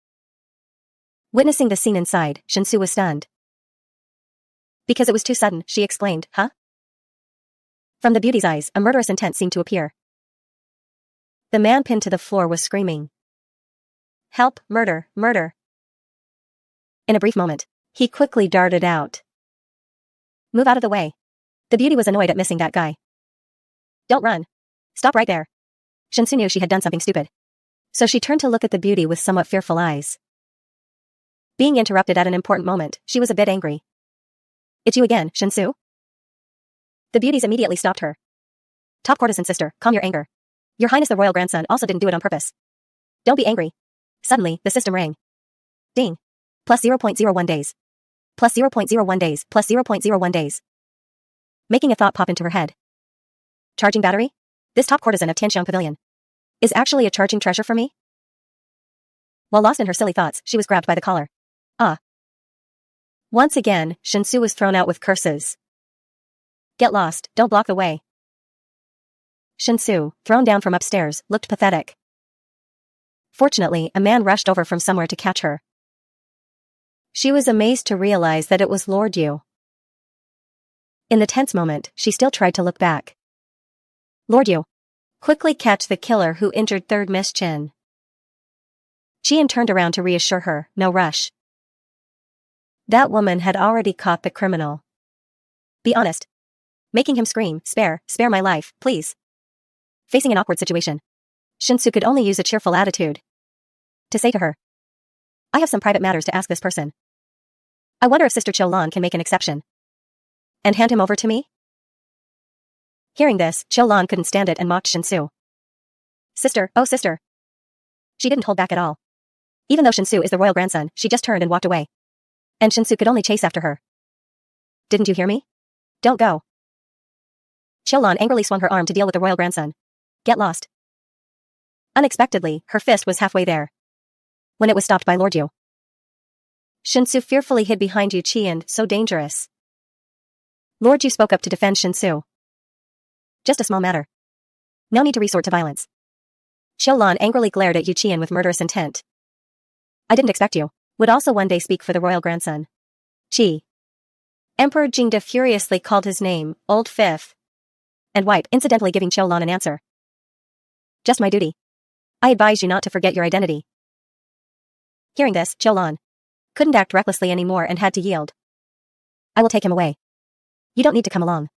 Witnessing the scene inside, Shensu was stunned. Because it was too sudden, she exclaimed, huh? From the beauty's eyes, a murderous intent seemed to appear. The man pinned to the floor was screaming. Help, murder, murder. In a brief moment, he quickly darted out. Move out of the way. The beauty was annoyed at missing that guy. Don't run. Stop right there. Shensu knew she had done something stupid. So she turned to look at the beauty with somewhat fearful eyes. Being interrupted at an important moment, she was a bit angry. It's you again, Shensu? The beauties immediately stopped her. Top courtesan sister, calm your anger. Your Highness the royal grandson also didn't do it on purpose. Don't be angry. Suddenly, the system rang. Ding. Plus 0.01 days. Plus 0.01 days. Plus 0.01 days. Making a thought pop into her head. Charging battery? This top courtesan of Tianxiang Pavilion is actually a charging treasure for me? While lost in her silly thoughts, she was grabbed by the collar. Ah. Once again, Shensu was thrown out with curses. Get lost, don't block the way. Shensu, thrown down from upstairs, looked pathetic. Fortunately, a man rushed over from somewhere to catch her. She was amazed to realize that it was Lord Yu. In the tense moment, she still tried to look back. Lord Yu. Quickly catch the killer who injured third Miss Chin. Qian turned around to reassure her, no rush. That woman had already caught the criminal. Be honest. Making him scream, spare my life, please. Facing an awkward situation, Shensu could only use a cheerful attitude to say to her, I have some private matters to ask this person. I wonder if Sister Qiu Lan can make an exception and hand him over to me? Hearing this, Qiu Lan couldn't stand it and mocked Shensu. Sister, oh sister. She didn't hold back at all. Even though Shensu is the royal grandson, she just turned and walked away. And Shensu could only chase after her. Didn't you hear me? Don't go. Qiu Lan angrily swung her arm to deal with the royal grandson. Get lost. Unexpectedly, her fist was halfway there when it was stopped by Lord Yu. Shensu fearfully hid behind Yu Qian, so dangerous. Lord Yu spoke up to defend Shensu. Just a small matter. No need to resort to violence. Qiu Lan angrily glared at Yu Qian with murderous intent. I didn't expect you would also one day speak for the royal grandson. Qi. Emperor Jingde furiously called his name, Old Fifth, and wipe, incidentally giving Qiu Lan an answer. Just my duty. I advise you not to forget your identity. Hearing this, Qiu Lan couldn't act recklessly anymore and had to yield. I will take him away. You don't need to come along.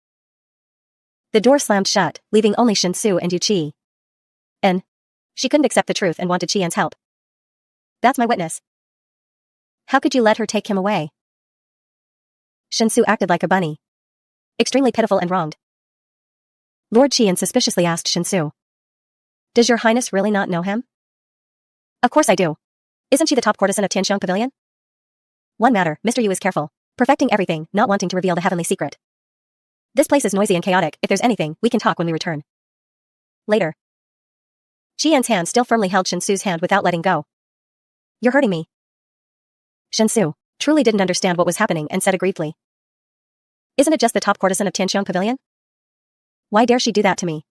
The door slammed shut, leaving only Shensu and Yu Qi. And she couldn't accept the truth and wanted Qian's help. That's my witness. How could you let her take him away? Shinsu acted like a bunny. Extremely pitiful and wronged. Lord Qian suspiciously asked Shinsu. Does your highness really not know him? Of course I do. Isn't she the top courtesan of Tianxiang Pavilion? One matter, Mr. Yu is careful. Perfecting everything, not wanting to reveal the heavenly secret. This place is noisy and chaotic. If there's anything, we can talk when we return. Later. Qian's hand still firmly held Shinsu's hand without letting go. You're hurting me. Shinsu truly didn't understand what was happening and said aggrievedly. Isn't it just the top courtesan of Tianxiang Pavilion? Why dare she do that to me?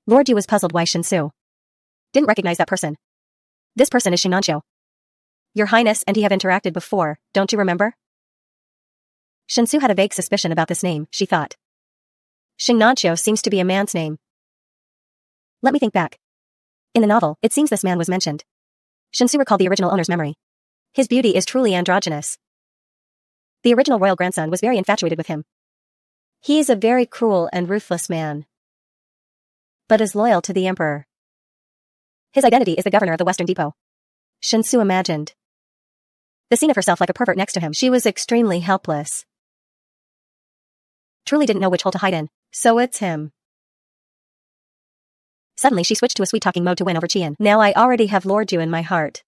Lord Yu was puzzled why Shinsu didn't recognize that person. This person is Xingnanshu. Your Highness and he have interacted before, don't you remember? Shinsu had a vague suspicion about this name, she thought. Xingnanshu seems to be a man's name. Let me think back. In the novel, it seems this man was mentioned. Shinsu recalled the original owner's memory. His beauty is truly androgynous. The original royal grandson was very infatuated with him. He is a very cruel and ruthless man, but is loyal to the emperor. His identity is the governor of the Western Depot. Shinsu imagined the scene of herself like a pervert next to him. She was extremely helpless. Truly didn't know which hole to hide in. So it's him. Suddenly she switched to a sweet-talking mode to win over Qian. Now I already have Lord Yu in my heart.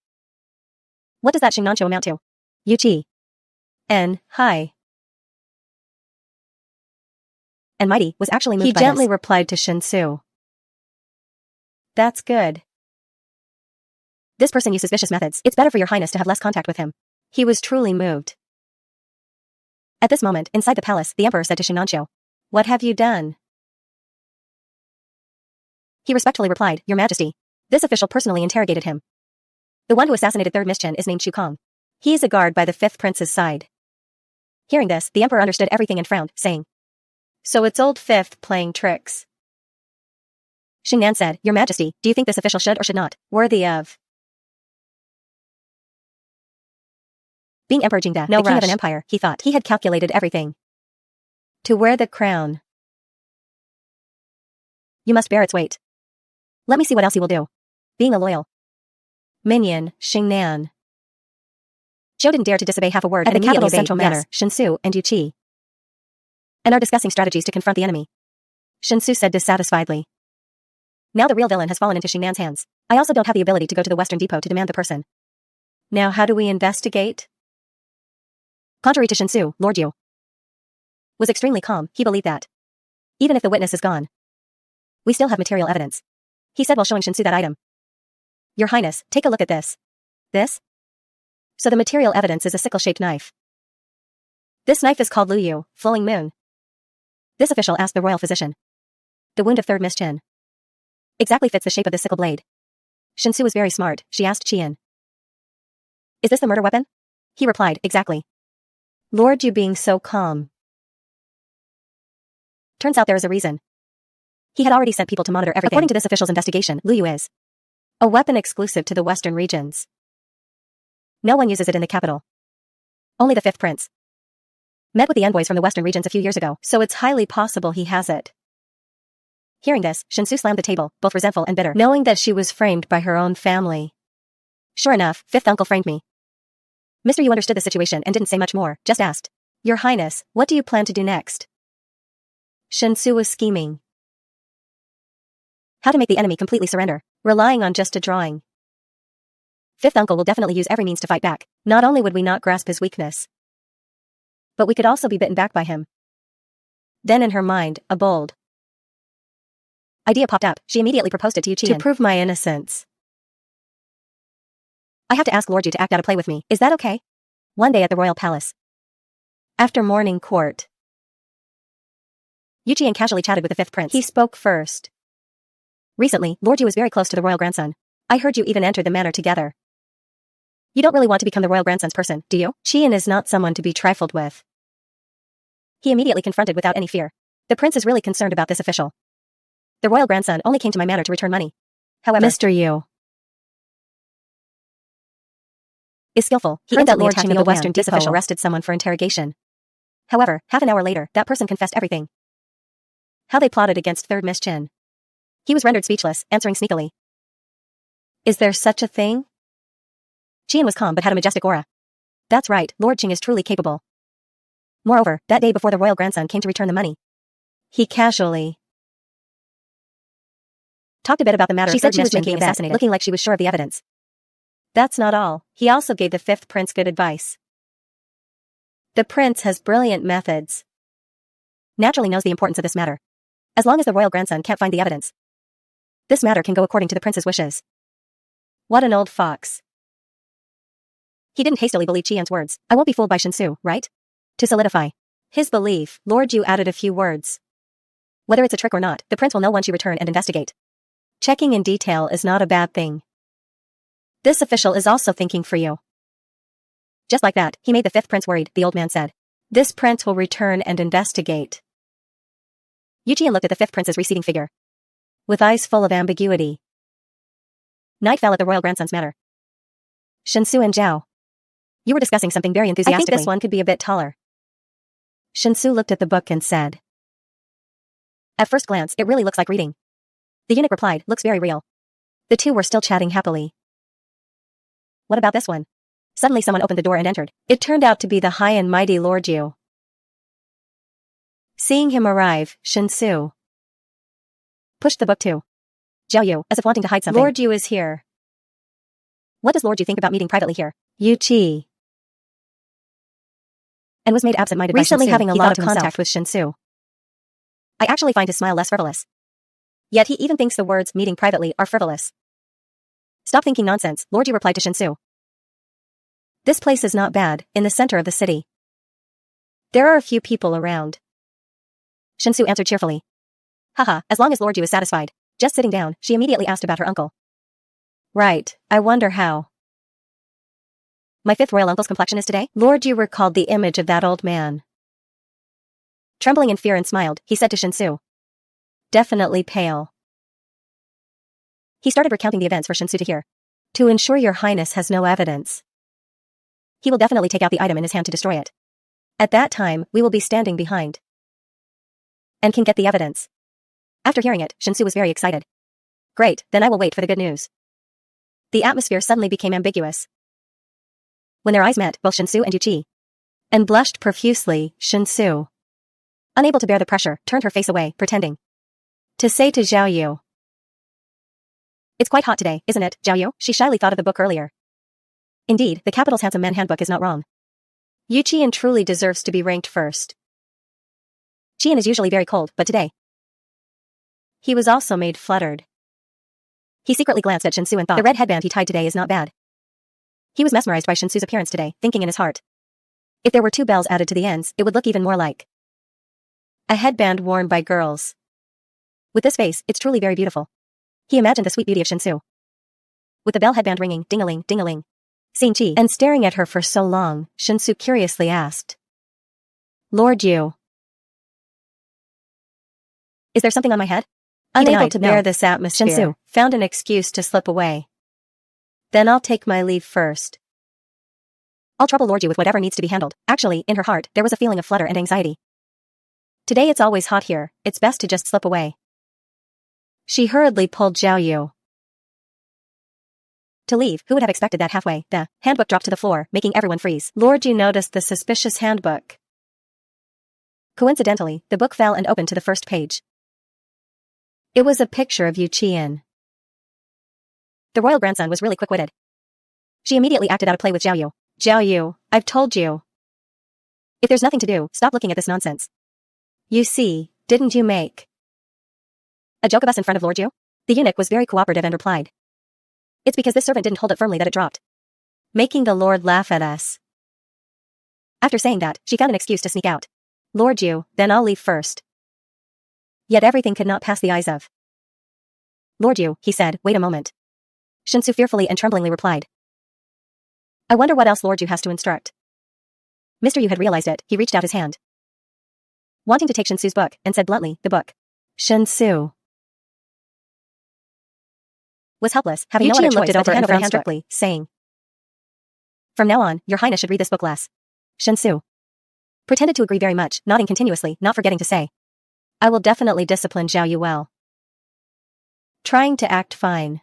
What does that Xingnanshu amount to? Yuqi. Hi. And Mighty was actually moved by this. He gently replied to Shinsu. That's good. This person uses vicious methods. It's better for your highness to have less contact with him. He was truly moved. At this moment, inside the palace, the emperor said to Xingnanshu, What have you done? He respectfully replied, Your Majesty. This official personally interrogated him. The one who assassinated 3rd Miss Chen is named Xu Kong. He is a guard by the 5th prince's side. Hearing this, the emperor understood everything and frowned, saying, So it's old 5th playing tricks. Xingnan said, Your Majesty, do you think this official should or should not worthy of being Emperor Jingda, the king of an empire? He thought he had calculated everything. To wear the crown, you must bear its weight. Let me see what else he will do. Being a loyal minion, Xingnan. Zhou didn't dare to disobey half a word at the capital central manor. Shinsu and Yuqi and are discussing strategies to confront the enemy. Shinsu said dissatisfiedly. Now the real villain has fallen into Xingnan's hands. I also don't have the ability to go to the Western Depot to demand the person. Now how do we investigate? Contrary to Shinsu, Lord Yu was extremely calm. He believed that even if the witness is gone, we still have material evidence. He said while showing Shinsu that item. Your Highness, take a look at this. This? So the material evidence is a sickle-shaped knife. This knife is called Lu Yu, Flowing Moon. This official asked the royal physician. The wound of 3rd Miss Chen exactly fits the shape of the sickle blade. Shinsu was very smart. She asked Qian. Is this the murder weapon? He replied, exactly. Lord Yu being so calm. Turns out there is a reason. He had already sent people to monitor everything. According to this official's investigation, Lu Yu is a weapon exclusive to the western regions. No one uses it in the capital. Only the 5th prince met with the envoys from the western regions a few years ago, so it's highly possible he has it. Hearing this, Shinsu slammed the table, both resentful and bitter, knowing that she was framed by her own family. Sure enough, 5th uncle framed me. Mr. Yu understood the situation and didn't say much more, just asked, Your Highness, what do you plan to do next? Shinsu was scheming. How to make the enemy completely surrender, relying on just a drawing. 5th uncle will definitely use every means to fight back. Not only would we not grasp his weakness, but we could also be bitten back by him. Then in her mind, a bold idea popped up. She immediately proposed it to Yuqi to prove my innocence. I have to ask Lord Yu to act out a play with me. Is that okay? One day at the royal palace. After morning court, Yuqi casually chatted with the 5th prince. He spoke first. Recently, Lord Yu was very close to the royal grandson. I heard you even entered the manor together. You don't really want to become the royal grandson's person, do you? Qian is not someone to be trifled with. He immediately confronted without any fear. The prince is really concerned about this official. The royal grandson only came to my manor to return money. However, Mr. Yu is skillful. He heard that Lord Qian of the Western Depot official arrested someone for interrogation. However, half an hour later, that person confessed everything. How they plotted against 3rd Miss Chen. He was rendered speechless, answering sneakily. Is there such a thing? Qian was calm but had a majestic aura. That's right, Lord Qing is truly capable. Moreover, that day before the royal grandson came to return the money, he casually talked a bit about the matter. She said she was making a bet, looking like she was sure of the evidence. That's not all. He also gave the fifth prince good advice. The prince has brilliant methods. Naturally knows the importance of this matter. As long as the royal grandson can't find the evidence, this matter can go according to the prince's wishes. What an old fox. He didn't hastily believe Qian's words. I won't be fooled by Shinsu, right? To solidify his belief, Lord Yu added a few words. Whether it's a trick or not, the prince will know once you return and investigate. Checking in detail is not a bad thing. This official is also thinking for you. Just like that, he made the fifth prince worried, the old man said. This prince will return and investigate. Yu Qian looked at the fifth prince's receding figure, with eyes full of ambiguity. Night fell at the royal grandson's matter. Shinsu and Zhao. You were discussing something very enthusiastically. I think this one could be a bit taller. Shinsu looked at the book and said. At first glance, it really looks like reading. The eunuch replied, looks very real. The two were still chatting happily. What about this one? Suddenly someone opened the door and entered. It turned out to be the high and mighty Lord Yu. Seeing him arrive, Shinsu pushed the book to Zhao Yu, as if wanting to hide something. Lord Yu is here. What does Lord Yu think about meeting privately here? Yu Qi. And was made absent-minded by Shinsu. Recently having a lot of contact with Shinsu. I actually find his smile less frivolous. Yet he even thinks the words meeting privately are frivolous. Stop thinking nonsense, Lord Yu replied to Shinsu. This place is not bad, in the center of the city. There are a few people around. Shinsu answered cheerfully. Haha, as long as Lord Yu is satisfied. Just sitting down, she immediately asked about her uncle. Right, I wonder how. My fifth royal uncle's complexion is today? Lord Yu recalled the image of that old man. Trembling in fear and smiled, he said to Shinsu. Definitely pale. He started recounting the events for Shinsu to hear. To ensure your highness has no evidence, he will definitely take out the item in his hand to destroy it. At that time, we will be standing behind and can get the evidence. After hearing it, Shinsu was very excited. Great, then I will wait for the good news. The atmosphere suddenly became ambiguous. When their eyes met, both Shinsu and Yu Qi, and blushed profusely, Shinsu, unable to bear the pressure, turned her face away, pretending to say to Zhao Yu. It's quite hot today, isn't it, Zhao Yu? She shyly thought of the book earlier. Indeed, the capital's handsome man handbook is not wrong. Yu Qian truly deserves to be ranked first. Qian is usually very cold, but today, he was also made fluttered. He secretly glanced at Shinsu and thought, the red headband he tied today is not bad. He was mesmerized by Shinsu's appearance today, thinking in his heart. If there were 2 bells added to the ends, it would look even more like a headband worn by girls. With this face, it's truly very beautiful. He imagined the sweet beauty of Shinsu, with the bell headband ringing, ding-a-ling, ding-a-ling. Seeing Qi and staring at her for so long, Shinsu curiously asked, Lord Yu, is there something on my head? Unable to bear this atmosphere, Shinsu found an excuse to slip away. Then I'll take my leave first. I'll trouble Lord Yu with whatever needs to be handled. Actually, in her heart, there was a feeling of flutter and anxiety. Today it's always hot here, it's best to just slip away. She hurriedly pulled Zhao Yu to leave. Who would have expected that halfway? The handbook dropped to the floor, making everyone freeze. Lord Yu noticed the suspicious handbook. Coincidentally, the book fell and opened to the first page. It was a picture of Yu Qian. The royal grandson was really quick-witted. She immediately acted out of play with Zhao Yu. Zhao Yu, I've told you. If there's nothing to do, stop looking at this nonsense. You see, didn't you make a joke of us in front of Lord Yu? The eunuch was very cooperative and replied. It's because this servant didn't hold it firmly that it dropped, making the Lord laugh at us. After saying that, she found an excuse to sneak out. Lord Yu, then I'll leave first. Yet everything could not pass the eyes of Lord Yu, he said, wait a moment. Shinsu fearfully and tremblingly replied. I wonder what else Lord Yu has to instruct. Mr. Yu had realized it, he reached out his hand, wanting to take Shinsu's book, and said bluntly, the book. Shinsu was helpless, having no other choice but to hand over the hand strictly, saying, from now on, your highness should read this book less. Shinsu pretended to agree very much, nodding continuously, not forgetting to say, I will definitely discipline Zhao Yu well. Trying to act fine.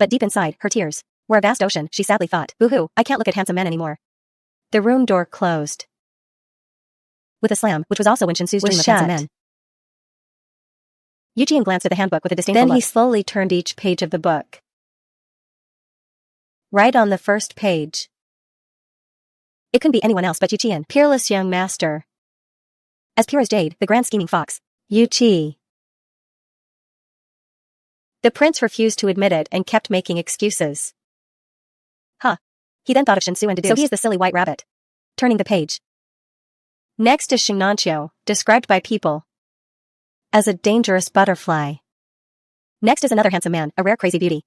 But deep inside, her tears were a vast ocean, she sadly thought. Boo-hoo, I can't look at handsome men anymore. The room door closed with a slam, which was also when Shinsu's dream of handsome men. Yujian glanced at the handbook with a disdainful look. Then he slowly turned each page of the book. Right on the first page. It couldn't be anyone else but Yujian, peerless young master. As pure as jade, the grand scheming fox. Yuji. The prince refused to admit it and kept making excuses. Huh. He then thought of Shinsu and deduced. So he is the silly white rabbit. Turning the page. Next is Shinancho, described by people as a dangerous butterfly. Next is another handsome man, a rare crazy beauty.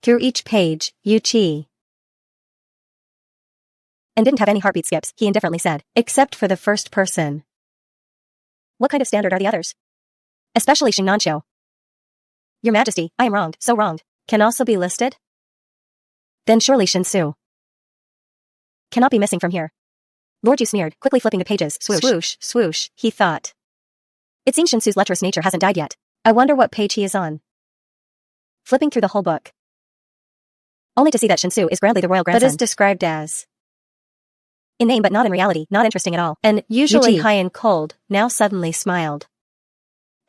Through each page, Yuji. And didn't have any heartbeat skips, he indifferently said, except for the first person. What kind of standard are the others? Especially Shinancho. Your Majesty, I am wronged, so wronged. Can also be listed? Then surely Shinsu cannot be missing from here. Lord Yu sneered, quickly flipping the pages. Swoosh, swoosh, swoosh, he thought. It seems Shinsu's lecherous nature hasn't died yet. I wonder what page he is on. Flipping through the whole book. Only to see that Shinsu is grandly the royal grandson. But is described as in name but not in reality, not interesting at all. And usually high and cold, now suddenly smiled.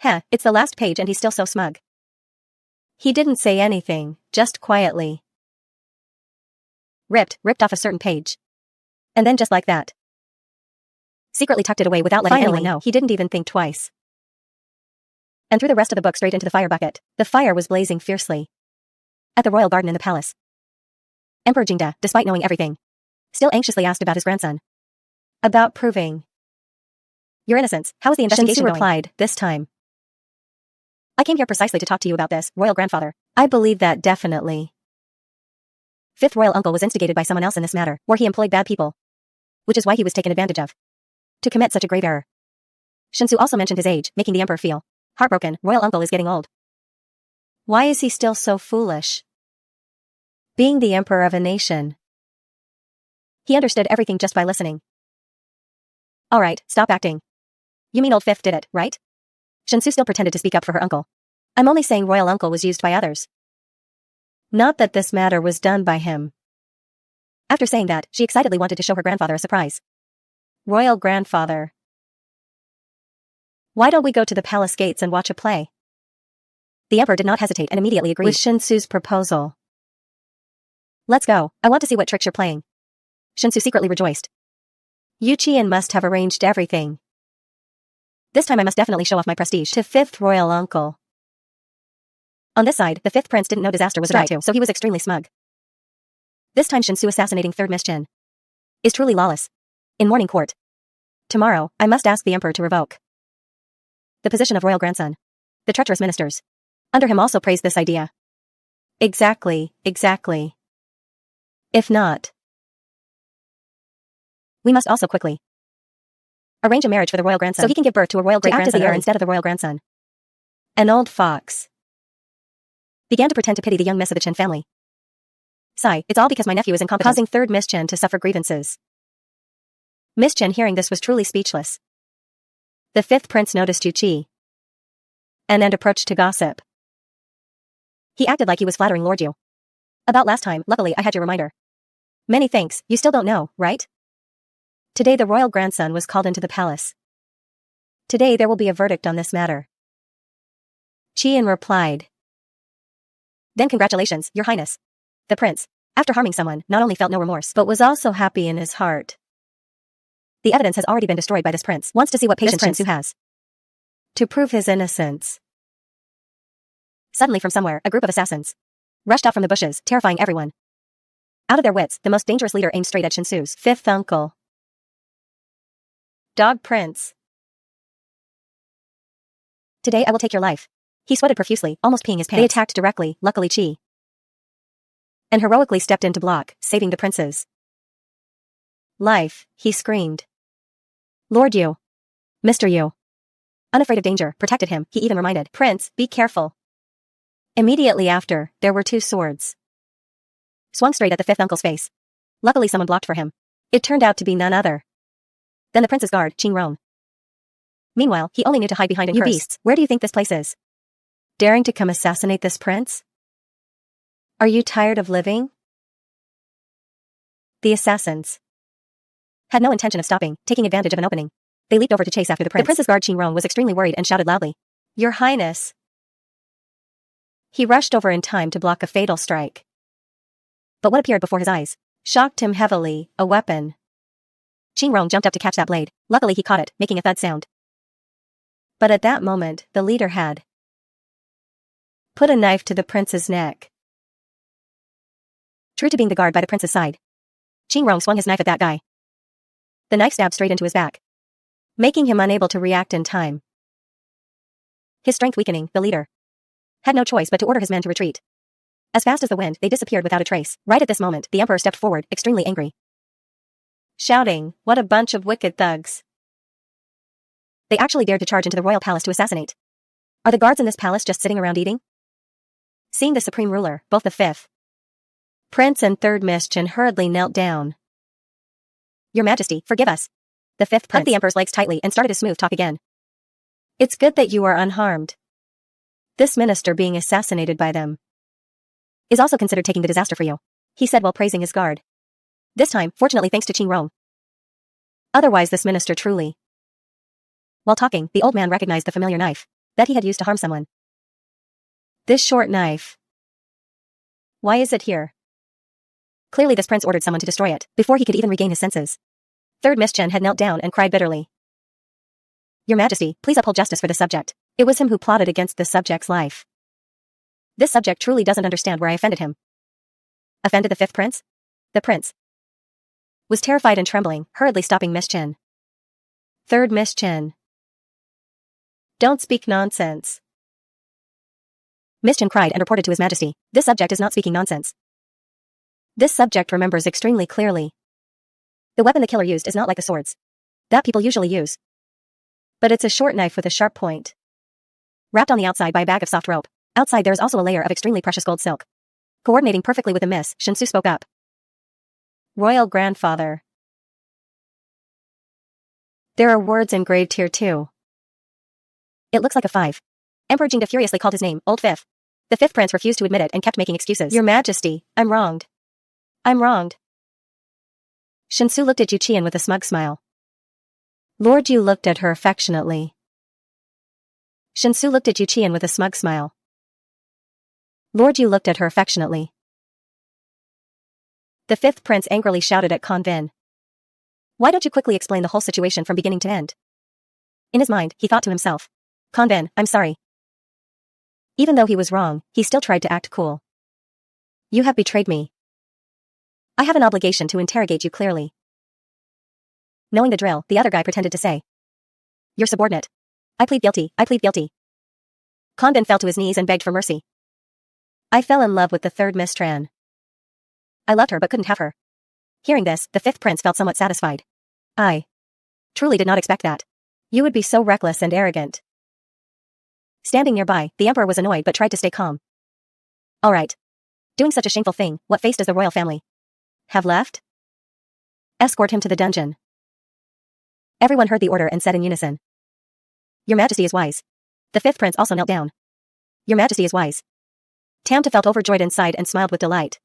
Heh, it's the last page and he's still so smug. He didn't say anything, just quietly. Ripped off a certain page. And then just like that. Secretly tucked it away without letting anyone know. He didn't even think twice. And threw the rest of the book straight into the fire bucket. The fire was blazing fiercely. At the royal garden in the palace. Emperor Jingda, despite knowing everything, still anxiously asked about his grandson. About proving your innocence. How is the investigation going? Shinsu replied, this time. I came here precisely to talk to you about this, royal grandfather. I believe that definitely. Fifth royal uncle was instigated by someone else in this matter, or he employed bad people. Which is why he was taken advantage of. To commit such a grave error. Shinsu also mentioned his age, making the emperor feel heartbroken. Royal uncle is getting old. Why is he still so foolish? Being the emperor of a nation. He understood everything just by listening. Alright, stop acting. You mean old fifth did it, right? Shinsu still pretended to speak up for her uncle. I'm only saying royal uncle was used by others. Not that this matter was done by him. After saying that, she excitedly wanted to show her grandfather a surprise. Royal grandfather. Why don't we go to the palace gates and watch a play? The emperor did not hesitate and immediately agreed with Shinsu's proposal. Let's go, I want to see what tricks you're playing. Shinsu secretly rejoiced. Yujian must have arranged everything. This time I must definitely show off my prestige to fifth royal uncle. On this side, the fifth prince didn't know disaster was about to, so he was extremely smug. This time Shinsu assassinating third Miss Jin is truly lawless. In morning court. Tomorrow, I must ask the emperor to revoke the position of royal grandson. The treacherous ministers under him also praised this idea. Exactly. If not, we must also quickly arrange a marriage for the royal grandson so he can give birth to a royal great-grandson instead of the royal grandson. An old fox began to pretend to pity the young miss of the Chen family. Sigh, it's all because my nephew is incompetent, causing third Miss Chen to suffer grievances. Miss Chen hearing this was truly speechless. The fifth prince noticed Yuji and approached to gossip. He acted like he was flattering Lord Yu. About last time, luckily I had your reminder. Many thanks, you still don't know, right? Today the royal grandson was called into the palace. Today there will be a verdict on this matter. Qian replied. Then congratulations, your highness. The prince, after harming someone, not only felt no remorse, but was also happy in his heart. The evidence has already been destroyed by this prince. Wants to see what patience Shinsu has to prove his innocence. Suddenly from somewhere, a group of assassins rushed out from the bushes, terrifying everyone. Out of their wits, the most dangerous leader aimed straight at Shinsu's fifth uncle. Dog Prince. Today I will take your life. He sweated profusely, almost peeing his pants. They attacked directly, luckily Qi and heroically stepped in to block, saving the prince's life, he screamed. Lord Yu. Mr. Yu. Unafraid of danger, protected him, he even reminded, Prince, be careful. Immediately after, there were two swords swung straight at the fifth uncle's face. Luckily someone blocked for him. It turned out to be none other than the prince's guard, Qing Rong. Meanwhile, he only knew to hide behind and curse. You beasts, where do you think this place is? Daring to come assassinate this prince? Are you tired of living? The assassins had no intention of stopping, taking advantage of an opening. They leaped over to chase after the prince. The prince's guard Qingrong was extremely worried and shouted loudly, "Your Highness!" He rushed over in time to block a fatal strike. But what appeared before his eyes shocked him heavily, a weapon. Qingrong jumped up to catch that blade. Luckily he caught it, making a thud sound. But at that moment, the leader had put a knife to the prince's neck. True to being the guard by the prince's side, Qingrong swung his knife at that guy. The knife stabbed straight into his back, making him unable to react in time. His strength weakening, the leader had no choice but to order his men to retreat. As fast as the wind, they disappeared without a trace. Right at this moment, the emperor stepped forward, extremely angry, shouting, "What a bunch of wicked thugs! They actually dared to charge into the royal palace to assassinate. Are the guards in this palace just sitting around eating?" Seeing the supreme ruler, both the fifth prince and third Mischan hurriedly knelt down. "Your Majesty, forgive us." The fifth prince hugged the emperor's legs tightly and started his smooth talk again. "It's good that you are unharmed. This minister being assassinated by them is also considered taking the disaster for you," he said while praising his guard. This time, fortunately thanks to Qingrong. Otherwise this minister truly. While talking, the old man recognized the familiar knife that he had used to harm someone. This short knife. Why is it here? Clearly this prince ordered someone to destroy it before he could even regain his senses. Third Mischan had knelt down and cried bitterly. "Your Majesty, please uphold justice for the subject. It was him who plotted against the subject's life. This subject truly doesn't understand where I offended him." Offended the fifth prince? The prince was terrified and trembling, hurriedly stopping Mischan. "Third Mischan. Don't speak nonsense." Mischan cried and reported to his Majesty, "This subject is not speaking nonsense. This subject remembers extremely clearly. The weapon the killer used is not like the swords that people usually use, but it's a short knife with a sharp point, wrapped on the outside by a bag of soft rope. Outside there is also a layer of extremely precious gold silk. Coordinating perfectly with the miss, Shinsu spoke up. Royal grandfather. There are words engraved here too. It looks like a 5. Emperor Jingde furiously called his name, Old Fifth. The fifth prince refused to admit it and kept making excuses. "Your Majesty, I'm wronged. I'm wronged." Shinsu looked at Yuqian with a smug smile. Lord Yu looked at her affectionately. Shinsu looked at Yuqian with a smug smile. Lord Yu looked at her affectionately. The fifth prince angrily shouted at Kan Vin. "Why don't you quickly explain the whole situation from beginning to end?" In his mind, he thought to himself, "Kan Vin, I'm sorry." Even though he was wrong, he still tried to act cool. "You have betrayed me. I have an obligation to interrogate you clearly." Knowing the drill, the other guy pretended to say, "Your subordinate. I plead guilty, I plead guilty." Kan Vin fell to his knees and begged for mercy. "I fell in love with the third Miss Tran. I loved her but couldn't have her." Hearing this, the fifth prince felt somewhat satisfied. "I truly did not expect that. You would be so reckless and arrogant." Standing nearby, the emperor was annoyed but tried to stay calm. "All right. Doing such a shameful thing, what face does the royal family have left?" "Escort him to the dungeon." Everyone heard the order and said in unison, "Your Majesty is wise." The fifth prince also knelt down. "Your Majesty is wise." Tamta felt overjoyed inside and smiled with delight.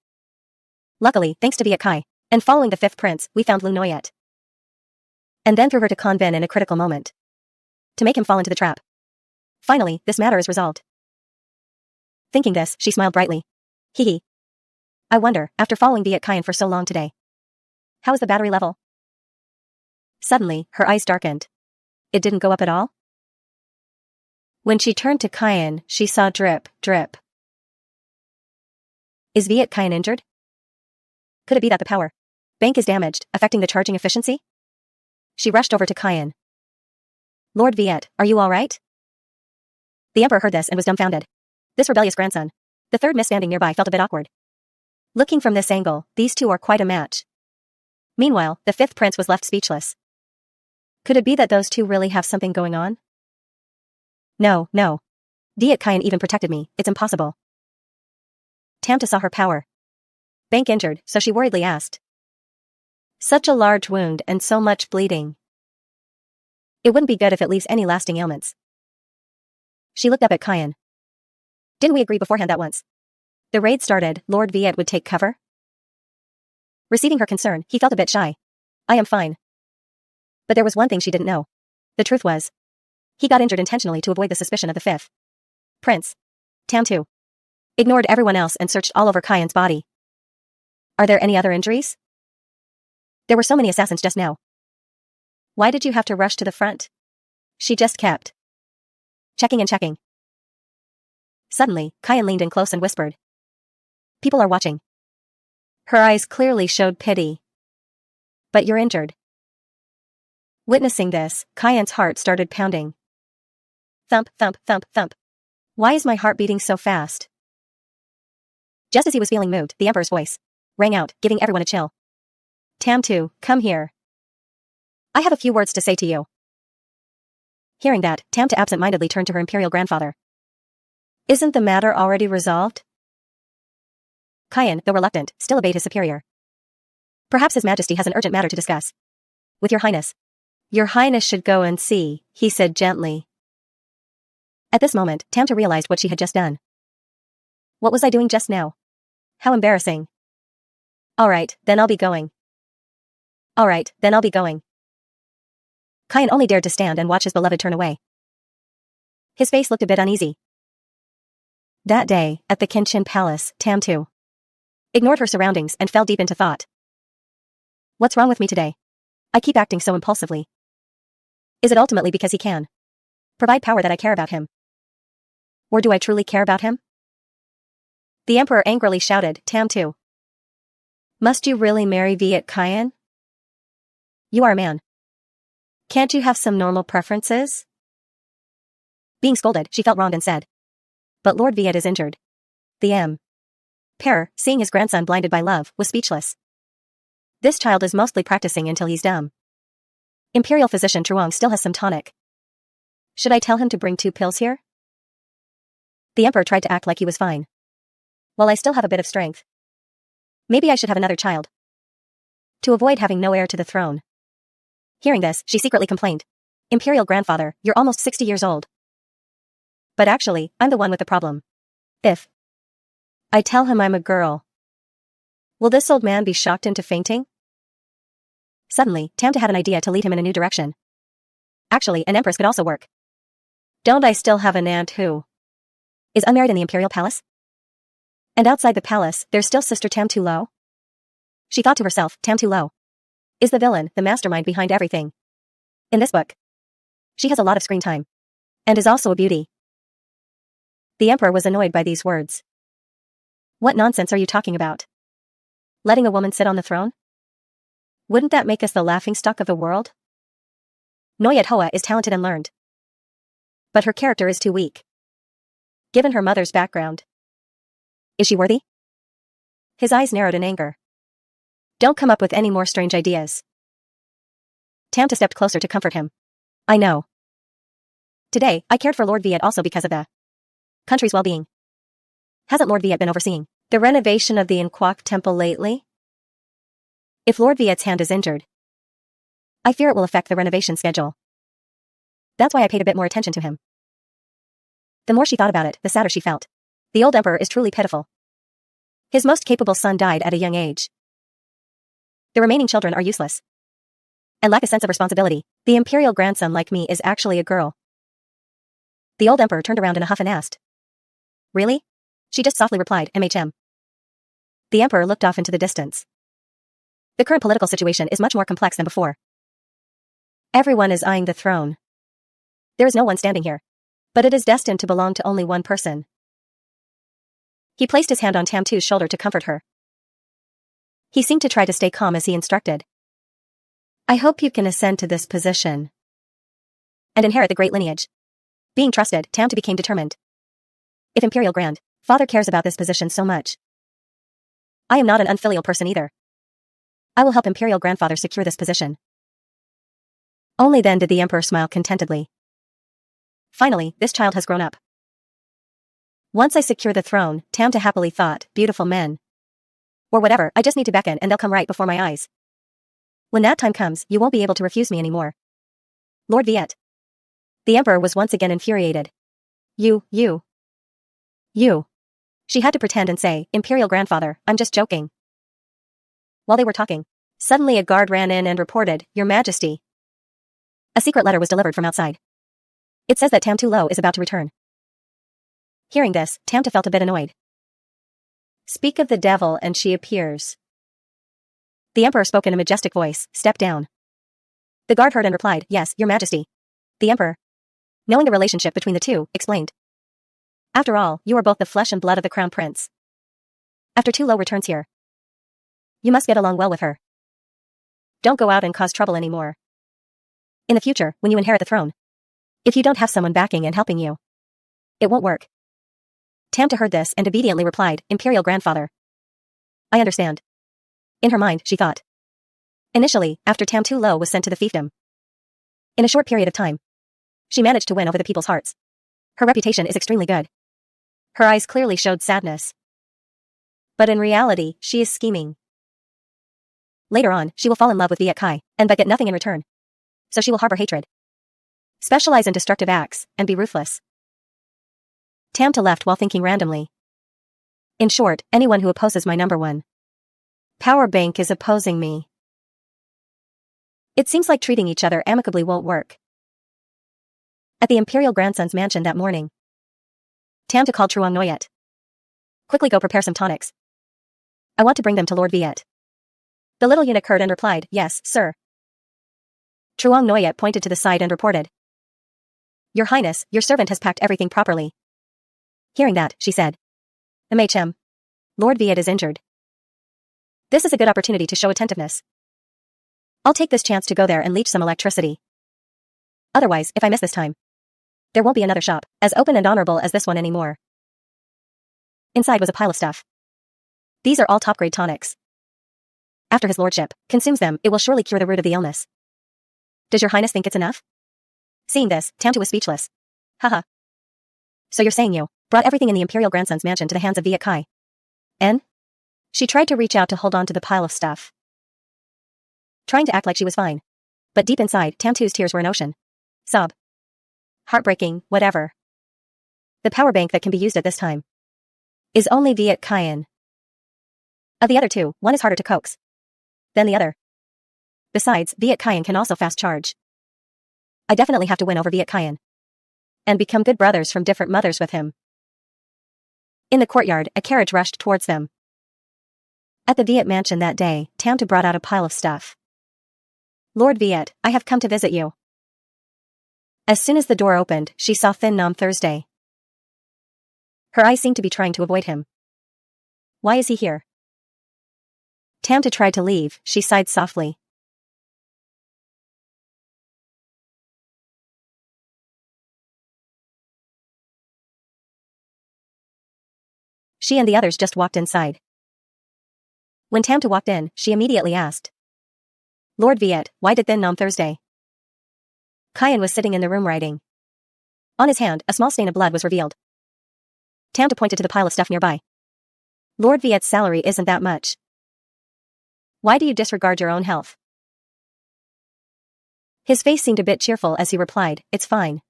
Luckily, thanks to Viet Kai, and following the fifth prince, we found Lu Noyet. And then threw her to Kan Vin in a critical moment, to make him fall into the trap. Finally, this matter is resolved. Thinking this, she smiled brightly. Hee. I wonder, after following Viet Kai for so long today, how is the battery level? Suddenly, her eyes darkened. It didn't go up at all? When she turned to Kyan, she saw drip, drip. Is Viet Kyan injured? Could it be that the power bank is damaged, affecting the charging efficiency? She rushed over to Kyan. Lord Viet, are you all right? The emperor heard this and was dumbfounded. This rebellious grandson, the third miss standing nearby, felt a bit awkward. Looking from this angle, these two are quite a match. Meanwhile, the fifth prince was left speechless. Could it be that those two really have something going on? No. Viet Kyan even protected me, it's impossible. Tamta saw her power bank injured, so she worriedly asked. Such a large wound and so much bleeding. It wouldn't be good if it leaves any lasting ailments. She looked up at Kyan. Didn't we agree beforehand that once the raid started, Lord Viet would take cover? Receiving her concern, he felt a bit shy. I am fine. But there was one thing she didn't know. The truth was, he got injured intentionally to avoid the suspicion of the fifth prince. Tam too ignored everyone else and searched all over Kyan's body. Are there any other injuries? There were so many assassins just now. Why did you have to rush to the front? She just kept checking and checking. Suddenly, Kyan leaned in close and whispered. People are watching. Her eyes clearly showed pity. But you're injured. Witnessing this, Kyan's heart started pounding. Thump, thump, thump, thump. Why is my heart beating so fast? Just as he was feeling moved, the Emperor's voice rang out, giving everyone a chill. Tam too, come here. I have a few words to say to you. Hearing that, Tam too absent-mindedly turned to her imperial grandfather. Isn't the matter already resolved? Kyan, though reluctant, still obeyed his superior. Perhaps His Majesty has an urgent matter to discuss. With Your Highness. Your Highness should go and see, he said gently. At this moment, Tam too realized what she had just done. What was I doing just now? How embarrassing. Alright, then I'll be going. Alright, then I'll be going. Kyan only dared to stand and watch his beloved turn away. His face looked a bit uneasy. That day, at the Kinchin Palace, Tam too ignored her surroundings and fell deep into thought. What's wrong with me today? I keep acting so impulsively. Is it ultimately because he can provide power that I care about him? Or do I truly care about him? The Emperor angrily shouted, Tam too. Must you really marry Viet Kyan? You are a man. Can't you have some normal preferences? Being scolded, she felt wronged and said. But Lord Viet is injured. The Emperor, seeing his grandson blinded by love, was speechless. This child is mostly practicing until he's dumb. Imperial physician Truong still has some tonic. Should I tell him to bring 2 pills here? The Emperor tried to act like he was fine. Well, I still have a bit of strength. Maybe I should have another child. To avoid having no heir to the throne. Hearing this, she secretly complained. Imperial grandfather, you're almost 60 years old. But actually, I'm the one with the problem. If I tell him I'm a girl, will this old man be shocked into fainting? Suddenly, Tam too had an idea to lead him in a new direction. Actually, an empress could also work. Don't I still have an aunt who is unmarried in the imperial palace? And outside the palace, there's still Sister Tam too Lo? She thought to herself, Tam too Lo is the villain, the mastermind behind everything. In this book, she has a lot of screen time. And is also a beauty. The Emperor was annoyed by these words. What nonsense are you talking about? Letting a woman sit on the throne? Wouldn't that make us the laughingstock of the world? Noyet Hoa is talented and learned. But her character is too weak. Given her mother's background. Is she worthy? His eyes narrowed in anger. Don't come up with any more strange ideas. Tam too stepped closer to comfort him. I know. Today, I cared for Lord Viet also because of the country's well-being. Hasn't Lord Viet been overseeing the renovation of the Inquak temple lately? If Lord Viet's hand is injured, I fear it will affect the renovation schedule. That's why I paid a bit more attention to him. The more she thought about it, the sadder she felt. The old emperor is truly pitiful. His most capable son died at a young age. The remaining children are useless and lack a sense of responsibility. The imperial grandson like me is actually a girl. The old emperor turned around in a huff and asked. Really? She just softly replied, MHM. The emperor looked off into the distance. The current political situation is much more complex than before. Everyone is eyeing the throne. There is no one standing here. But it is destined to belong to only one person. He placed his hand on Tam too's shoulder to comfort her. He seemed to try to stay calm as he instructed. I hope you can ascend to this position and inherit the great lineage. Being trusted, Tam too became determined. If Imperial Grandfather cares about this position so much, I am not an unfilial person either. I will help Imperial Grandfather secure this position. Only then did the Emperor smile contentedly. Finally, this child has grown up. Once I secure the throne, Tam too happily thought, beautiful men. Or whatever, I just need to beckon and they'll come right before my eyes. When that time comes, you won't be able to refuse me anymore. Lord Viet. The Emperor was once again infuriated. You. She had to pretend and say, Imperial Grandfather, I'm just joking. While they were talking, suddenly a guard ran in and reported, "Your Majesty." A secret letter was delivered from outside. It says that Tam Tu Lo is about to return. Hearing this, Tam Tu felt a bit annoyed. "Speak of the devil and she appears." The emperor spoke in a majestic voice, "Step down." The guard heard and replied, "Yes, Your Majesty." The emperor, knowing the relationship between the two, explained, "After all, you are both the flesh and blood of the crown prince. After Tu Lo returns here, you must get along well with her. Don't go out and cause trouble anymore. In the future, when you inherit the throne, if you don't have someone backing and helping you, it won't work." Tam Tu heard this and obediently replied, "Imperial grandfather." "I understand." In her mind, she thought. Initially, after Tam Tu Lo was sent to the fiefdom, in a short period of time, she managed to win over the people's hearts. Her reputation is extremely good. Her eyes clearly showed sadness. But in reality, she is scheming. Later on, she will fall in love with Viet Kai, and but get nothing in return. So she will harbor hatred, specialize in destructive acts, and be ruthless. Tam Tu left while thinking randomly. In short, anyone who opposes my number one power bank is opposing me. It seems like treating each other amicably won't work. At the imperial grandson's mansion that morning, Tam Tu called Truong Noyet. "Quickly go prepare some tonics. I want to bring them to Lord Viet." The little eunuch heard and replied, "Yes, sir." Truong Noyet pointed to the side and reported, "Your Highness, your servant has packed everything properly." Hearing that, she said, "MHM. Lord Viet is injured. This is a good opportunity to show attentiveness. I'll take this chance to go there and leech some electricity. Otherwise, if I miss this time, there won't be another shop as open and honorable as this one anymore." Inside was a pile of stuff. These are all top-grade tonics. After his lordship consumes them, it will surely cure the root of the illness. Does your Highness think it's enough? Seeing this, Tam Tu was speechless. Haha. So you're saying you brought everything in the imperial grandson's mansion to the hands of Viet Kai? And? She tried to reach out to hold on to the pile of stuff, trying to act like she was fine. But deep inside, Tam Tu's tears were an ocean. Sob. Heartbreaking, whatever. The power bank that can be used at this time is only Viet Caian. Of the other two, one is harder to coax than the other. Besides, Viet Caian can also fast charge. I definitely have to win over Viet Caian and become good brothers from different mothers with him. In the courtyard, a carriage rushed towards them. At the Viet mansion that day, Tam Tu brought out a pile of stuff. "Lord Viet, I have come to visit you." As soon as the door opened, she saw Thin Nam Thursday. Her eyes seemed to be trying to avoid him. Why is he here? Tam Tu tried to leave, she sighed softly. She and the others just walked inside. When Tam Tu walked in, she immediately asked, "Lord Viet, why did Thin Nam Thursday?" Caian was sitting in the room writing. On his hand, a small stain of blood was revealed. Tam Tu pointed to the pile of stuff nearby. "Lord Viet's salary isn't that much. Why do you disregard your own health?" His face seemed a bit cheerful as he replied, "It's fine."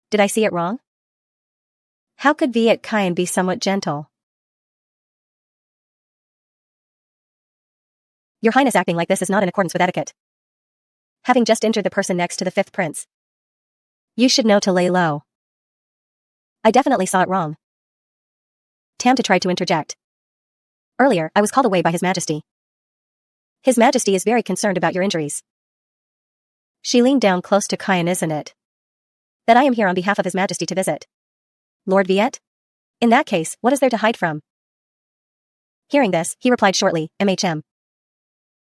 Did I see it wrong? How could Viet Caian be somewhat gentle? Your Highness acting like this is not in accordance with etiquette. Having just injured the person next to the fifth prince, you should know to lay low. I definitely saw it wrong. Tam Tu tried to interject. Earlier, I was called away by His Majesty. His Majesty is very concerned about your injuries. She leaned down close to Caian, isn't it? That I am here on behalf of His Majesty to visit Lord Viet? In that case, what is there to hide from? Hearing this, he replied shortly, "MHM."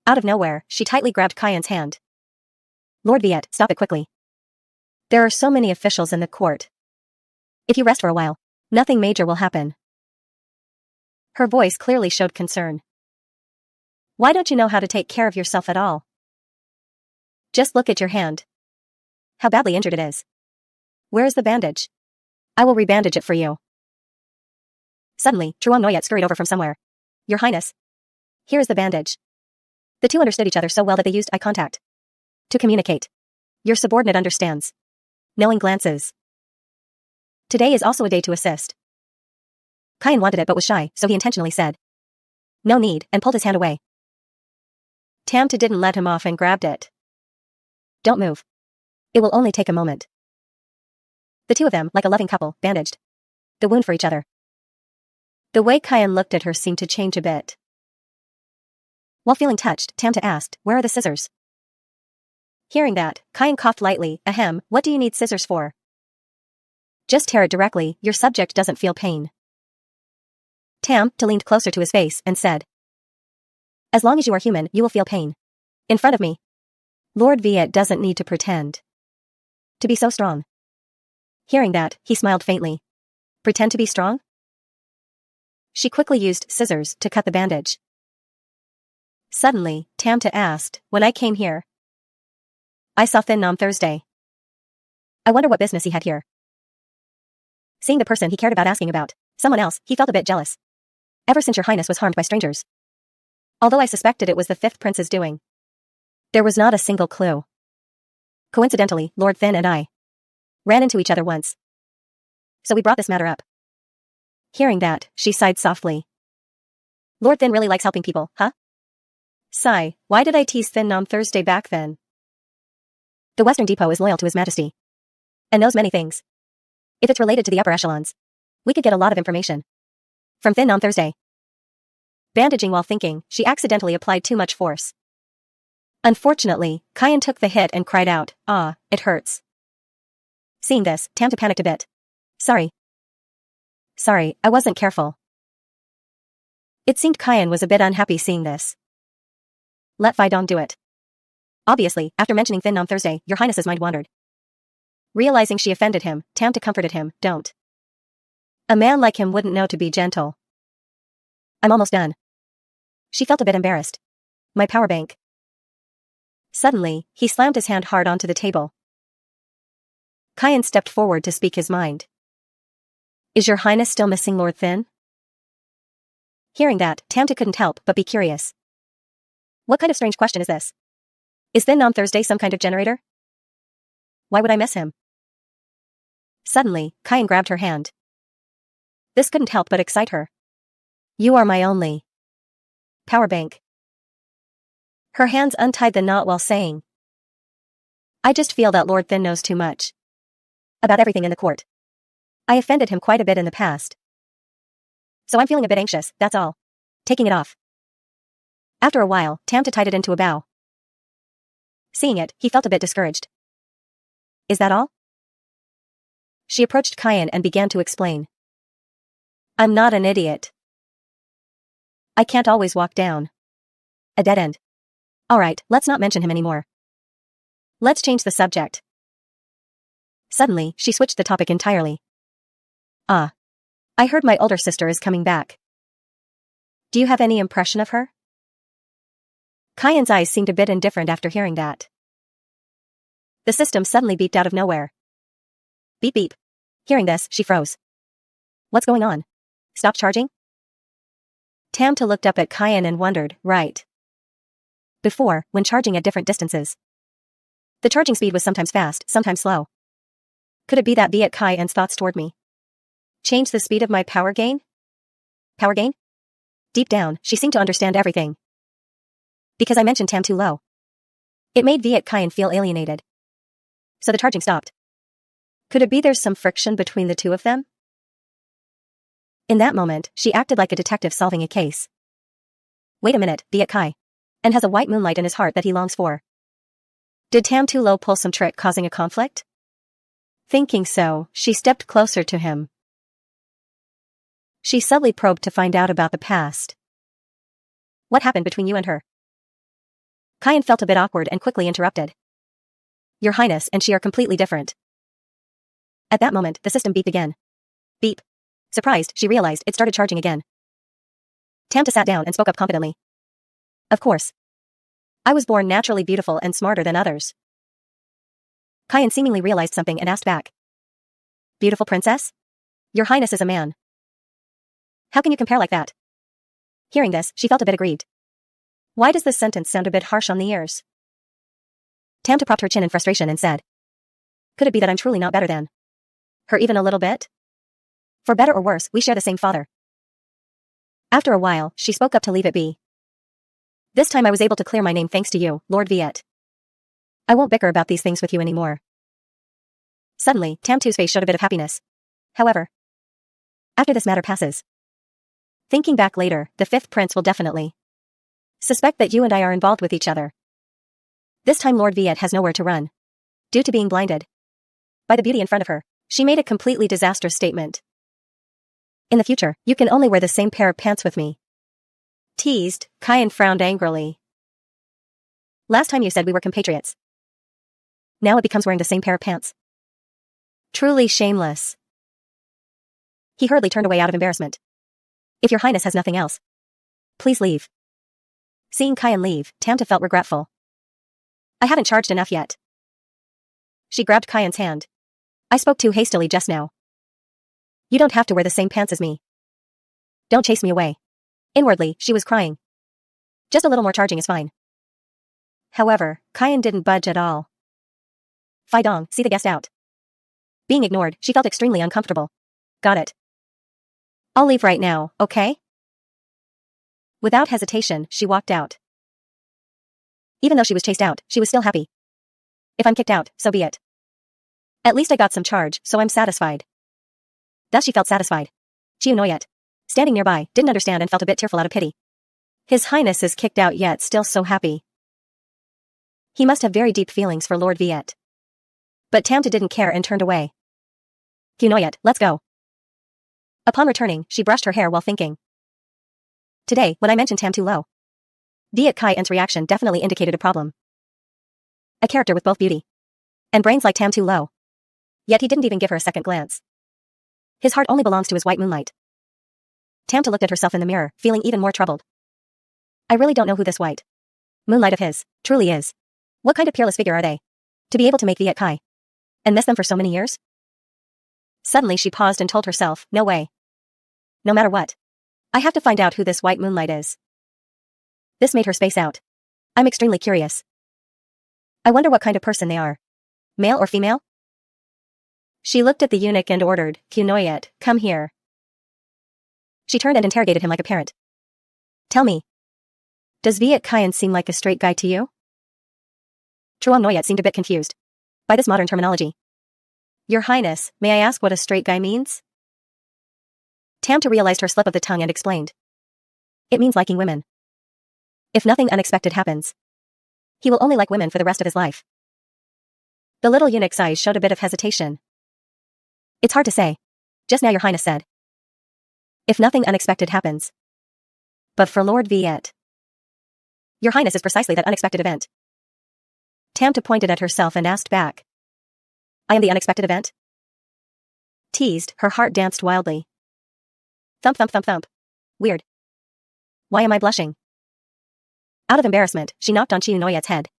Out of nowhere, she tightly grabbed Caian's hand. "Lord Viet, stop it quickly. There are so many officials in the court. If you rest for a while, nothing major will happen." Her voice clearly showed concern. Why don't you know how to take care of yourself at all? Just look at your hand. How badly injured it is. Where is the bandage? I will rebandage it for you. Suddenly, Truong Noyet scurried over from somewhere. Your Highness. Here is the bandage. The two understood each other so well that they used eye contact to communicate. Your subordinate understands. Knowing glances. Today is also a day to assist. Kyan wanted it but was shy, so he intentionally said, "No need," and pulled his hand away. Tamta didn't let him off and grabbed it. "Don't move. It will only take a moment." The two of them, like a loving couple, bandaged the wound for each other. The way Kyan looked at her seemed to change a bit. While feeling touched, Tamta asked, "Where are the scissors?" Hearing that, Kyan coughed lightly. "Ahem, what do you need scissors for?" "Just tear it directly, your subject doesn't feel pain." Tamta leaned closer to his face and said, "As long as you are human, you will feel pain. In front of me. Lord Viet doesn't need to pretend to be so strong." Hearing that, he smiled faintly. "Pretend to be strong?" She quickly used scissors to cut the bandage. Suddenly, Tamta asked, "When I came here, I saw Thin Nam Thursday. I wonder what business he had here." Seeing the person he cared about asking about someone else, he felt a bit jealous. "Ever since your highness was harmed by strangers. Although I suspected it was the fifth prince's doing, there was not a single clue. Coincidentally, Lord Thin and I ran into each other once. So we brought this matter up." Hearing that, she sighed softly. "Lord Thin really likes helping people, huh?" Sigh, why did I tease Thin Nam Thursday back then? The Western Depot is loyal to His Majesty and knows many things. If it's related to the upper echelons, we could get a lot of information from Thin Nam Thursday. Bandaging while thinking, she accidentally applied too much force. Unfortunately, Kyan took the hit and cried out, "Ah, it hurts." Seeing this, Tamta panicked a bit. Sorry, I wasn't careful." It seemed Kyan was a bit unhappy seeing this. "Let Fidong do it." Obviously, after mentioning Thin Nam Thursday, your highness's mind wandered. Realizing she offended him, Tamta comforted him, "Don't. A man like him wouldn't know to be gentle. I'm almost done." She felt a bit embarrassed. "My power bank." Suddenly, he slammed his hand hard onto the table. Kyan stepped forward to speak his mind. "Is your highness still missing Lord Thin?" Hearing that, Tamta couldn't help but be curious. What kind of strange question is this? Is Thin Nam Thursday some kind of generator? Why would I miss him? Suddenly, Kyan grabbed her hand. This couldn't help but excite her. "You are my only power bank." Her hands untied the knot while saying, "I just feel that Lord Thin knows too much about everything in the court. I offended him quite a bit in the past. So I'm feeling a bit anxious, that's all. Taking it off." After a while, Tamta tied it into a bow. Seeing it, he felt a bit discouraged. "Is that all?" She approached Kyan and began to explain. "I'm not an idiot. I can't always walk down a dead end. Alright, let's not mention him anymore. Let's change the subject." Suddenly, she switched the topic entirely. "Ah. I heard my older sister is coming back. Do you have any impression of her?" Kyan's eyes seemed a bit indifferent after hearing that. The system suddenly beeped out of nowhere. Beep beep. Hearing this, she froze. "What's going on? Stop charging?" Tamta looked up at Kyan and wondered, right. Before, when charging at different distances, the charging speed was sometimes fast, sometimes slow. Could it be that Viet Kyan's thoughts toward me change the speed of my power gain? Power gain? Deep down, she seemed to understand everything. Because I mentioned Tam too low. It made Viet Kyan feel alienated. So the charging stopped. Could it be there's some friction between the two of them? In that moment, she acted like a detective solving a case. Wait a minute, Viet Kai. And has a white moonlight in his heart that he longs for. Did Tam too low pull some trick causing a conflict? Thinking so, she stepped closer to him. She subtly probed to find out about the past. What happened between you and her? Kyan felt a bit awkward and quickly interrupted. Your Highness and she are completely different. At that moment, the system beeped again. Beep. Surprised, she realized it started charging again. Tamta sat down and spoke up confidently. Of course. I was born naturally beautiful and smarter than others. Kyan seemingly realized something and asked back. Beautiful princess? Your Highness is a man. How can you compare like that? Hearing this, she felt a bit aggrieved. Why does this sentence sound a bit harsh on the ears? Tamta propped her chin in frustration and said. Could it be that I'm truly not better than her even a little bit? For better or worse, we share the same father. After a while, she spoke up to leave it be. This time I was able to clear my name thanks to you, Lord Viet. I won't bicker about these things with you anymore. Suddenly, Tam2's face showed a bit of happiness. However, after this matter passes, thinking back later, the fifth prince will definitely suspect that you and I are involved with each other. This time Lord Viet has nowhere to run. Due to being blinded by the beauty in front of her, she made a completely disastrous statement. In the future, you can only wear the same pair of pants with me. Teased, Kyan frowned angrily. Last time you said we were compatriots. Now it becomes wearing the same pair of pants. Truly shameless. He hurriedly turned away out of embarrassment. If your highness has nothing else, please leave. Seeing Kyan leave, Tamta felt regretful. I haven't charged enough yet. She grabbed Kyan's hand. I spoke too hastily just now. You don't have to wear the same pants as me. Don't chase me away. Inwardly, she was crying. Just a little more charging is fine. However, Kyan didn't budge at all. Fai Dong, see the guest out. Being ignored, she felt extremely uncomfortable. Got it. I'll leave right now, okay? Without hesitation, she walked out. Even though she was chased out, she was still happy. If I'm kicked out, so be it. At least I got some charge, so I'm satisfied. Thus she felt satisfied. Chiu Noyet, standing nearby, didn't understand and felt a bit tearful out of pity. His Highness is kicked out yet still so happy. He must have very deep feelings for Lord Viet. But Tamta didn't care and turned away. Chiu Noyet, let's go. Upon returning, she brushed her hair while thinking. Today, when I mentioned Tam too low, Viet Kai's reaction definitely indicated a problem. A character with both beauty and brains like Tam too low. Yet he didn't even give her a second glance. His heart only belongs to his white moonlight. Tamta looked at herself in the mirror, feeling even more troubled. I really don't know who this white moonlight of his truly is. What kind of peerless figure are they? To be able to make Viet Kai and miss them for so many years? Suddenly she paused and told herself, no way. No matter what, I have to find out who this white moonlight is. This made her space out. I'm extremely curious. I wonder what kind of person they are. Male or female? She looked at the eunuch and ordered, Chiu Noyet, come here. She turned and interrogated him like a parent. Tell me. Does Viet Kaian seem like a straight guy to you? Truong Noyet seemed a bit confused by this modern terminology. Your Highness, may I ask what a straight guy means? Tamta realized her slip of the tongue and explained. It means liking women. If nothing unexpected happens, he will only like women for the rest of his life. The little eunuch's eyes showed a bit of hesitation. It's hard to say. Just now your Highness said. If nothing unexpected happens. But for Lord Viet, your Highness is precisely that unexpected event. Tamta pointed at herself and asked back. I am the unexpected event? Teased, her heart danced wildly. Thump thump thump thump. Weird. Why am I blushing? Out of embarrassment, she knocked on Chiu Noyet's head.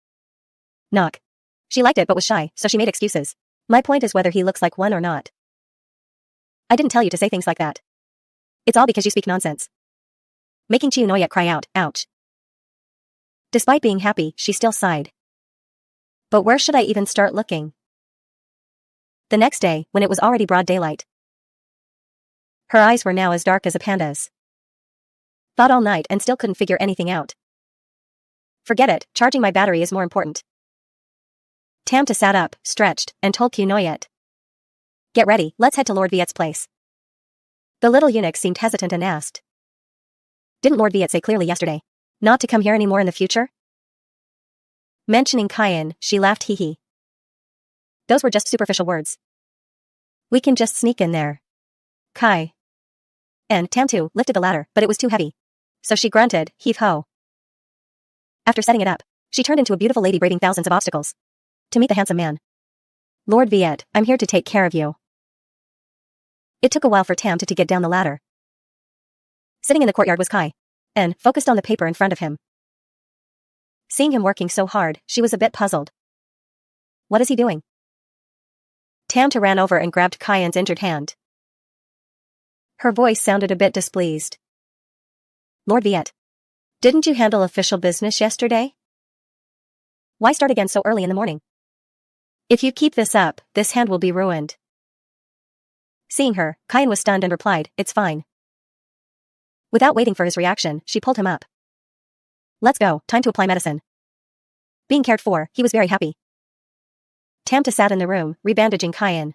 Knock. She liked it but was shy, so she made excuses. My point is whether he looks like one or not. I didn't tell you to say things like that. It's all because you speak nonsense. Making Chiu Noyet cry out, ouch. Despite being happy, she still sighed. But where should I even start looking? The next day, when it was already broad daylight, her eyes were now as dark as a panda's. Thought all night and still couldn't figure anything out. Forget it, charging my battery is more important. Tamta sat up, stretched, and told Chiu Noyet. Get ready, let's head to Lord Viet's place. The little eunuch seemed hesitant and asked. Didn't Lord Viet say clearly yesterday not to come here anymore in the future? Mentioning Kyan, she laughed hee. Those were just superficial words. We can just sneak in there. Kai. And Tamtu lifted the ladder, but it was too heavy. So she grunted, heave-ho. After setting it up, she turned into a beautiful lady braving thousands of obstacles to meet the handsome man. Lord Viet, I'm here to take care of you. It took a while for Tamta to get down the ladder. Sitting in the courtyard was Kai, and focused on the paper in front of him. Seeing him working so hard, she was a bit puzzled. What is he doing? Tamta ran over and grabbed Kyan's injured hand. Her voice sounded a bit displeased. Lord Viet, didn't you handle official business yesterday? Why start again so early in the morning? If you keep this up, this hand will be ruined. Seeing her, Kyan was stunned and replied, it's fine. Without waiting for his reaction, she pulled him up. Let's go, time to apply medicine. Being cared for, he was very happy. Tamta sat in the room, rebandaging Kyan.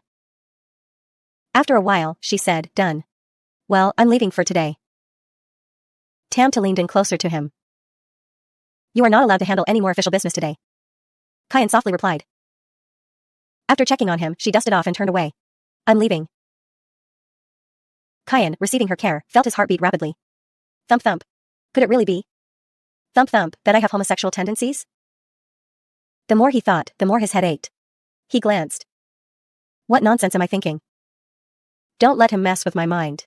After a while, she said, done. Well, I'm leaving for today. Tamta leaned in closer to him. You are not allowed to handle any more official business today. Kyan softly replied. After checking on him, she dusted off and turned away. I'm leaving. Kyan, receiving her care, felt his heart beat rapidly. Thump thump. Could it really be? Thump thump, that I have homosexual tendencies? The more he thought, the more his head ached. He glanced. What nonsense am I thinking? Don't let him mess with my mind.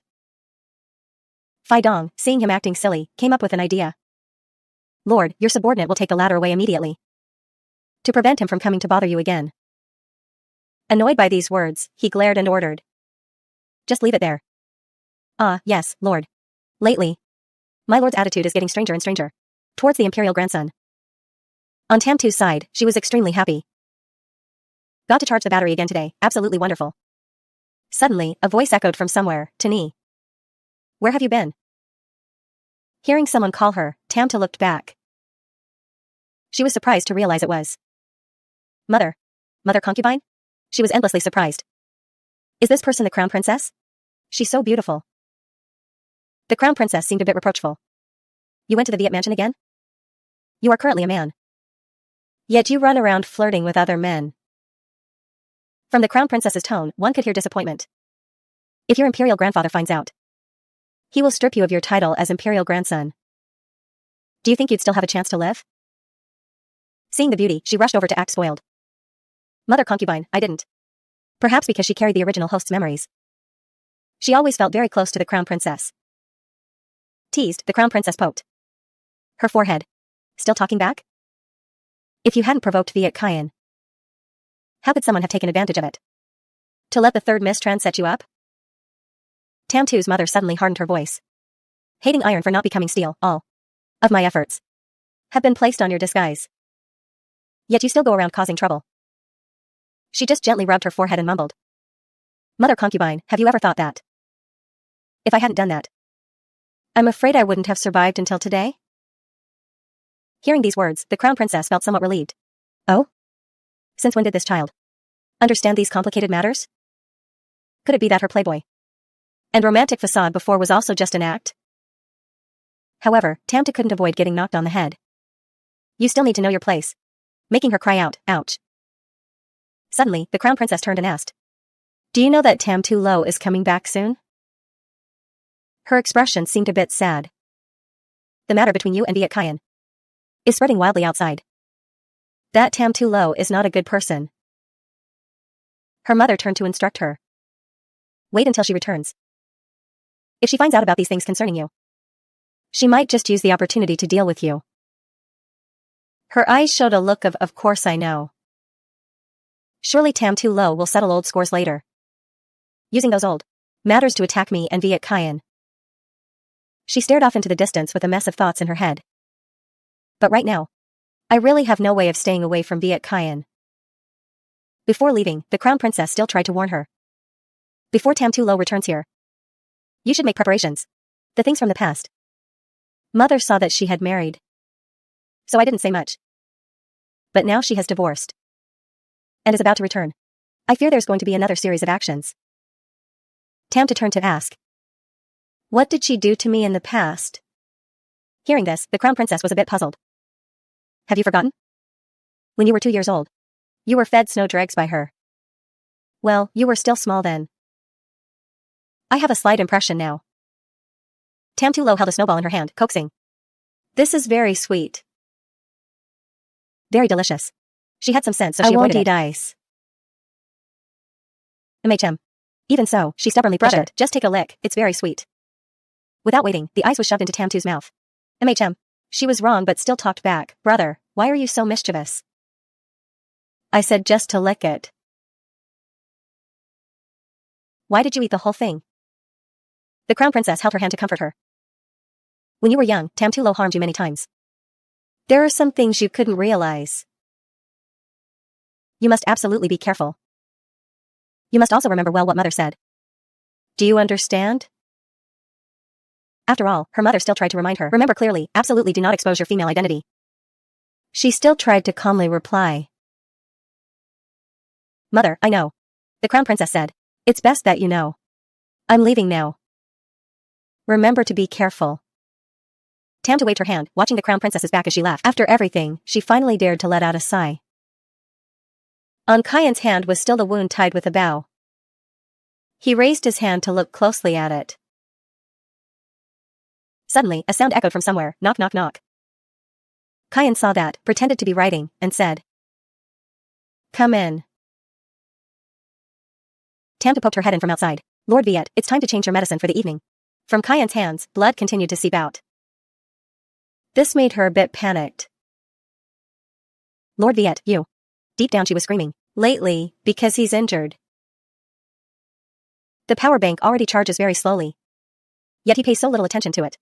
Fai Dong, seeing him acting silly, came up with an idea. Lord, your subordinate will take the ladder away immediately. To prevent him from coming to bother you again. Annoyed by these words, he glared and ordered. Just leave it there. Ah, yes, Lord. Lately, my lord's attitude is getting stranger and stranger. Towards the imperial grandson. On Tamtu's side, she was extremely happy. Got to charge the battery again today, absolutely wonderful. Suddenly, a voice echoed from somewhere, Tani. Where have you been? Hearing someone call her, Tamta looked back. She was surprised to realize it was Mother. Mother concubine? She was endlessly surprised. Is this person the crown princess? She's so beautiful. The crown princess seemed a bit reproachful. You went to the Viet mansion again? You are currently a man. Yet you run around flirting with other men. From the crown princess's tone, one could hear disappointment. If your imperial grandfather finds out, he will strip you of your title as imperial grandson. Do you think you'd still have a chance to live? Seeing the beauty, she rushed over to act spoiled. Mother concubine, I didn't. Perhaps because she carried the original host's memories. She always felt very close to the crown princess. Teased, the crown princess poked her forehead. Still talking back? If you hadn't provoked Viet Kyan, how could someone have taken advantage of it? To let the third mistrans set you up? Tamtu's mother suddenly hardened her voice. Hating iron for not becoming steel, all of my efforts have been placed on your disguise. Yet you still go around causing trouble. She just gently rubbed her forehead and mumbled. Mother concubine, have you ever thought that? If I hadn't done that, I'm afraid I wouldn't have survived until today? Hearing these words, the crown princess felt somewhat relieved. Oh? Since when did this child understand these complicated matters? Could it be that her playboy and romantic facade before was also just an act? However, Tamta couldn't avoid getting knocked on the head. You still need to know your place. Making her cry out, ouch. Suddenly, the crown princess turned and asked. Do you know that Tamtu Lo is coming back soon? Her expression seemed a bit sad. The matter between you and Viet Kyan is spreading wildly outside. That Tamtu Lo is not a good person. Her mother turned to instruct her. Wait until she returns. If she finds out about these things concerning you, she might just use the opportunity to deal with you. Her eyes showed a look of course I know. Surely Tamtu Lo will settle old scores later. Using those old matters to attack me and Viet Kyan. She stared off into the distance with a mess of thoughts in her head. But right now, I really have no way of staying away from Viet Kyan. Before leaving, the crown princess still tried to warn her. Before Tamtu Lo returns here, you should make preparations. The things from the past. Mother saw that she had married, so I didn't say much. But now she has divorced and is about to return. I fear there's going to be another series of actions. Tamta turned to ask. What did she do to me in the past? Hearing this, the crown princess was a bit puzzled. Have you forgotten? When you were 2 years old, you were fed snow dregs by her. Well, you were still small then. I have a slight impression now. Tamtu Lo held a snowball in her hand, coaxing. This is very sweet. Very delicious. She had some sense, so she avoided it. I won't eat ice. MHM. Even so, she stubbornly pushed it. Just take a lick, it's very sweet. Without waiting, the ice was shoved into Tamtu's mouth. MHM. She was wrong but still talked back. Brother, why are you so mischievous? I said just to lick it. Why did you eat the whole thing? The crown princess held her hand to comfort her. When you were young, Tamtu Lo harmed you many times. There are some things you couldn't realize. You must absolutely be careful. You must also remember well what mother said. Do you understand? After all, her mother still tried to remind her. Remember clearly, absolutely do not expose your female identity. She still tried to calmly reply. Mother, I know. The Crown Princess said. It's best that you know. I'm leaving now. Remember to be careful. Tamta waved her hand, watching the Crown Princess's back as she left. After everything, she finally dared to let out a sigh. On Kyan's hand was still the wound tied with a bow. He raised his hand to look closely at it. Suddenly, a sound echoed from somewhere, knock knock knock. Kyan saw that, pretended to be writing, and said, Come in. Tamta poked her head in from outside. Lord Viet, it's time to change your medicine for the evening. From Kyan's hands, blood continued to seep out. This made her a bit panicked. Lord Viet, you. Deep down she was screaming. Lately, because he's injured. The power bank already charges very slowly. Yet he pays so little attention to it.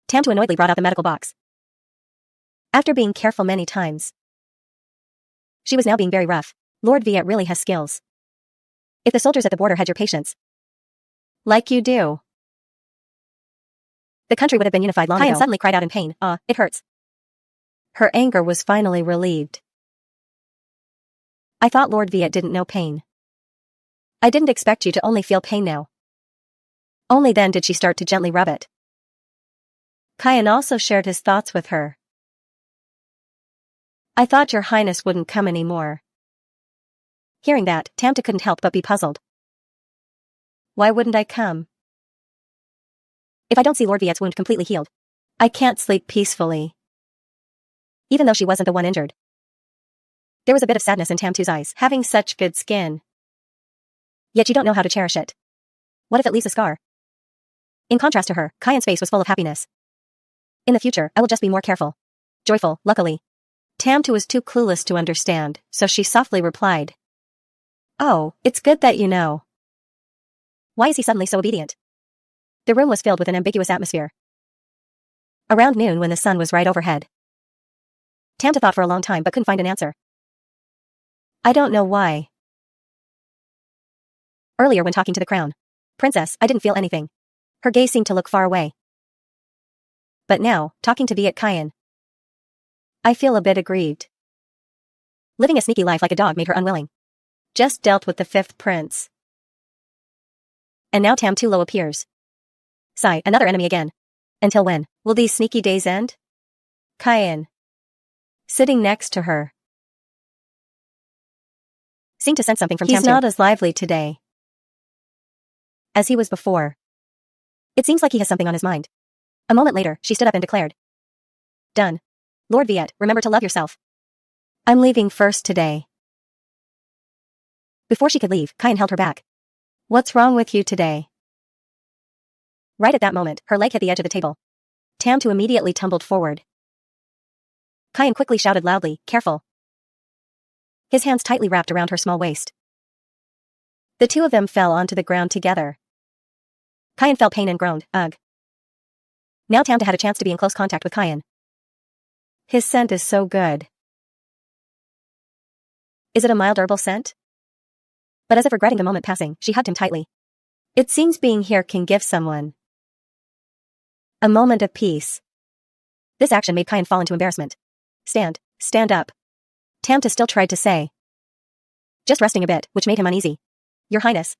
Tamta annoyedly brought out the medical box. After being careful many times, she was now being very rough. Lord Viet really has skills. If the soldiers at the border had your patience, like you do, the country would have been unified long ago. Kyan suddenly cried out in pain. It hurts. Her anger was finally relieved. I thought Lord Viet didn't know pain. I didn't expect you to only feel pain now. Only then did she start to gently rub it. Kyan also shared his thoughts with her. I thought your highness wouldn't come anymore. Hearing that, Tamta couldn't help but be puzzled. Why wouldn't I come? If I don't see Lord Viet's wound completely healed, I can't sleep peacefully. Even though she wasn't the one injured. There was a bit of sadness in Tamtu's eyes, having such good skin. Yet you don't know how to cherish it. What if it leaves a scar? In contrast to her, Kyan's face was full of happiness. In the future, I will just be more careful. Joyful, luckily. Tamtu was too clueless to understand, so she softly replied. Oh, it's good that you know. Why is he suddenly so obedient? The room was filled with an ambiguous atmosphere. Around noon when the sun was right overhead, Tamta thought for a long time but couldn't find an answer. I don't know why. Earlier when talking to the Crown Princess, I didn't feel anything. Her gaze seemed to look far away. But now, talking to Viet Kyan, I feel a bit aggrieved. Living a sneaky life like a dog made her unwilling. Just dealt with the 5th prince. And now Tamtulo appears. Sigh, another enemy again. Until when will these sneaky days end? Kyan, sitting next to her, seemed to sense something from Tamtu. He's not as lively today as he was before. It seems like he has something on his mind. A moment later, she stood up and declared. Done. Lord Viet, remember to love yourself. I'm leaving first today. Before she could leave, Kyan held her back. What's wrong with you today? Right at that moment, her leg hit the edge of the table. Tamtu immediately tumbled forward. Kyan quickly shouted loudly, careful. His hands tightly wrapped around her small waist. The two of them fell onto the ground together. Kyan felt pain and groaned, ugh. Now Tamta had a chance to be in close contact with Kyan. His scent is so good. Is it a mild herbal scent? But as if regretting the moment passing, she hugged him tightly. It seems being here can give someone a moment of peace. This action made Kyan fall into embarrassment. Stand up. Tamta still tried to say. Just resting a bit, which made him uneasy. Your Highness.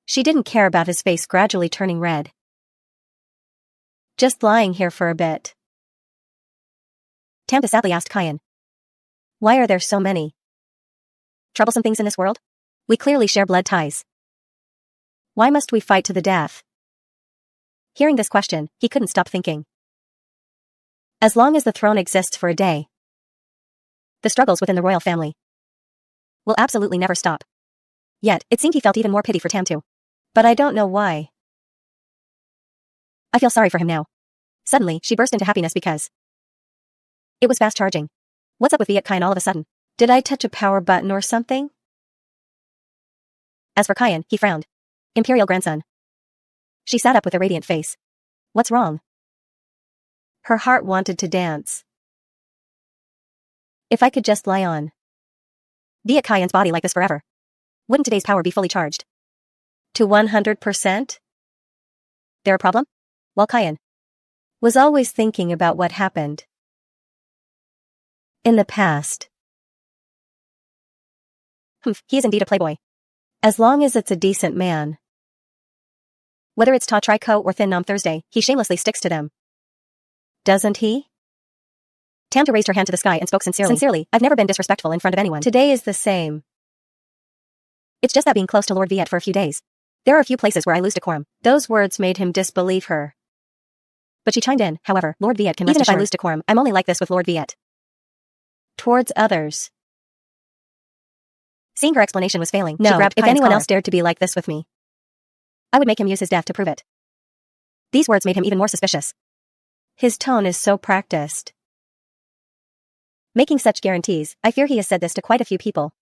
She didn't care about his face gradually turning red. Just lying here for a bit. Tamta sadly asked Kyan. Why are there so many troublesome things in this world? We clearly share blood ties. Why must we fight to the death? Hearing this question, he couldn't stop thinking. As long as the throne exists for a day, the struggles within the royal family will absolutely never stop. Yet, it seemed he felt even more pity for Tamtu. But I don't know why. I feel sorry for him now. Suddenly, she burst into happiness because it was fast charging. What's up with Viet Kyan all of a sudden? Did I touch a power button or something? As for Kyan, he frowned. Imperial grandson. She sat up with a radiant face. What's wrong? Her heart wanted to dance. If I could just lie on Viet Kyan's body like this forever, wouldn't today's power be fully charged to 100%? There a problem? Well, Kyan, Was always thinking about what happened in the past. He is indeed a playboy. As long as it's a decent man. Whether it's Ta Trico or Thin Nom Thursday, he shamelessly sticks to them. Doesn't he? Tamta raised her hand to the sky and spoke sincerely. Sincerely, I've never been disrespectful in front of anyone. Today is the same. It's just that being close to Lord Viet for a few days. There are a few places where I lose decorum. Those words made him disbelieve her. But she chimed in, however, Lord Viet can rest assured. Even if I lose decorum, I'm only like this with Lord Viet. Towards others. Seeing her explanation was failing, she grabbed if anyone else dared to be like this with me, I would make him use his death to prove it. These words made him even more suspicious. His tone is so practiced. Making such guarantees, I fear he has said this to quite a few people.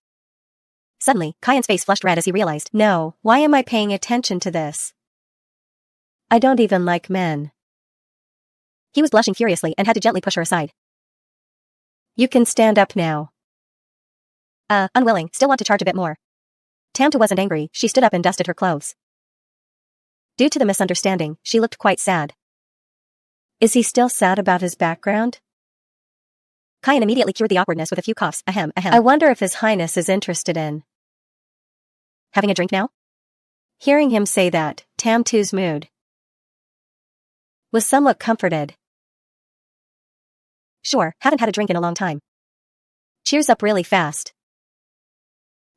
Suddenly, Kyan's face flushed red as he realized, no, why am I paying attention to this? I don't even like men. He was blushing furiously and had to gently push her aside. You can stand up now. Unwilling, still want to charge a bit more. Tamta wasn't angry, she stood up and dusted her clothes. Due to the misunderstanding, she looked quite sad. Is he still sad about his background? Kyan immediately cured the awkwardness with a few coughs, ahem, ahem. I wonder if His Highness is interested in having a drink now? Hearing him say that, Tamtu's mood was somewhat comforted. Sure, haven't had a drink in a long time. Cheers up really fast.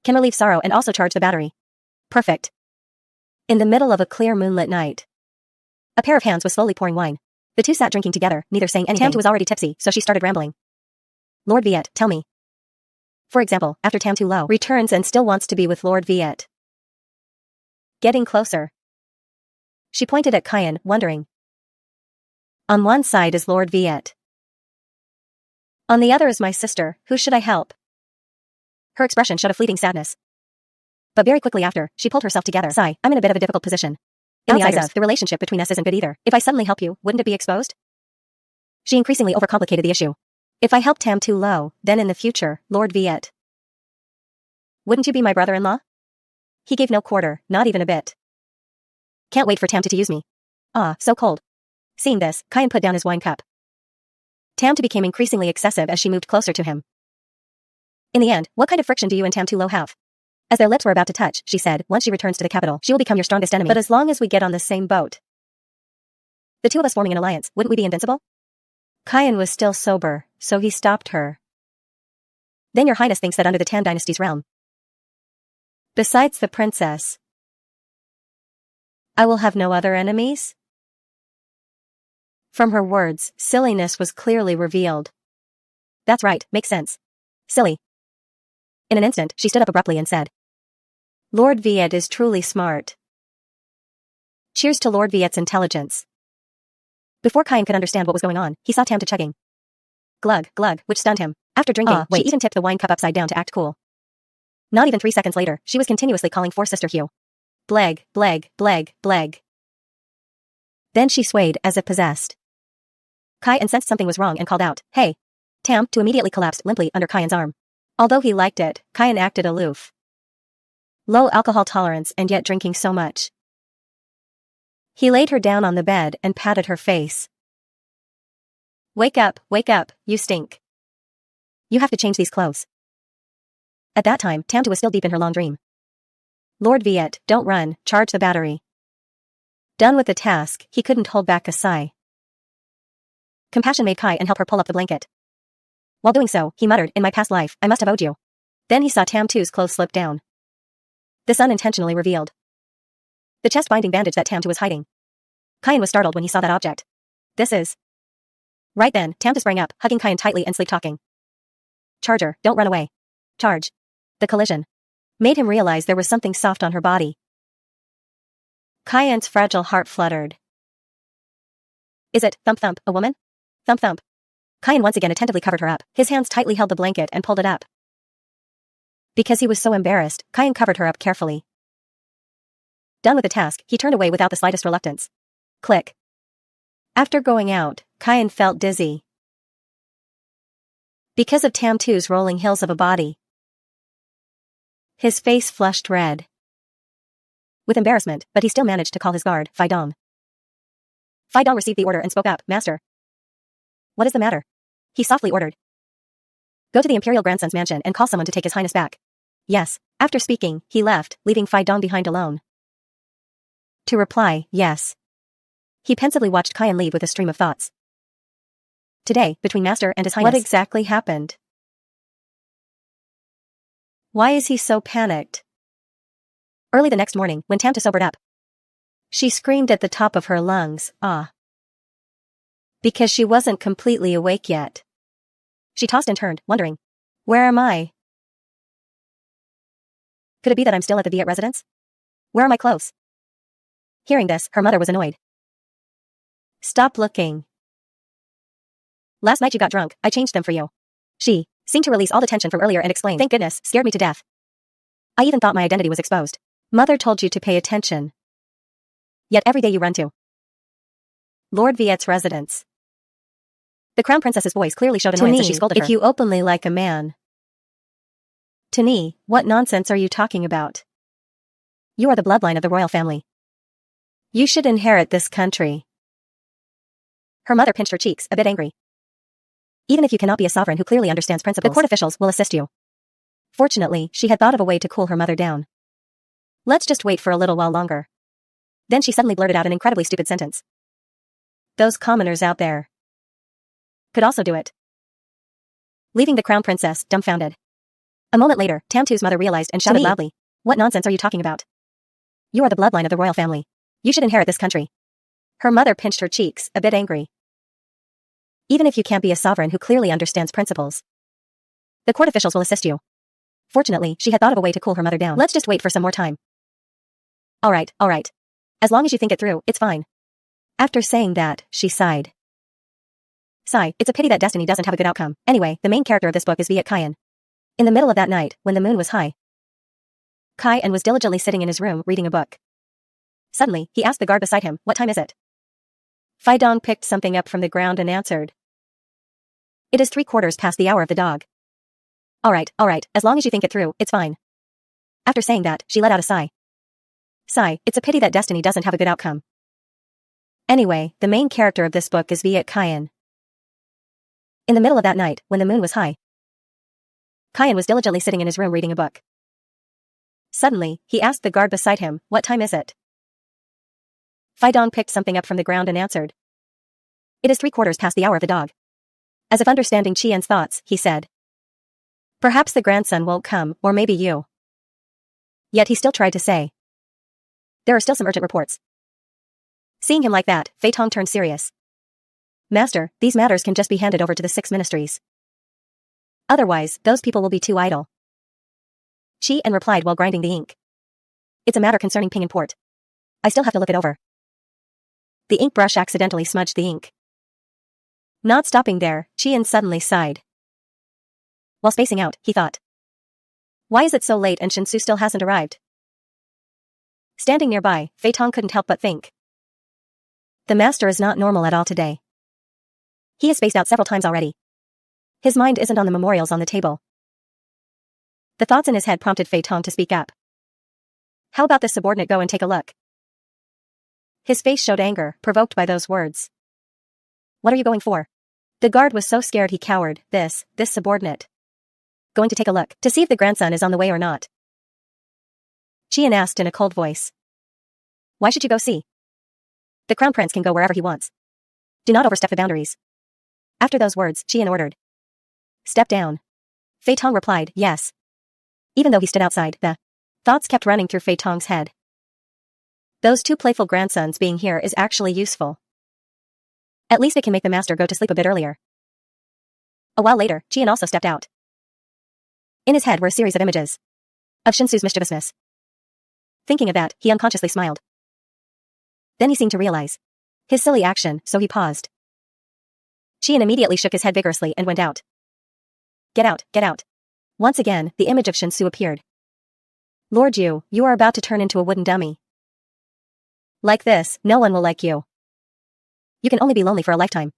Can relieve sorrow and also charge the battery. Perfect. In the middle of a clear moonlit night, a pair of hands was slowly pouring wine. The two sat drinking together, neither saying anything. Tamtu was already tipsy, so she started rambling. Lord Viet, tell me. For example, after Tamtu Lo returns and still wants to be with Lord Viet. Getting closer. She pointed at Kyan, wondering. On one side is Lord Viet. On the other is my sister, who should I help? Her expression showed a fleeting sadness. But very quickly after, she pulled herself together. Sigh, I'm in a bit of a difficult position. In the eyes of, the relationship between us isn't good either. If I suddenly help you, wouldn't it be exposed? She increasingly overcomplicated the issue. If I help Tamtu Lo, then in the future, Lord Viet. Wouldn't you be my brother-in-law? He gave no quarter, not even a bit. Can't wait for Tamtu to use me. Ah, so cold. Seeing this, Kyan put down his wine cup. Tamtu became increasingly excessive as she moved closer to him. In the end, what kind of friction do you and Tamtu Lo have? As their lips were about to touch, she said, once she returns to the capital, she will become your strongest enemy. But as long as we get on the same boat, the two of us forming an alliance, wouldn't we be invincible? Kyan was still sober, so he stopped her. Then your highness thinks that under the Tan dynasty's realm, besides the princess, I will have no other enemies? From her words, silliness was clearly revealed. That's right, makes sense. Silly. In an instant, she stood up abruptly and said, Lord Viet is truly smart. Cheers to Lord Viet's intelligence. Before Kyan could understand what was going on, he saw Tamta chugging. Glug, glug, which stunned him. After drinking, she even tipped the wine cup upside down to act cool. Not even 3 seconds later, she was continuously calling for Sister Hugh. Bleg, bleg, bleg, bleg. Then she swayed as if possessed. Kyan sensed something was wrong and called out, hey. Tamtu immediately collapsed limply under Kyan's arm. Although he liked it, Kyan acted aloof. Low alcohol tolerance and yet drinking so much. He laid her down on the bed and patted her face. Wake up, you stink. You have to change these clothes. At that time, Tamtu was still deep in her long dream. Lord Viet, don't run, charge the battery. Done with the task, he couldn't hold back a sigh. Compassion made Kyan help her pull up the blanket. While doing so, he muttered, in my past life, I must have owed you. Then he saw Tamtu's clothes slip down. This unintentionally revealed the chest-binding bandage that Tamtu was hiding. Kyan was startled when he saw that object. This is... Right then, Tamtu sprang up, hugging Kyan tightly and sleep-talking. Charger, don't run away. Charge. The collision made him realize there was something soft on her body. Kyan's fragile heart fluttered. Is it, thump thump, a woman? Thump thump. Kyan once again attentively covered her up. His hands tightly held the blanket and pulled it up. Because he was so embarrassed, Kyan covered her up carefully. Done with the task, he turned away without the slightest reluctance. Click. After going out, Kyan felt dizzy. Because of Tamtu's rolling hills of a body. His face flushed red with embarrassment, but he still managed to call his guard, Fidong. Fai Dong received the order and spoke up. Master. What is the matter? He softly ordered. Go to the Imperial Grandson's mansion and call someone to take His Highness back. Yes. After speaking, he left, leaving Fai Dong behind alone. To reply, yes. He pensively watched Kyan leave with a stream of thoughts. Today, between Master and His Highness. What exactly happened? Why is he so panicked? Early the next morning, when Tamta sobered up, she screamed at the top of her lungs, ah. Because she wasn't completely awake yet. She tossed and turned, wondering, where am I? Could it be that I'm still at the Viet residence? Where are my clothes? Hearing this, her mother was annoyed. Stop looking. Last night you got drunk, I changed them for you. She seemed to release all the tension from earlier and explained, thank goodness, scared me to death. I even thought my identity was exposed. Mother told you to pay attention. Yet every day you run to Lord Viet's residence. The Crown Princess's voice clearly showed annoyance as she scolded her. If you openly like a man. Tani, what nonsense are you talking about? You are the bloodline of the royal family. You should inherit this country. Her mother pinched her cheeks, a bit angry. Even if you cannot be a sovereign who clearly understands principles, the court officials will assist you. Fortunately, she had thought of a way to cool her mother down. Let's just wait for a little while longer. Then she suddenly blurted out an incredibly stupid sentence. Those commoners out there could also do it. Leaving the Crown Princess dumbfounded. A moment later, Tamtu's mother realized and shouted loudly, what nonsense are you talking about? You are the bloodline of the royal family. You should inherit this country. Her mother pinched her cheeks, a bit angry. Even if you can't be a sovereign who clearly understands principles, the court officials will assist you. Fortunately, she had thought of a way to cool her mother down. Let's just wait for some more time. All right. As long as you think it through, it's fine. After saying that, she sighed. Sigh, it's a pity that destiny doesn't have a good outcome. Anyway, the main character of this book is Viet Kyan. In the middle of that night, when the moon was high, Kyan was diligently sitting in his room reading a book. Suddenly, he asked the guard beside him, what time is it? Fai Dong picked something up from the ground and answered. It is 3/4 past the hour of the dog. All right, as long as you think it through, it's fine. After saying that, she let out a sigh. Sigh, it's a pity that destiny doesn't have a good outcome. Anyway, the main character of this book is Viet Kyan. In the middle of that night, when the moon was high, Kyan was diligently sitting in his room reading a book. Suddenly, he asked the guard beside him, what time is it? Fai Dong picked something up from the ground and answered. It is 3/4 past the hour of the dog. As if understanding Qian's thoughts, he said. Perhaps the grandson won't come, or maybe you. Yet he still tried to say. There are still some urgent reports. Seeing him like that, Fei Tong turned serious. Master, these matters can just be handed over to the 6 ministries. Otherwise, those people will be too idle. Qian replied while grinding the ink. It's a matter concerning Ping and Port. I still have to look it over. The ink brush accidentally smudged the ink. Not stopping there, Qian suddenly sighed. While spacing out, he thought. Why is it so late and Shinsu still hasn't arrived? Standing nearby, Fei Tong couldn't help but think. The master is not normal at all today. He has spaced out several times already. His mind isn't on the memorials on the table. The thoughts in his head prompted Fei Tong to speak up. How about this subordinate go and take a look? His face showed anger, provoked by those words. What are you going for? The guard was so scared he cowered. This subordinate. Going to take a look, to see if the grandson is on the way or not. Qian asked in a cold voice. Why should you go see? The crown prince can go wherever he wants. Do not overstep the boundaries. After those words, Qian ordered. Step down. Fei Tong replied, yes. Even though he stood outside, the thoughts kept running through Fei Tong's head. Those 2 playful grandsons being here is actually useful. At least it can make the master go to sleep a bit earlier. A while later, Qian also stepped out. In his head were a series of images of Shinsu's mischievousness. Thinking of that, he unconsciously smiled. Then he seemed to realize his silly action, so he paused. Qian immediately shook his head vigorously and went out. Get out, get out. Once again, the image of Shinsu appeared. Lord Yu, you are about to turn into a wooden dummy. Like this, no one will like you. You can only be lonely for a lifetime.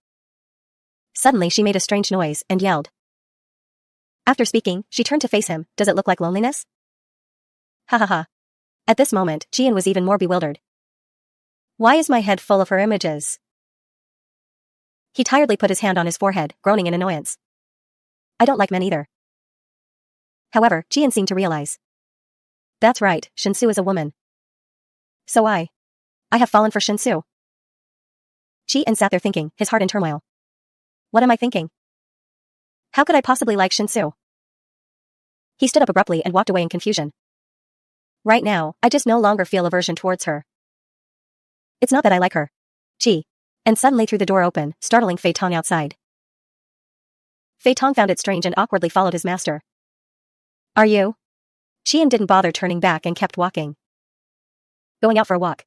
Suddenly she made a strange noise and yelled. After speaking, she turned to face him. Does it look like loneliness? Ha ha ha. At this moment, Qian was even more bewildered. Why is my head full of her images? He tiredly put his hand on his forehead, groaning in annoyance. I don't like men either. However, Jian seemed to realize. That's right, Shinsu is a woman. So I have fallen for Shinsu. Jian sat there thinking, his heart in turmoil. What am I thinking? How could I possibly like Shinsu? He stood up abruptly and walked away in confusion. Right now, I just no longer feel aversion towards her. It's not that I like her. Gee. And suddenly threw the door open, startling Fei Tong outside. Fei Tong found it strange and awkwardly followed his master. Are you? Qian didn't bother turning back and kept walking. Going out for a walk.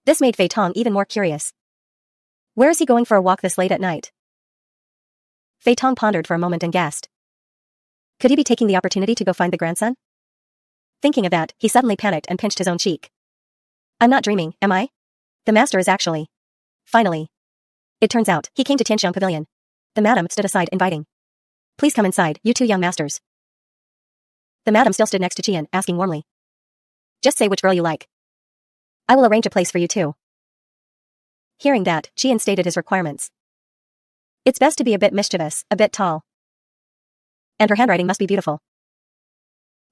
This made Fei Tong even more curious. Where is he going for a walk this late at night? Fei Tong pondered for a moment and gasped. Could he be taking the opportunity to go find the grandson? Thinking of that, he suddenly panicked and pinched his own cheek. I'm not dreaming, am I? The master is actually. Finally. It turns out, he came to Tianxiang Pavilion. The madam stood aside inviting. Please come inside, you two young masters. The madam still stood next to Qian, asking warmly. Just say which girl you like. I will arrange a place for you too. Hearing that, Qian stated his requirements. It's best to be a bit mischievous, a bit tall. And her handwriting must be beautiful.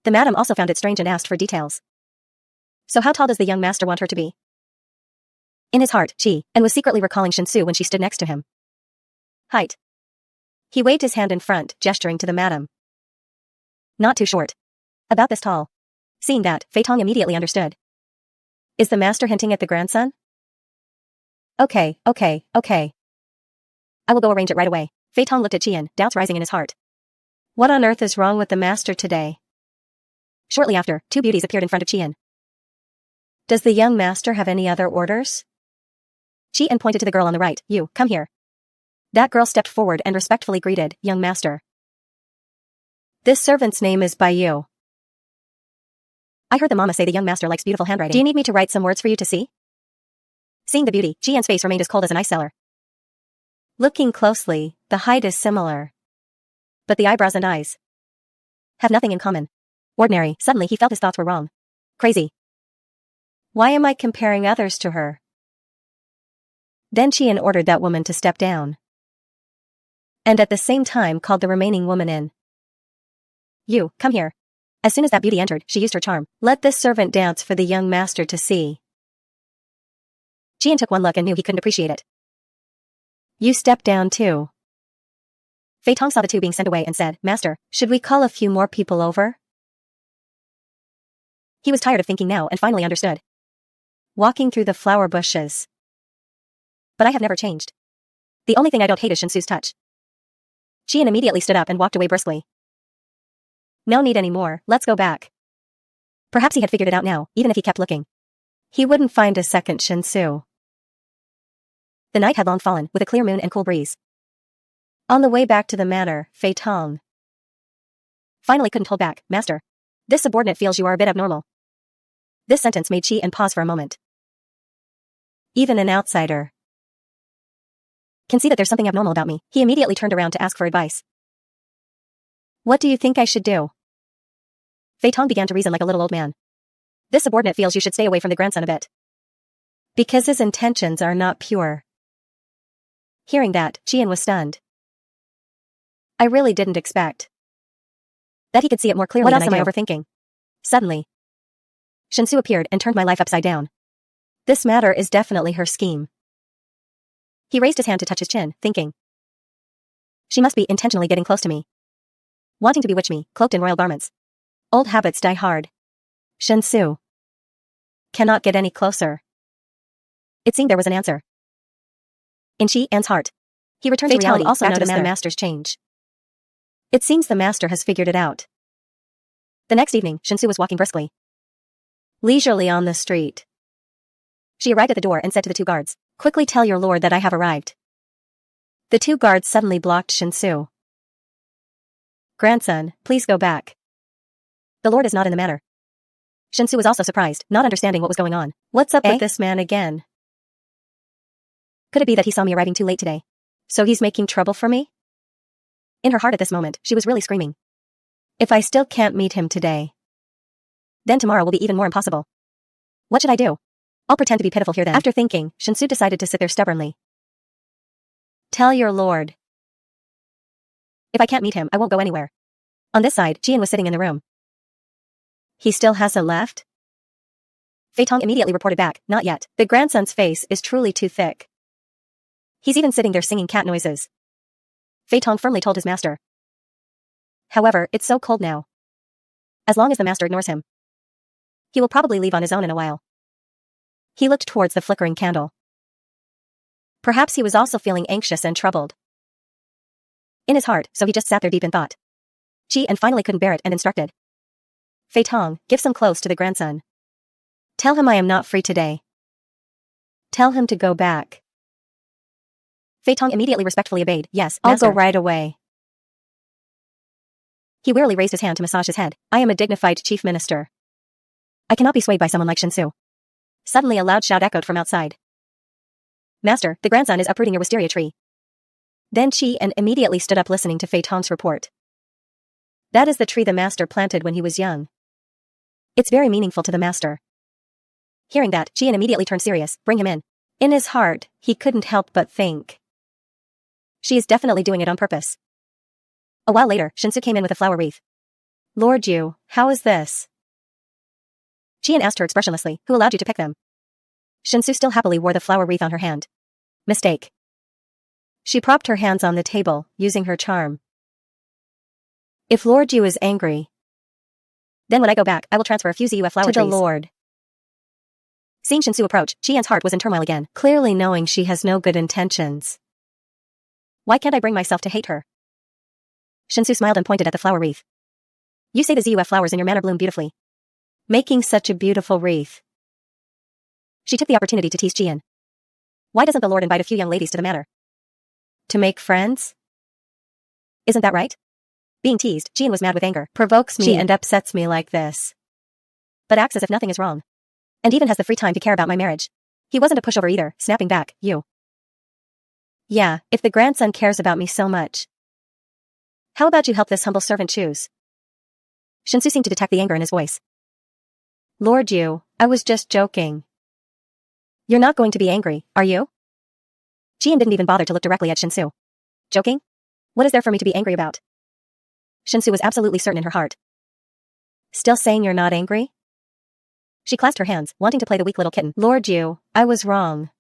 The madam also found it strange and asked for details. So how tall does the young master want her to be? In his heart, and was secretly recalling Shinsu when she stood next to him. Height. He waved his hand in front, gesturing to the madam. Not too short. About this tall. Seeing that, Fei Tong immediately understood. Is the master hinting at the grandson? Okay. I will go arrange it right away. Fei Tong looked at Qian, doubts rising in his heart. What on earth is wrong with the master today? Shortly after, two beauties appeared in front of Qian. Does the young master have any other orders? Qian pointed to the girl on the right. You, come here. That girl stepped forward and respectfully greeted, young master. This servant's name is Baiyu. I heard the mama say the young master likes beautiful handwriting. Do you need me to write some words for you to see? Seeing the beauty, Qian's face remained as cold as an ice cellar. Looking closely, the height is similar. But the eyebrows and eyes have nothing in common. Ordinary. Suddenly he felt his thoughts were wrong. Crazy. Why am I comparing others to her? Then Qian ordered that woman to step down. And at the same time called the remaining woman in. You, come here. As soon as that beauty entered, she used her charm. Let this servant dance for the young master to see. Qian took one look and knew he couldn't appreciate it. You step down too. Fei Tong saw the two being sent away and said, Master, should we call a few more people over? He was tired of thinking now and finally understood. Walking through the flower bushes. But I have never changed. The only thing I don't hate is Shinsu's touch. Qian immediately stood up and walked away briskly. No need anymore, let's go back. Perhaps he had figured it out now, even if he kept looking. He wouldn't find a second Shinsu. The night had long fallen, with a clear moon and cool breeze. On the way back to the manor, Fei Tong finally couldn't hold back. Master. This subordinate feels you are a bit abnormal. This sentence made Qian pause for a moment. Even an outsider can see that there's something abnormal about me. He immediately turned around to ask for advice. What do you think I should do? Fei Tong began to reason like a little old man. This subordinate feels you should stay away from the grandson a bit. Because his intentions are not pure. Hearing that, Qian was stunned. I really didn't expect that he could see it more clearly. What else am I overthinking? Suddenly, Shinsu appeared and turned my life upside down. This matter is definitely her scheme. He raised his hand to touch his chin, thinking. She must be intentionally getting close to me. Wanting to bewitch me, cloaked in royal garments. Old habits die hard. Shinsu cannot get any closer. It seemed there was an answer. In Qian's heart. He returned to reality, also noticed the master's change. It seems the master has figured it out. The next evening, Shinsu was walking briskly, leisurely on the street. She arrived at the door and said to the two guards, Quickly tell your lord that I have arrived. The two guards suddenly blocked Shinsu. Grandson, please go back. The lord is not in the manor. Shinsu was also surprised, not understanding what was going on. What's up with this man again? Could it be that he saw me arriving too late today? So he's making trouble for me? In her heart at this moment, she was really screaming. If I still can't meet him today, then tomorrow will be even more impossible. What should I do? I'll pretend to be pitiful here then. After thinking, Shinsu decided to sit there stubbornly. Tell your lord. If I can't meet him, I won't go anywhere. On this side, Jian was sitting in the room. He still hasn't left? Fei Tong immediately reported back, not yet. The grandson's face is truly too thick. He's even sitting there singing cat noises. Fei Tong firmly told his master. However, it's so cold now. As long as the master ignores him, he will probably leave on his own in a while. He looked towards the flickering candle. Perhaps he was also feeling anxious and troubled in his heart, so he just sat there deep in thought. And finally couldn't bear it and instructed. Fei Tong, give some clothes to the grandson. Tell him I am not free today. Tell him to go back. Fei Tong immediately respectfully obeyed. Yes, master. I'll go right away. He wearily raised his hand to massage his head. I am a dignified chief minister. I cannot be swayed by someone like Shinsu. Suddenly a loud shout echoed from outside. Master, the grandson is uprooting a wisteria tree. Then Qian immediately stood up listening to Fei Tong's report. That is the tree the master planted when he was young. It's very meaningful to the master. Hearing that, Qian immediately turned serious. Bring him in. In his heart, he couldn't help but think. She is definitely doing it on purpose. A while later, Shinsu came in with a flower wreath. Lord Yu, how is this? Qian asked her expressionlessly, who allowed you to pick them? Shinsu still happily wore the flower wreath on her hand. Mistake. She propped her hands on the table, using her charm. If Lord Yu is angry, then when I go back, I will transfer a few ZUF flower trees to the Lord. Seeing Shinsu approach, Qian's heart was in turmoil again, clearly knowing she has no good intentions. Why can't I bring myself to hate her? Shinsu smiled and pointed at the flower wreath. You say the ZUF flowers in your manner bloom beautifully, making such a beautiful wreath. She took the opportunity to tease Qian. Why doesn't the Lord invite a few young ladies to the manor? To make friends? Isn't that right? Being teased, Qian was mad with anger. Provokes me and upsets me like this. But acts as if nothing is wrong. And even has the free time to care about my marriage. He wasn't a pushover either, snapping back, you. Yeah, if the grandson cares about me so much. How about you help this humble servant choose? Shinsu seemed to detect the anger in his voice. Lord Yu, I was just joking. You're not going to be angry, are you? Qian didn't even bother to look directly at Shinsu. Joking? What is there for me to be angry about? Shinsu was absolutely certain in her heart. Still saying you're not angry? She clasped her hands, wanting to play the weak little kitten. Lord Yu, I was wrong.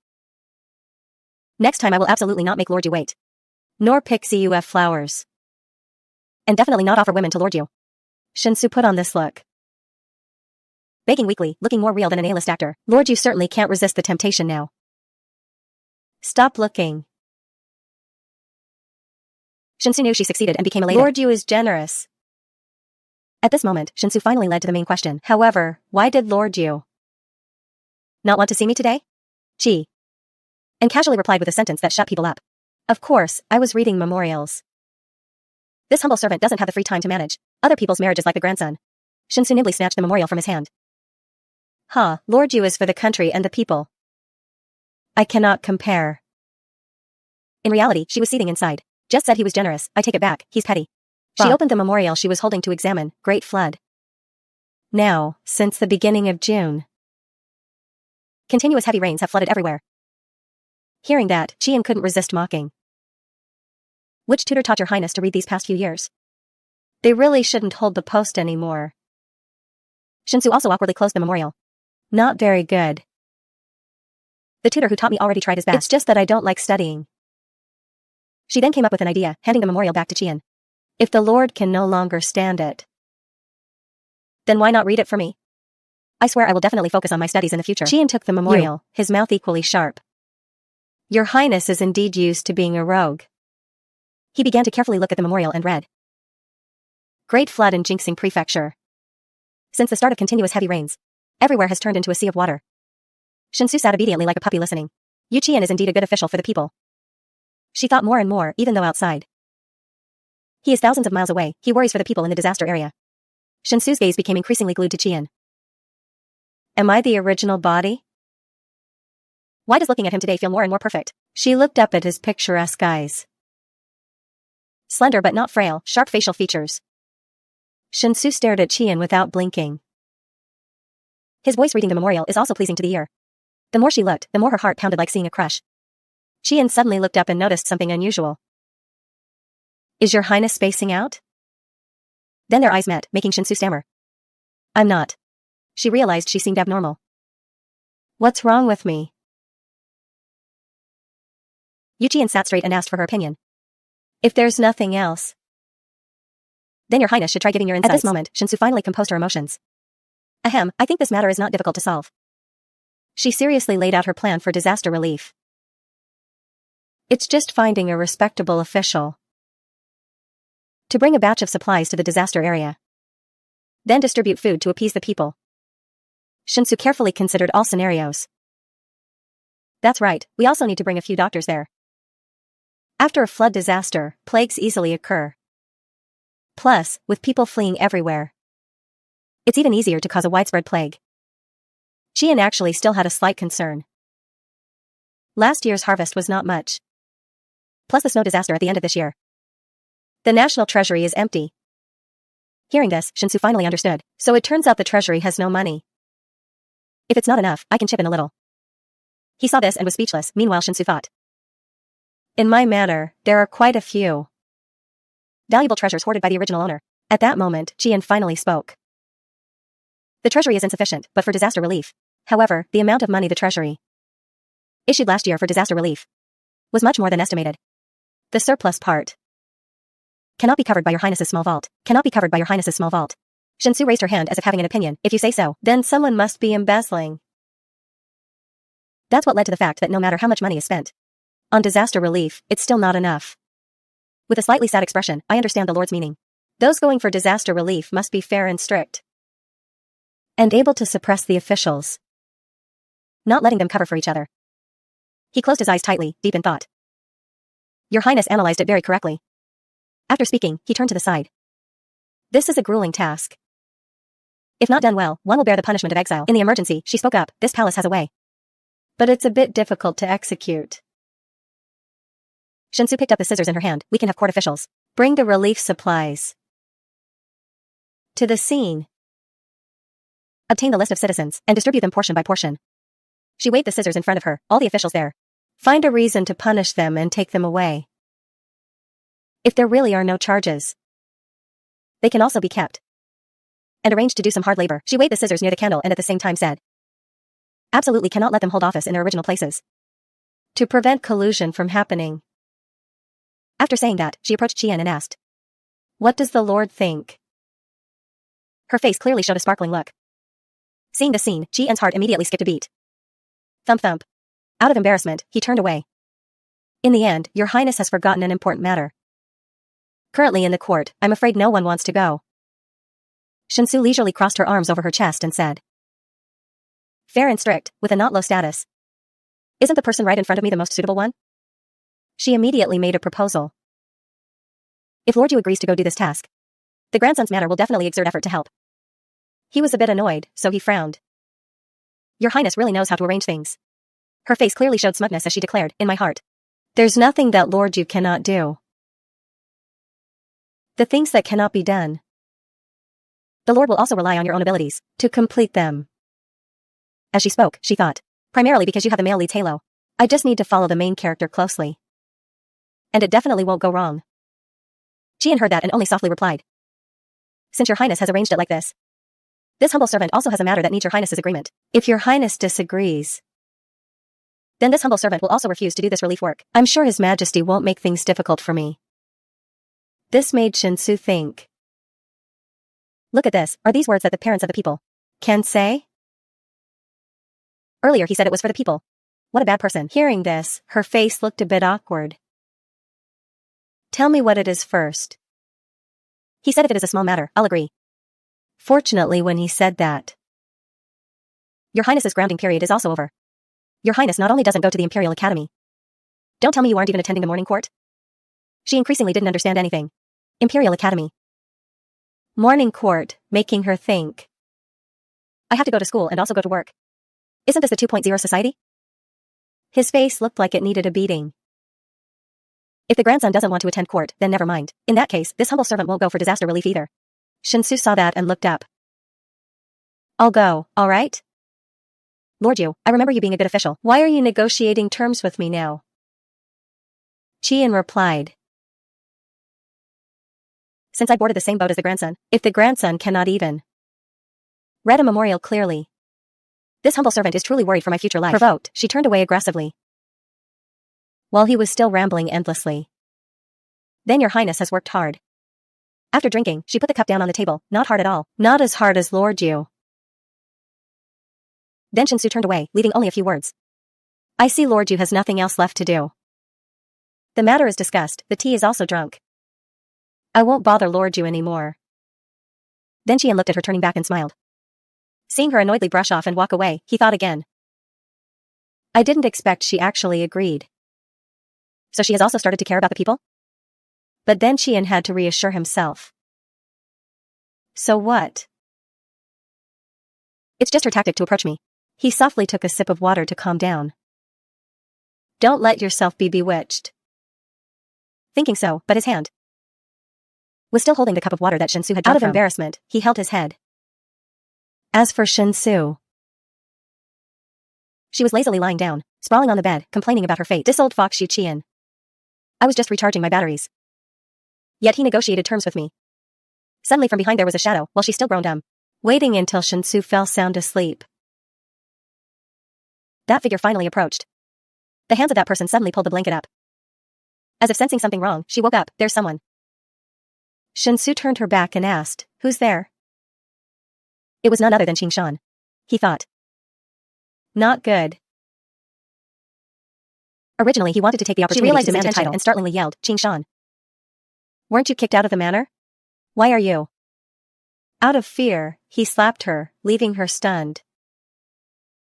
Next time I will absolutely not make Lord Yu wait. Nor pick ZUF flowers. And definitely not offer women to Lord Yu. Shinsu put on this look. Begging weakly, looking more real than an A-list actor. Lord Yu certainly can't resist the temptation now. Stop looking. Shinsu knew she succeeded and became elated. Lord Yu is generous. At this moment, Shinsu finally led to the main question. However, why did Lord Yu not want to see me today? Gee. And casually replied with a sentence that shut people up. Of course, I was reading memorials. This humble servant doesn't have the free time to manage other people's marriages like the grandson. Shinsu nimbly snatched the memorial from his hand. Lord Yu is for the country and the people. I cannot compare. In reality, she was seething inside. Just said he was generous, I take it back, he's petty. She opened the memorial she was holding to examine. Great flood. Now, since the beginning of June, continuous heavy rains have flooded everywhere. Hearing that, Qian couldn't resist mocking. Which tutor taught your highness to read these past few years? They really shouldn't hold the post anymore. Shinsu also awkwardly closed the memorial. Not very good. The tutor who taught me already tried his best. It's just that I don't like studying. She then came up with an idea, handing the memorial back to Qian. If the Lord can no longer stand it, then why not read it for me? I swear I will definitely focus on my studies in the future. Qian took the memorial, his mouth equally sharp. Your highness is indeed used to being a rogue. He began to carefully look at the memorial and read. Great flood in Jinxing Prefecture. Since the start of continuous heavy rains, everywhere has turned into a sea of water. Shinsu sat obediently like a puppy listening. Yu Qian is indeed a good official for the people. She thought more and more, even though outside. He is thousands of miles away, he worries for the people in the disaster area. Shinsu's gaze became increasingly glued to Qian. Am I the original body? Why does looking at him today feel more and more perfect? She looked up at his picturesque eyes. Slender but not frail, sharp facial features. Shinsu stared at Qian without blinking. His voice reading the memorial is also pleasing to the ear. The more she looked, the more her heart pounded like seeing a crush. Qian suddenly looked up and noticed something unusual. Is your highness spacing out? Then their eyes met, making Shinsu stammer. I'm not. She realized she seemed abnormal. What's wrong with me? Qian sat straight and asked for her opinion. If there's nothing else, then your highness should try giving your insights. At this moment, Shinsu finally composed her emotions. Ahem, I think this matter is not difficult to solve. She seriously laid out her plan for disaster relief. It's just finding a respectable official to bring a batch of supplies to the disaster area. Then distribute food to appease the people. Shinsu carefully considered all scenarios. That's right, we also need to bring a few doctors there. After a flood disaster, plagues easily occur. Plus, with people fleeing everywhere, it's even easier to cause a widespread plague. Qian actually still had a slight concern. Last year's harvest was not much. Plus the snow disaster at the end of this year. The national treasury is empty. Hearing this, Shinsu finally understood. So it turns out the treasury has no money. If it's not enough, I can chip in a little. He saw this and was speechless. Meanwhile, Shinsu thought. In my manor, there are quite a few valuable treasures hoarded by the original owner. At that moment, Qian finally spoke. The treasury is insufficient, but for disaster relief. However, the amount of money the treasury issued last year for disaster relief was much more than estimated. The surplus part cannot be covered by your highness's small vault. Cannot be covered by your highness's small vault. Shinsu raised her hand as if having an opinion. If you say so, then someone must be embezzling. That's what led to the fact that no matter how much money is spent on disaster relief, it's still not enough. With a slightly sad expression, I understand the Lord's meaning. Those going for disaster relief must be fair and strict, and able to suppress the officials, not letting them cover for each other. He closed his eyes tightly, deep in thought. Your Highness analyzed it very correctly. After speaking, he turned to the side. This is a grueling task. If not done well, one will bear the punishment of exile. In the emergency, she spoke up, this palace has a way. But it's a bit difficult to execute. Shinsu picked up the scissors in her hand. We can have court officials bring the relief supplies to the scene. Obtain the list of citizens and distribute them portion by portion. She waved the scissors in front of her, all the officials there. Find a reason to punish them and take them away. If there really are no charges, they can also be kept. And arrange to do some hard labor. She waved the scissors near the candle and at the same time said, absolutely cannot let them hold office in their original places. To prevent collusion from happening. After saying that, she approached Qian and asked, what does the Lord think? Her face clearly showed a sparkling look. Seeing the scene, Qian's heart immediately skipped a beat. Thump thump. Out of embarrassment, he turned away. In the end, your highness has forgotten an important matter. Currently in the court, I'm afraid no one wants to go. Shinsu leisurely crossed her arms over her chest and said, fair and strict, with a not low status. Isn't the person right in front of me the most suitable one? She immediately made a proposal. If Lord Yu agrees to go do this task, the grandson's manner will definitely exert effort to help. He was a bit annoyed, so he frowned. Your highness really knows how to arrange things. Her face clearly showed smugness as she declared, in my heart. There's nothing that Lord Yu cannot do. The things that cannot be done, the Lord will also rely on your own abilities to complete them. As she spoke, she thought, primarily because you have the male lead's halo. I just need to follow the main character closely. And it definitely won't go wrong. Qian heard that and only softly replied. Since your highness has arranged it like this humble servant also has a matter that needs your highness's agreement. If your highness disagrees, then this humble servant will also refuse to do this relief work. I'm sure his majesty won't make things difficult for me. This made Shinsu think. Look at this, are these words that the parents of the people can say? Earlier he said it was for the people. What a bad person. Hearing this, her face looked a bit awkward. Tell me what it is first. He said if it is a small matter, I'll agree. Fortunately, when he said that, your highness's grounding period is also over. Your highness not only doesn't go to the Imperial Academy. Don't tell me you aren't even attending the morning court. She increasingly didn't understand anything. Imperial Academy. Morning court, making her think. I have to go to school and also go to work. Isn't this the 2.0 society? His face looked like it needed a beating. If the grandson doesn't want to attend court, then never mind. In that case, this humble servant won't go for disaster relief either. Shinsu saw that and looked up. I'll go, all right? Lord Yu, I remember you being a good official. Why are you negotiating terms with me now? Qian replied. Since I boarded the same boat as the grandson, if the grandson cannot even read a memorial clearly, this humble servant is truly worried for my future life. Provoked, she turned away aggressively, while he was still rambling endlessly. Then your highness has worked hard. After drinking, she put the cup down on the table. Not hard at all. Not as hard as Lord Yu. Then Shinsu turned away, leaving only a few words. I see Lord Yu has nothing else left to do. The matter is discussed, the tea is also drunk. I won't bother Lord Yu anymore. Then Qian looked at her, turning back and smiled. Seeing her annoyedly brush off and walk away, he thought again. I didn't expect she actually agreed. So she has also started to care about the people? But then Qian had to reassure himself. So what? It's just her tactic to approach me. He softly took a sip of water to calm down. Don't let yourself be bewitched. Thinking so, but his hand was still holding the cup of water that Shinsu had drunk. Out of embarrassment, he held his head. As for Shinsu, she was lazily lying down, sprawling on the bed, complaining about her fate. This old fox Xu Qian. I was just recharging my batteries. Yet he negotiated terms with me. Suddenly from behind there was a shadow, while she still groaned dumb, waiting until Shinsu fell sound asleep. That figure finally approached. The hands of that person suddenly pulled the blanket up. As if sensing something wrong, she woke up. There's someone. Shinsu turned her back and asked, Who's there? It was none other than Qing Shan. He thought. Not good. Originally he wanted to take the opportunity to demand a title and startlingly yelled, Qing Shan. Weren't you kicked out of the manor? Why are you? Out of fear, he slapped her, leaving her stunned.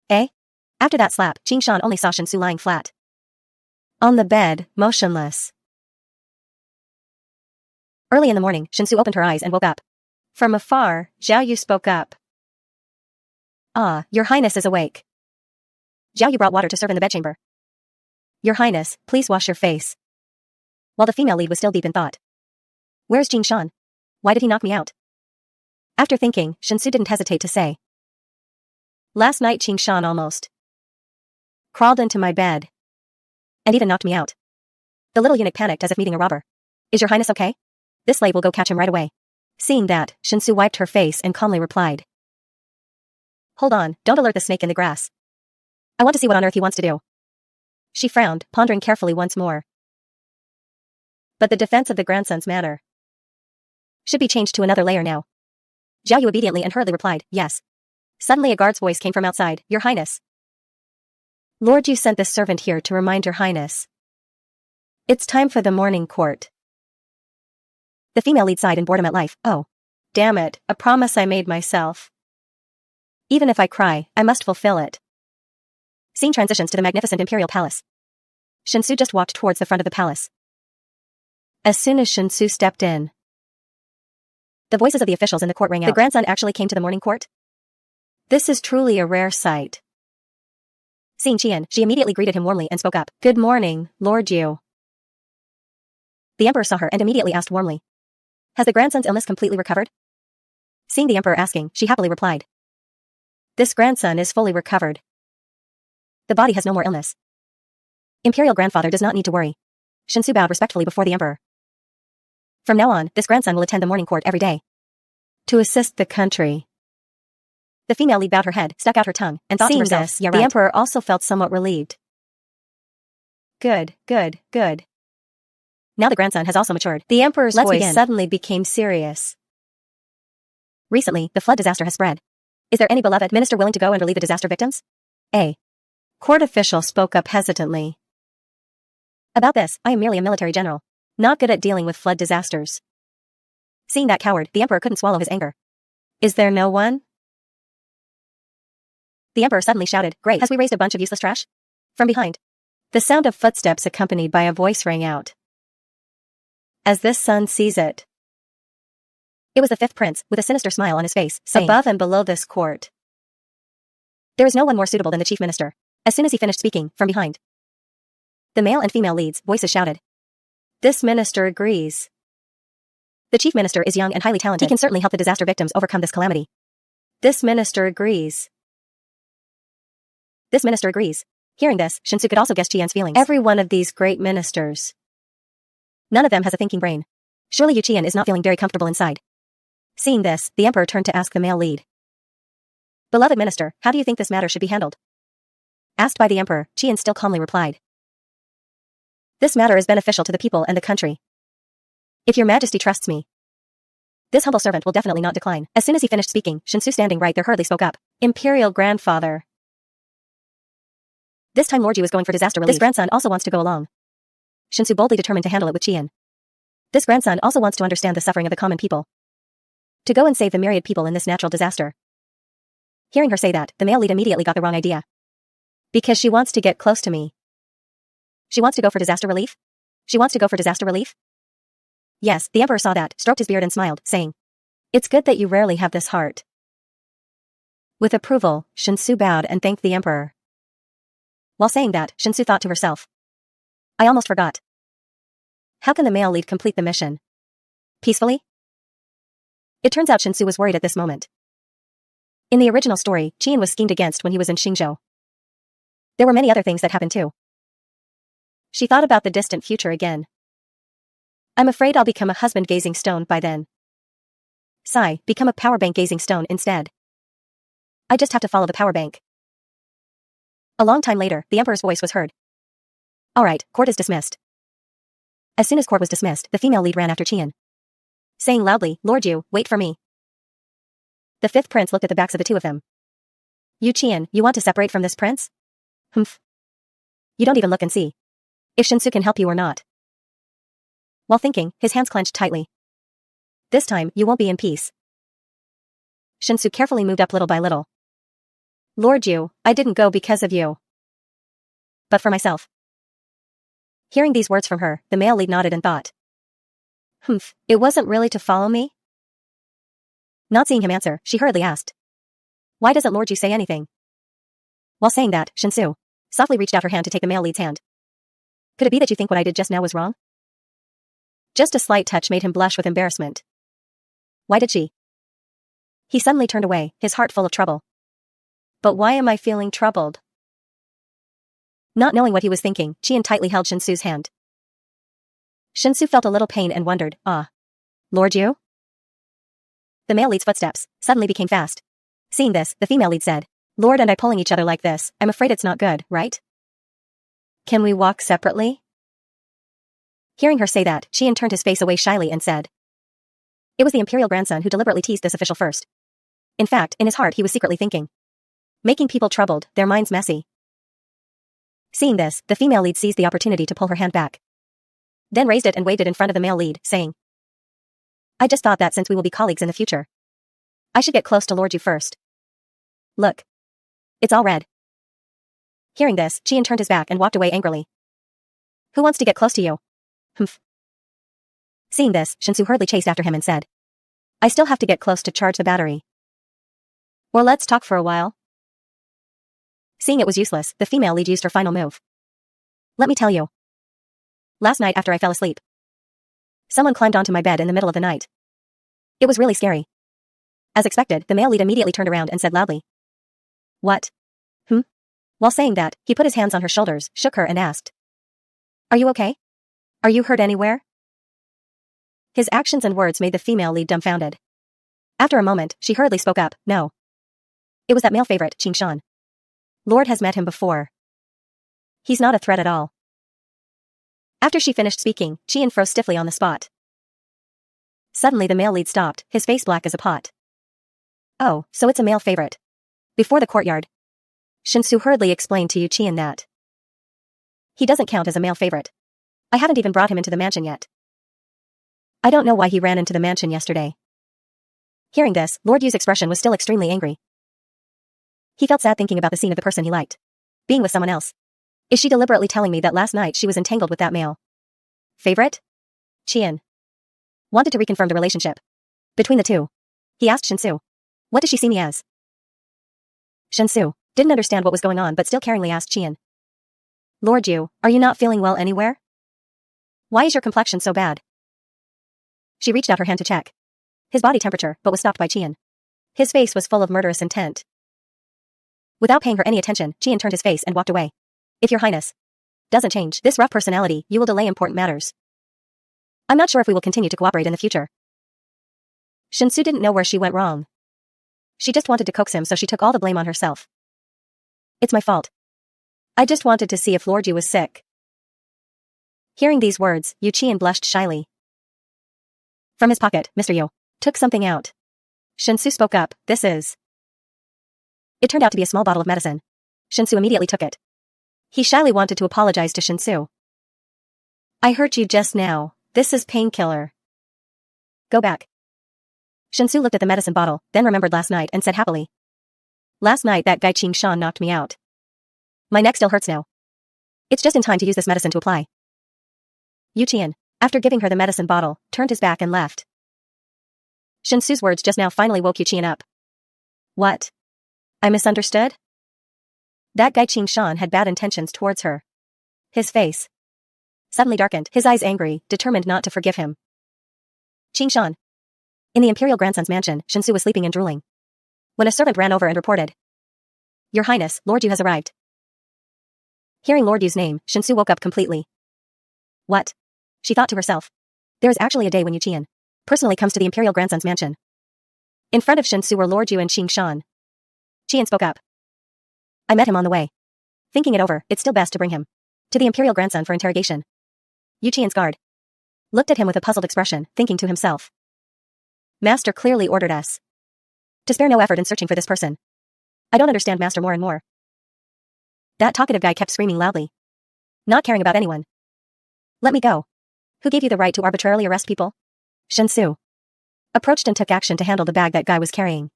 Eh? After that slap, Qing Shan only saw Shinsu lying flat on the bed, motionless. Early in the morning, Shinsu opened her eyes and woke up. From afar, Zhao Yu spoke up. Ah, your highness is awake. Zhao Yu brought water to serve in the bedchamber. Your highness, please wash your face. While the female lead was still deep in thought. Where's Qing Shan? Why did he knock me out? After thinking, Shinsu didn't hesitate to say. Last night Qing Shan almost crawled into my bed and even knocked me out. The little eunuch panicked as if meeting a robber. Is your highness okay? This slave will go catch him right away. Seeing that, Shinsu wiped her face and calmly replied. Hold on, don't alert the snake in the grass. I want to see what on earth he wants to do. She frowned, pondering carefully once more. But the defense of the grandson's manor should be changed to another layer now. Zhao Yu obediently and hurriedly replied, yes. Suddenly a guard's voice came from outside, Your Highness. Lord Yu sent this servant here to remind your highness. It's time for the morning court. The female lead sighed in boredom at life. Oh. Damn it, a promise I made myself. Even if I cry, I must fulfill it. Scene transitions to the magnificent imperial palace. Shinsu just walked towards the front of the palace. As soon as Shinsu stepped in, the voices of the officials in the court rang out. The grandson actually came to the morning court? This is truly a rare sight. Seeing Qian, she immediately greeted him warmly and spoke up. Good morning, Lord Yu. The emperor saw her and immediately asked warmly. Has the grandson's illness completely recovered? Seeing the emperor asking, she happily replied. This grandson is fully recovered. The body has no more illness. Imperial grandfather does not need to worry. Shinsu bowed respectfully before the emperor. From now on, this grandson will attend the morning court every day to assist the country. The female lead bowed her head, stuck out her tongue, and thought to herself, this, yeah, right. The emperor also felt somewhat relieved. Good. Now the grandson has also matured. The emperor's voice suddenly became serious. Recently, the flood disaster has spread. Is there any beloved minister willing to go and relieve the disaster victims? A court official spoke up hesitantly. About this, I am merely a military general, not good at dealing with flood disasters. Seeing that coward, the emperor couldn't swallow his anger. Is there no one? The emperor suddenly shouted, Great, has we raised a bunch of useless trash? From behind, the sound of footsteps accompanied by a voice rang out. As this son sees it. It was the fifth prince, with a sinister smile on his face, saying, Above and below this court, there is no one more suitable than the chief minister. As soon as he finished speaking, from behind, the male and female leads' voices shouted. This minister agrees. The chief minister is young and highly talented. He can certainly help the disaster victims overcome this calamity. This minister agrees. This minister agrees. Hearing this, Shinsu could also guess Qian's feelings. Every one of these great ministers None of them has a thinking brain. Surely Yu Qian is not feeling very comfortable inside. Seeing this, the emperor turned to ask the male lead. Beloved minister, how do you think this matter should be handled? Asked by the emperor, Qian still calmly replied. This matter is beneficial to the people and the country. If your majesty trusts me, this humble servant will definitely not decline. As soon as he finished speaking, Shinsu standing right there hurriedly spoke up. Imperial grandfather. This time Lord Yu is going for disaster relief. This grandson also wants to go along. Shinsu boldly determined to handle it with Qian. This grandson also wants to understand the suffering of the common people. To go and save the myriad people in this natural disaster. Hearing her say that, the male lead immediately got the wrong idea. Because she wants to get close to me. She wants to go for disaster relief? She wants to go for disaster relief? Yes, the emperor saw that, stroked his beard and smiled, saying, It's good that you rarely have this heart. With approval, Shinsu bowed and thanked the emperor. While saying that, Shinsu thought to herself, I almost forgot. How can the male lead complete the mission? Peacefully? It turns out Shinsu was worried at this moment. In the original story, Qian was schemed against when he was in Xingzhou. There were many other things that happened too. She thought about the distant future again. I'm afraid I'll become a husband-gazing stone by then. Sigh, become a power bank-gazing stone instead. I just have to follow the power bank. A long time later, the emperor's voice was heard. All right, court is dismissed. As soon as court was dismissed, the female lead ran after Qian, saying loudly, Lord Yu, wait for me. The fifth prince looked at the backs of the two of them. Yu Qian, you want to separate from this prince? Humph. You don't even look and see if Shinsu can help you or not. While thinking, his hands clenched tightly. This time, you won't be in peace. Shinsu carefully moved up little by little. Lord Yu, I didn't go because of you, but for myself. Hearing these words from her, the male lead nodded and thought. Humph, it wasn't really to follow me? Not seeing him answer, she hurriedly asked. Why doesn't Lord Yu say anything? While saying that, Shinsu softly reached out her hand to take the male lead's hand. Could it be that you think what I did just now was wrong? Just a slight touch made him blush with embarrassment. Why did she? He suddenly turned away, his heart full of trouble. But why am I feeling troubled? Not knowing what he was thinking, Qian tightly held Shinsu's hand. Shinsu felt a little pain and wondered, Lord Yu? The male lead's footsteps suddenly became fast. Seeing this, the female lead said, Lord and I pulling each other like this, I'm afraid it's not good, right? Can we walk separately? Hearing her say that, Qian turned his face away shyly and said. It was the imperial grandson who deliberately teased this official first. In fact, in his heart he was secretly thinking. Making people troubled, their minds messy. Seeing this, the female lead seized the opportunity to pull her hand back. Then raised it and waved it in front of the male lead, saying, I just thought that since we will be colleagues in the future, I should get close to Lord Yu first. Look. It's all red. Hearing this, Qian turned his back and walked away angrily. Who wants to get close to you? Humph. Seeing this, Shinsu hurriedly chased after him and said, I still have to get close to charge the battery. Or let's talk for a while. Seeing it was useless, the female lead used her final move. Let me tell you. Last night after I fell asleep, someone climbed onto my bed in the middle of the night. It was really scary. As expected, the male lead immediately turned around and said loudly. What? While saying that, he put his hands on her shoulders, shook her and asked. Are you okay? Are you hurt anywhere? His actions and words made the female lead dumbfounded. After a moment, she hurriedly spoke up, no. It was that male favorite, Qing Shan. Lord has met him before. He's not a threat at all. After she finished speaking, Qian froze stiffly on the spot. Suddenly the male lead stopped, his face black as a pot. Oh, so it's a male favorite. Before the courtyard, Shinsu hurriedly explained to Yu Qian that he doesn't count as a male favorite. I haven't even brought him into the mansion yet. I don't know why he ran into the mansion yesterday. Hearing this, Lord Yu's expression was still extremely angry. He felt sad thinking about the scene of the person he liked being with someone else. Is she deliberately telling me that last night she was entangled with that male favorite? Qian wanted to reconfirm the relationship between the two. He asked Shinsu, what does she see me as? Shinsu didn't understand what was going on but still caringly asked Qian. Lord Yu, are you not feeling well anywhere? Why is your complexion so bad? She reached out her hand to check his body temperature but was stopped by Qian. His face was full of murderous intent. Without paying her any attention, Qian turned his face and walked away. If your highness doesn't change this rough personality, you will delay important matters. I'm not sure if we will continue to cooperate in the future. Shinsu didn't know where she went wrong. She just wanted to coax him, so she took all the blame on herself. It's my fault. I just wanted to see if Lord Yu was sick. Hearing these words, Yu Qian blushed shyly. From his pocket, Mr. Yu took something out. Shinsu spoke up, this is. It turned out to be a small bottle of medicine. Shinsu immediately took it. He shyly wanted to apologize to Shinsu. I hurt you just now. This is painkiller. Go back. Shinsu looked at the medicine bottle, then remembered last night and said happily. Last night that guy Qing Shan knocked me out. My neck still hurts now. It's just in time to use this medicine to apply. Yu Qian, after giving her the medicine bottle, turned his back and left. Shinsu's words just now finally woke Yu Qian up. What? I misunderstood? That guy Qing Shan had bad intentions towards her. His face suddenly darkened, his eyes angry, determined not to forgive him. Qing Shan. In the imperial grandson's mansion, Shinsu was sleeping and drooling, when a servant ran over and reported. Your Highness, Lord Yu has arrived. Hearing Lord Yu's name, Shinsu woke up completely. What? She thought to herself. There is actually a day when Yu Qian personally comes to the imperial grandson's mansion. In front of Shinsu were Lord Yu and Qing Shan. Qian spoke up. I met him on the way. Thinking it over, it's still best to bring him to the imperial grandson for interrogation. Yu Qian's guard looked at him with a puzzled expression, thinking to himself. Master clearly ordered us to spare no effort in searching for this person. I don't understand Master more and more. That talkative guy kept screaming loudly, not caring about anyone. Let me go. Who gave you the right to arbitrarily arrest people? Shinsu approached and took action to handle the bag that guy was carrying.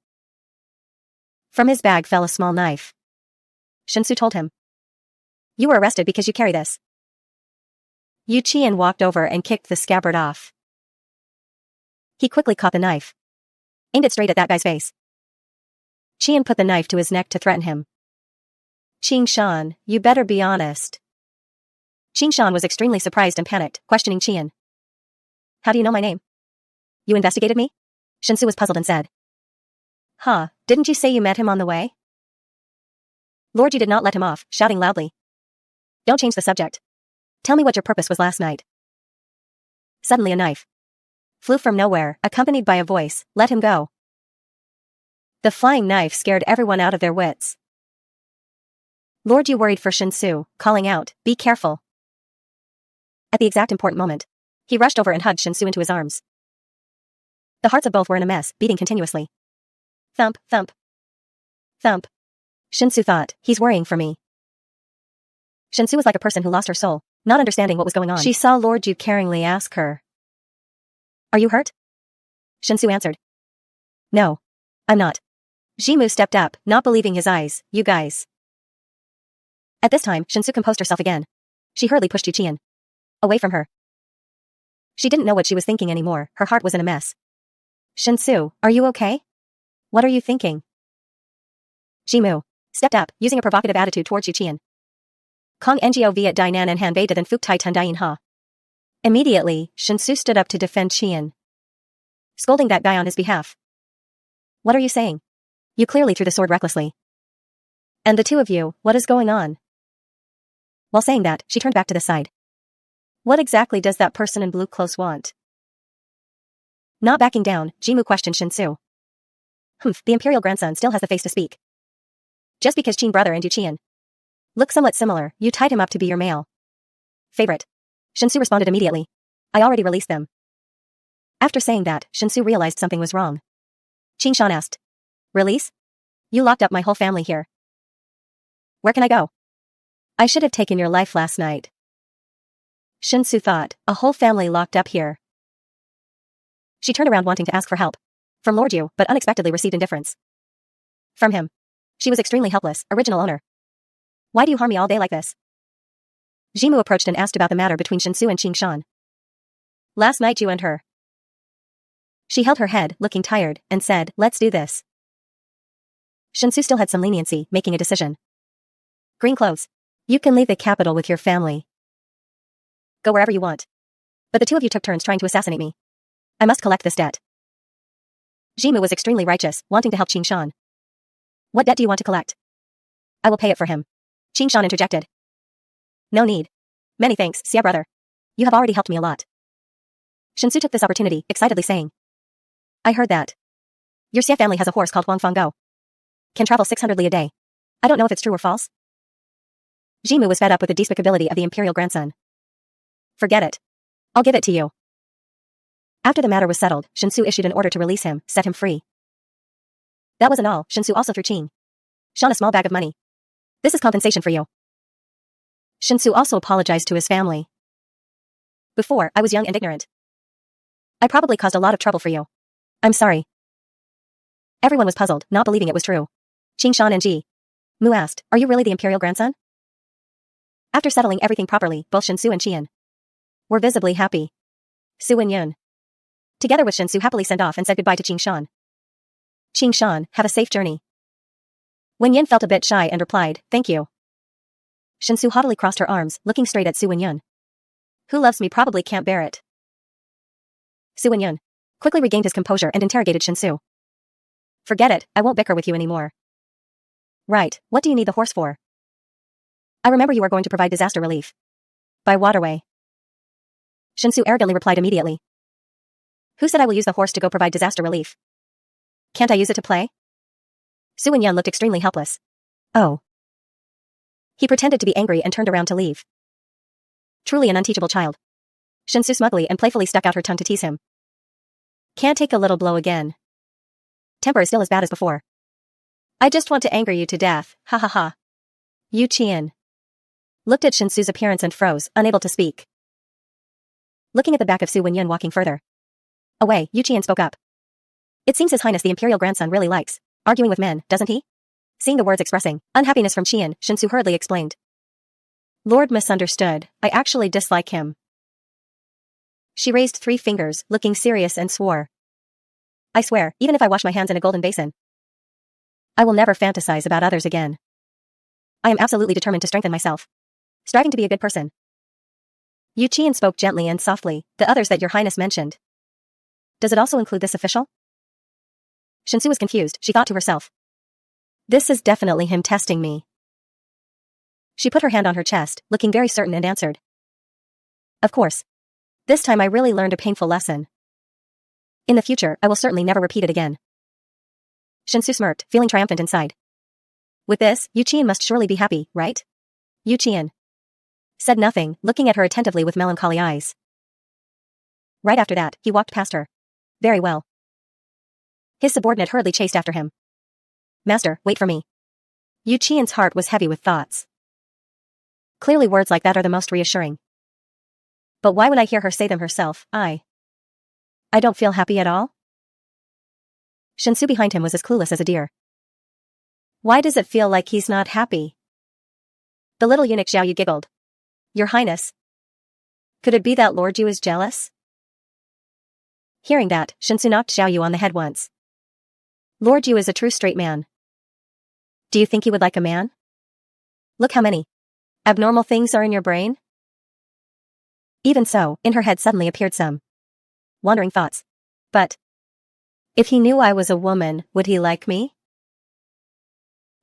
From his bag fell a small knife. Shinsu told him. You were arrested because you carry this. Yu Qian walked over and kicked the scabbard off. He quickly caught the knife, aimed it straight at that guy's face. Qian put the knife to his neck to threaten him. Qing Shan, you better be honest. Qing Shan was extremely surprised and panicked, questioning Qian. How do you know my name? You investigated me? Shinsu was puzzled and said. Huh, didn't you say you met him on the way? Lord Yu did not let him off, shouting loudly. Don't change the subject. Tell me what your purpose was last night. Suddenly a knife flew from nowhere, accompanied by a voice, let him go. The flying knife scared everyone out of their wits. Lord Yu worried for Shinsu, calling out, be careful. At the exact important moment, he rushed over and hugged Shinsu into his arms. The hearts of both were in a mess, beating continuously. Thump, thump. Thump. Shinsu thought, he's worrying for me. Shinsu was like a person who lost her soul, not understanding what was going on. She saw Lord Yu caringly ask her. Are you hurt? Shinsu answered. No. I'm not. Jimu stepped up, not believing his eyes, you guys. At this time, Shinsu composed herself again. She hurriedly pushed Yu Qian away from her. She didn't know what she was thinking anymore, her heart was in a mess. Shinsu, are you okay? What are you thinking? Jimu stepped up, using a provocative attitude towards Yu Qian. Kong Ngo Viet Dainan and Han Bei Den Fuk Tai Tun Dien Ha. Immediately, Shinsu stood up to defend Qian, scolding that guy on his behalf. What are you saying? You clearly threw the sword recklessly. And the two of you, what is going on? While saying that, she turned back to the side. What exactly does that person in blue clothes want? Not backing down, Jimu questioned Shinsu. Humph, the imperial grandson still has the face to speak. Just because Qin brother and Yu Qian look somewhat similar, you tied him up to be your male favorite. Shinsu responded immediately. I already released them. After saying that, Shinsu realized something was wrong. Qing Shan asked. Release? You locked up my whole family here. Where can I go? I should have taken your life last night. Shinsu thought, a whole family locked up here. She turned around wanting to ask for help from Lord Yu, but unexpectedly received indifference from him. She was extremely helpless, original owner. Why do you harm me all day like this? Jimu approached and asked about the matter between Shinsu and Qing Shan. Last night you and her. She held her head, looking tired, and said, let's do this. Shinsu still had some leniency, making a decision. Green clothes. You can leave the capital with your family. Go wherever you want. But the two of you took turns trying to assassinate me. I must collect this debt. Jimu was extremely righteous, wanting to help Qing Shan. What debt do you want to collect? I will pay it for him. Qing Shan interjected. No need. Many thanks, Xia brother. You have already helped me a lot. Shinsu took this opportunity, excitedly saying. I heard that. Your Xie family has a horse called Wangfanggo. Can travel 600 li a day. I don't know if it's true or false. Jimu was fed up with the despicability of the imperial grandson. Forget it. I'll give it to you. After the matter was settled, Shinsu issued an order to release him, set him free. That wasn't all, Shinsu also threw Qin Shan a small bag of money. This is compensation for you. Shinsu also apologized to his family. Before, I was young and ignorant. I probably caused a lot of trouble for you. I'm sorry. Everyone was puzzled, not believing it was true. Qin Shan and Ji Mu asked, are you really the imperial grandson? After settling everything properly, both Shinsu and Qian were visibly happy. Su and Yun, together with Shinsu, happily sent off and said goodbye to Qin Shan. Qin Shan, have a safe journey. Wen Yin felt a bit shy and replied, thank you. Shinsu haughtily crossed her arms, looking straight at Su and Yun. Who loves me probably can't bear it. Su and Yun quickly regained his composure and interrogated Shinsu. Forget it, I won't bicker with you anymore. Right, what do you need the horse for? I remember you are going to provide disaster relief. By waterway. Shinsu arrogantly replied immediately. Who said I will use the horse to go provide disaster relief? Can't I use it to play? Su and Yun looked extremely helpless. Oh. He pretended to be angry and turned around to leave. Truly an unteachable child. Shinsu smugly and playfully stuck out her tongue to tease him. Can't take a little blow again. Temper is still as bad as before. I just want to anger you to death, ha ha ha. Yu Qian looked at Shinsu's appearance and froze, unable to speak. Looking at the back of Su Wenyun walking further away, Yu Qian spoke up. It seems His Highness the Imperial grandson really likes arguing with men, doesn't he? Seeing the words expressing unhappiness from Qian, Shinsu hurriedly explained. Lord misunderstood, I actually dislike him. She raised 3 fingers, looking serious, and swore. I swear, even if I wash my hands in a golden basin, I will never fantasize about others again. I am absolutely determined to strengthen myself, striving to be a good person. Yu Qian spoke gently and softly, the others that Your Highness mentioned. Does it also include this official? Shinsu was confused, she thought to herself. This is definitely him testing me. She put her hand on her chest, looking very certain, and answered. Of course. This time I really learned a painful lesson. In the future, I will certainly never repeat it again. Shinsu smirked, feeling triumphant inside. With this, Yu Qian must surely be happy, right? Yu Qian said nothing, looking at her attentively with melancholy eyes. Right after that, he walked past her. Very well. His subordinate hurriedly chased after him. Master, wait for me. Yu Qian's heart was heavy with thoughts. Clearly words like that are the most reassuring. But why would I hear her say them herself? I don't feel happy at all? Shinsu behind him was as clueless as a deer. Why does it feel like he's not happy? The little eunuch Xiao Yu giggled. Your Highness. Could it be that Lord Yu is jealous? Hearing that, Shinsu knocked Xiao Yu on the head once. Lord Yu is a true straight man. Do you think he would like a man? Look how many abnormal things are in your brain? Even so, in her head suddenly appeared some wandering thoughts. But if he knew I was a woman, would he like me?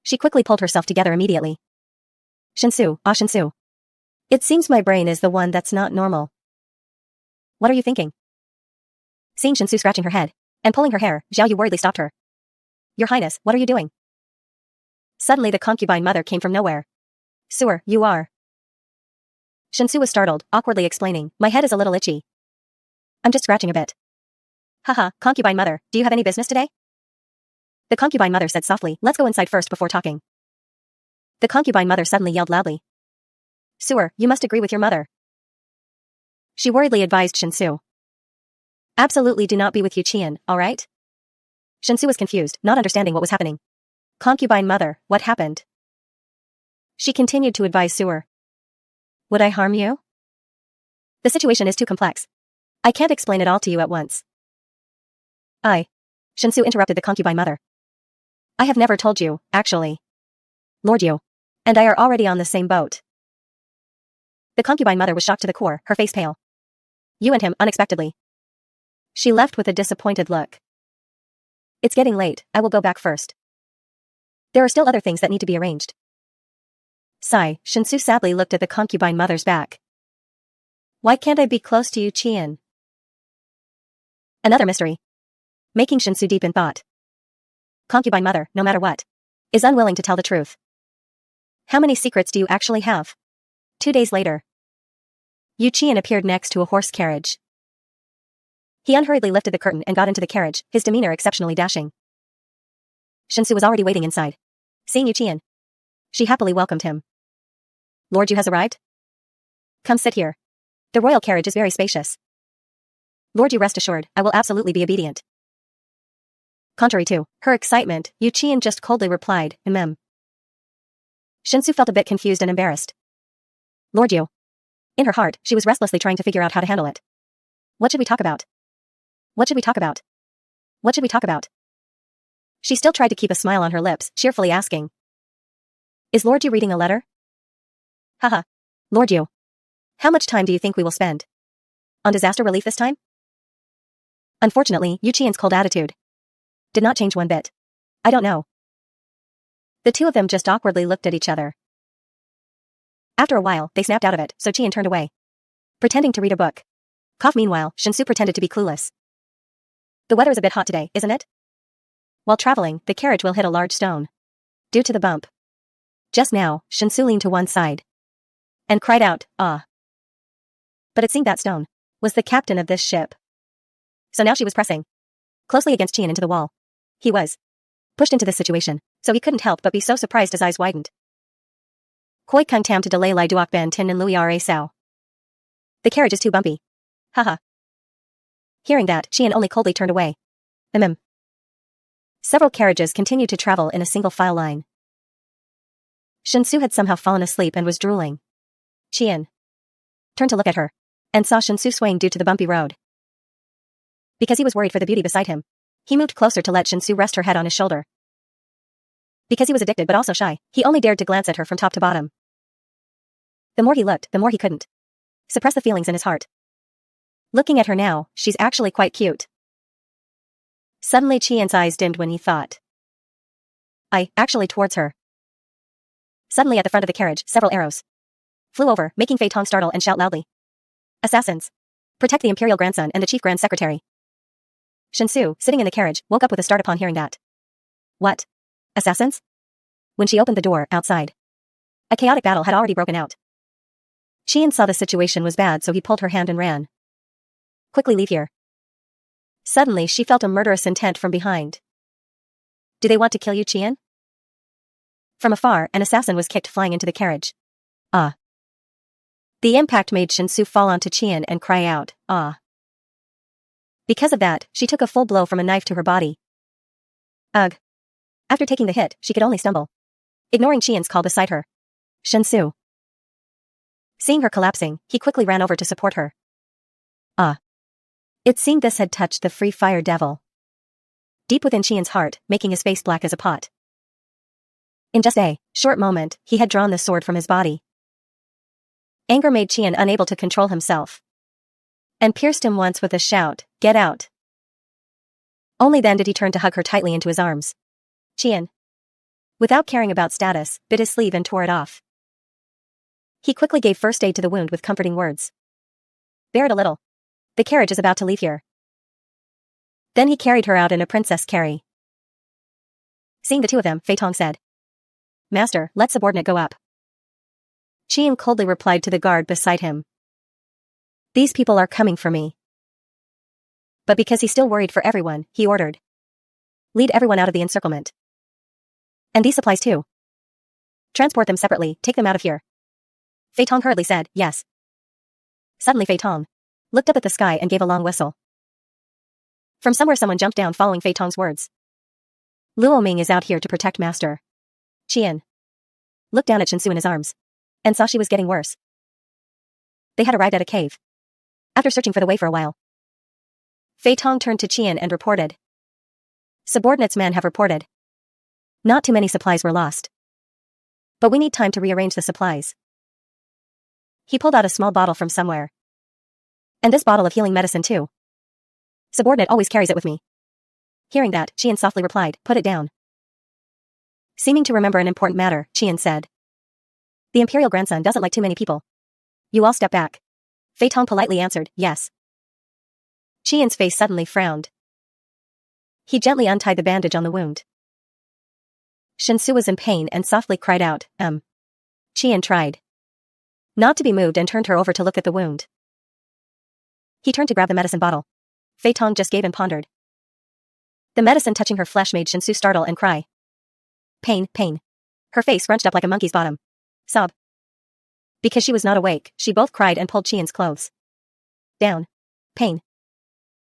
She quickly pulled herself together immediately. Shinsu, Shinsu. It seems my brain is the one that's not normal. What are you thinking? Seeing Shinsu scratching her head and pulling her hair, Xiao Yu worriedly stopped her. Your Highness, what are you doing? Suddenly the concubine mother came from nowhere. Sewer, you are. Shinsu was startled, awkwardly explaining, my head is a little itchy. I'm just scratching a bit. Haha, concubine mother, do you have any business today? The concubine mother said softly, let's go inside first before talking. The concubine mother suddenly yelled loudly. Sewer, you must agree with your mother. She worriedly advised Shinsu. Absolutely do not be with Yu Qian, alright? Shinsu was confused, not understanding what was happening. Concubine mother, what happened? She continued to advise Sewer. Would I harm you? The situation is too complex. I can't explain it all to you at once. Shinsu interrupted the concubine mother. I have never told you, actually. Lord Yu and I are already on the same boat. The concubine mother was shocked to the core, her face pale. You and him, unexpectedly. She left with a disappointed look. It's getting late, I will go back first. There are still other things that need to be arranged. Sigh, Shinsu sadly looked at the concubine mother's back. Why can't I be close to Yu Qian? Another mystery. Making Shinsu deep in thought. Concubine mother, no matter what, is unwilling to tell the truth. How many secrets do you actually have? 2 days later. Yu Qian appeared next to a horse carriage. He unhurriedly lifted the curtain and got into the carriage, his demeanor exceptionally dashing. Shinsu was already waiting inside. Seeing Yu Qian, she happily welcomed him. Lord Yu has arrived? Come sit here. The royal carriage is very spacious. Lord Yu, rest assured, I will absolutely be obedient. Contrary to her excitement, Yu Qian just coldly replied, Shinsu felt a bit confused and embarrassed. Lord Yu. In her heart, she was restlessly trying to figure out how to handle it. What should we talk about? What should we talk about? What should we talk about? She still tried to keep a smile on her lips, cheerfully asking. Is Lord Yu reading a letter? Haha. Lord Yu. How much time do you think we will spend? On disaster relief this time? Unfortunately, Yu Qian's cold attitude did not change one bit. I don't know. The two of them just awkwardly looked at each other. After a while, they snapped out of it, so Qian turned away, pretending to read a book. Meanwhile, Shinsu pretended to be clueless. The weather is a bit hot today, isn't it? While traveling, the carriage will hit a large stone. Due to the bump. Just now, Shinsu leaned to one side and cried out, ah. But it seemed that stone was the captain of this ship. So now she was pressing closely against Qian into the wall. He was pushed into this situation, so he couldn't help but be so surprised his eyes widened. Koi kung tam to delay lai duok ban tin and lui ra sao. The carriage is too bumpy. Haha. Hearing that, Qian only coldly turned away. Several carriages continued to travel in a single file line. Shinsu had somehow fallen asleep and was drooling. Qian turned to look at her and saw Shinsu swaying due to the bumpy road. Because he was worried for the beauty beside him, he moved closer to let Shinsu rest her head on his shoulder. Because he was addicted but also shy, he only dared to glance at her from top to bottom. The more he looked, the more he couldn't suppress the feelings in his heart. Looking at her now, she's actually quite cute. Suddenly Qian's eyes dimmed when he thought. Actually towards her. Suddenly at the front of the carriage, several arrows flew over, making Fei Tong startle and shout loudly. Assassins! Protect the Imperial Grandson and the Chief Grand Secretary. Shinsu, sitting in the carriage, woke up with a start upon hearing that. What? Assassins? When she opened the door, outside, a chaotic battle had already broken out. Qian saw the situation was bad, so he pulled her hand and ran. Quickly leave here. Suddenly she felt a murderous intent from behind. Do they want to kill you, Qian? From afar, an assassin was kicked flying into the carriage. Ah. The impact made Shinsu fall onto Qian and cry out, ah. Because of that, she took a full blow from a knife to her body. Ugh. After taking the hit, she could only stumble, ignoring Qian's call beside her. Shinsu. Seeing her collapsing, he quickly ran over to support her. Ah. It seemed this had touched the free fire devil deep within Qian's heart, making his face black as a pot. In just a short moment, he had drawn the sword from his body. Anger made Qian unable to control himself and pierced him once with a shout, "Get out!" Only then did he turn to hug her tightly into his arms. Qian, without caring about status, bit his sleeve and tore it off. He quickly gave first aid to the wound with comforting words. Bear it a little. The carriage is about to leave here. Then he carried her out in a princess carry. Seeing the two of them, Fei Tong said, Master, let subordinate go up. Qian coldly replied to the guard beside him. These people are coming for me. But because he still worried for everyone, he ordered. Lead everyone out of the encirclement. And these supplies too. Transport them separately, take them out of here. Fei Tong hurriedly said, yes. Suddenly Fei Tong looked up at the sky and gave a long whistle. From somewhere someone jumped down following Fei Tong's words. Luo Ming is out here to protect Master. Qian looked down at Shinsu in his arms and saw she was getting worse. They had arrived at a cave. After searching for the way for a while, Fei Tong turned to Qian and reported. Subordinates' men have reported. Not too many supplies were lost. But we need time to rearrange the supplies. He pulled out a small bottle from somewhere. And this bottle of healing medicine too. Subordinate always carries it with me. Hearing that, Qian softly replied, put it down. Seeming to remember an important matter, Qian said. The Imperial Grandson doesn't like too many people. You all step back. Fei Tong politely answered, yes. Qian's face suddenly frowned. He gently untied the bandage on the wound. Shinsu was in pain and softly cried out, Qian tried not to be moved and turned her over to look at the wound. He turned to grab the medicine bottle. Fei Tong just gave and pondered. The medicine touching her flesh made Shinsu startle and cry. Pain, pain. Her face scrunched up like a monkey's bottom. Sob. Because she was not awake, she both cried and pulled Qian's clothes down. Pain.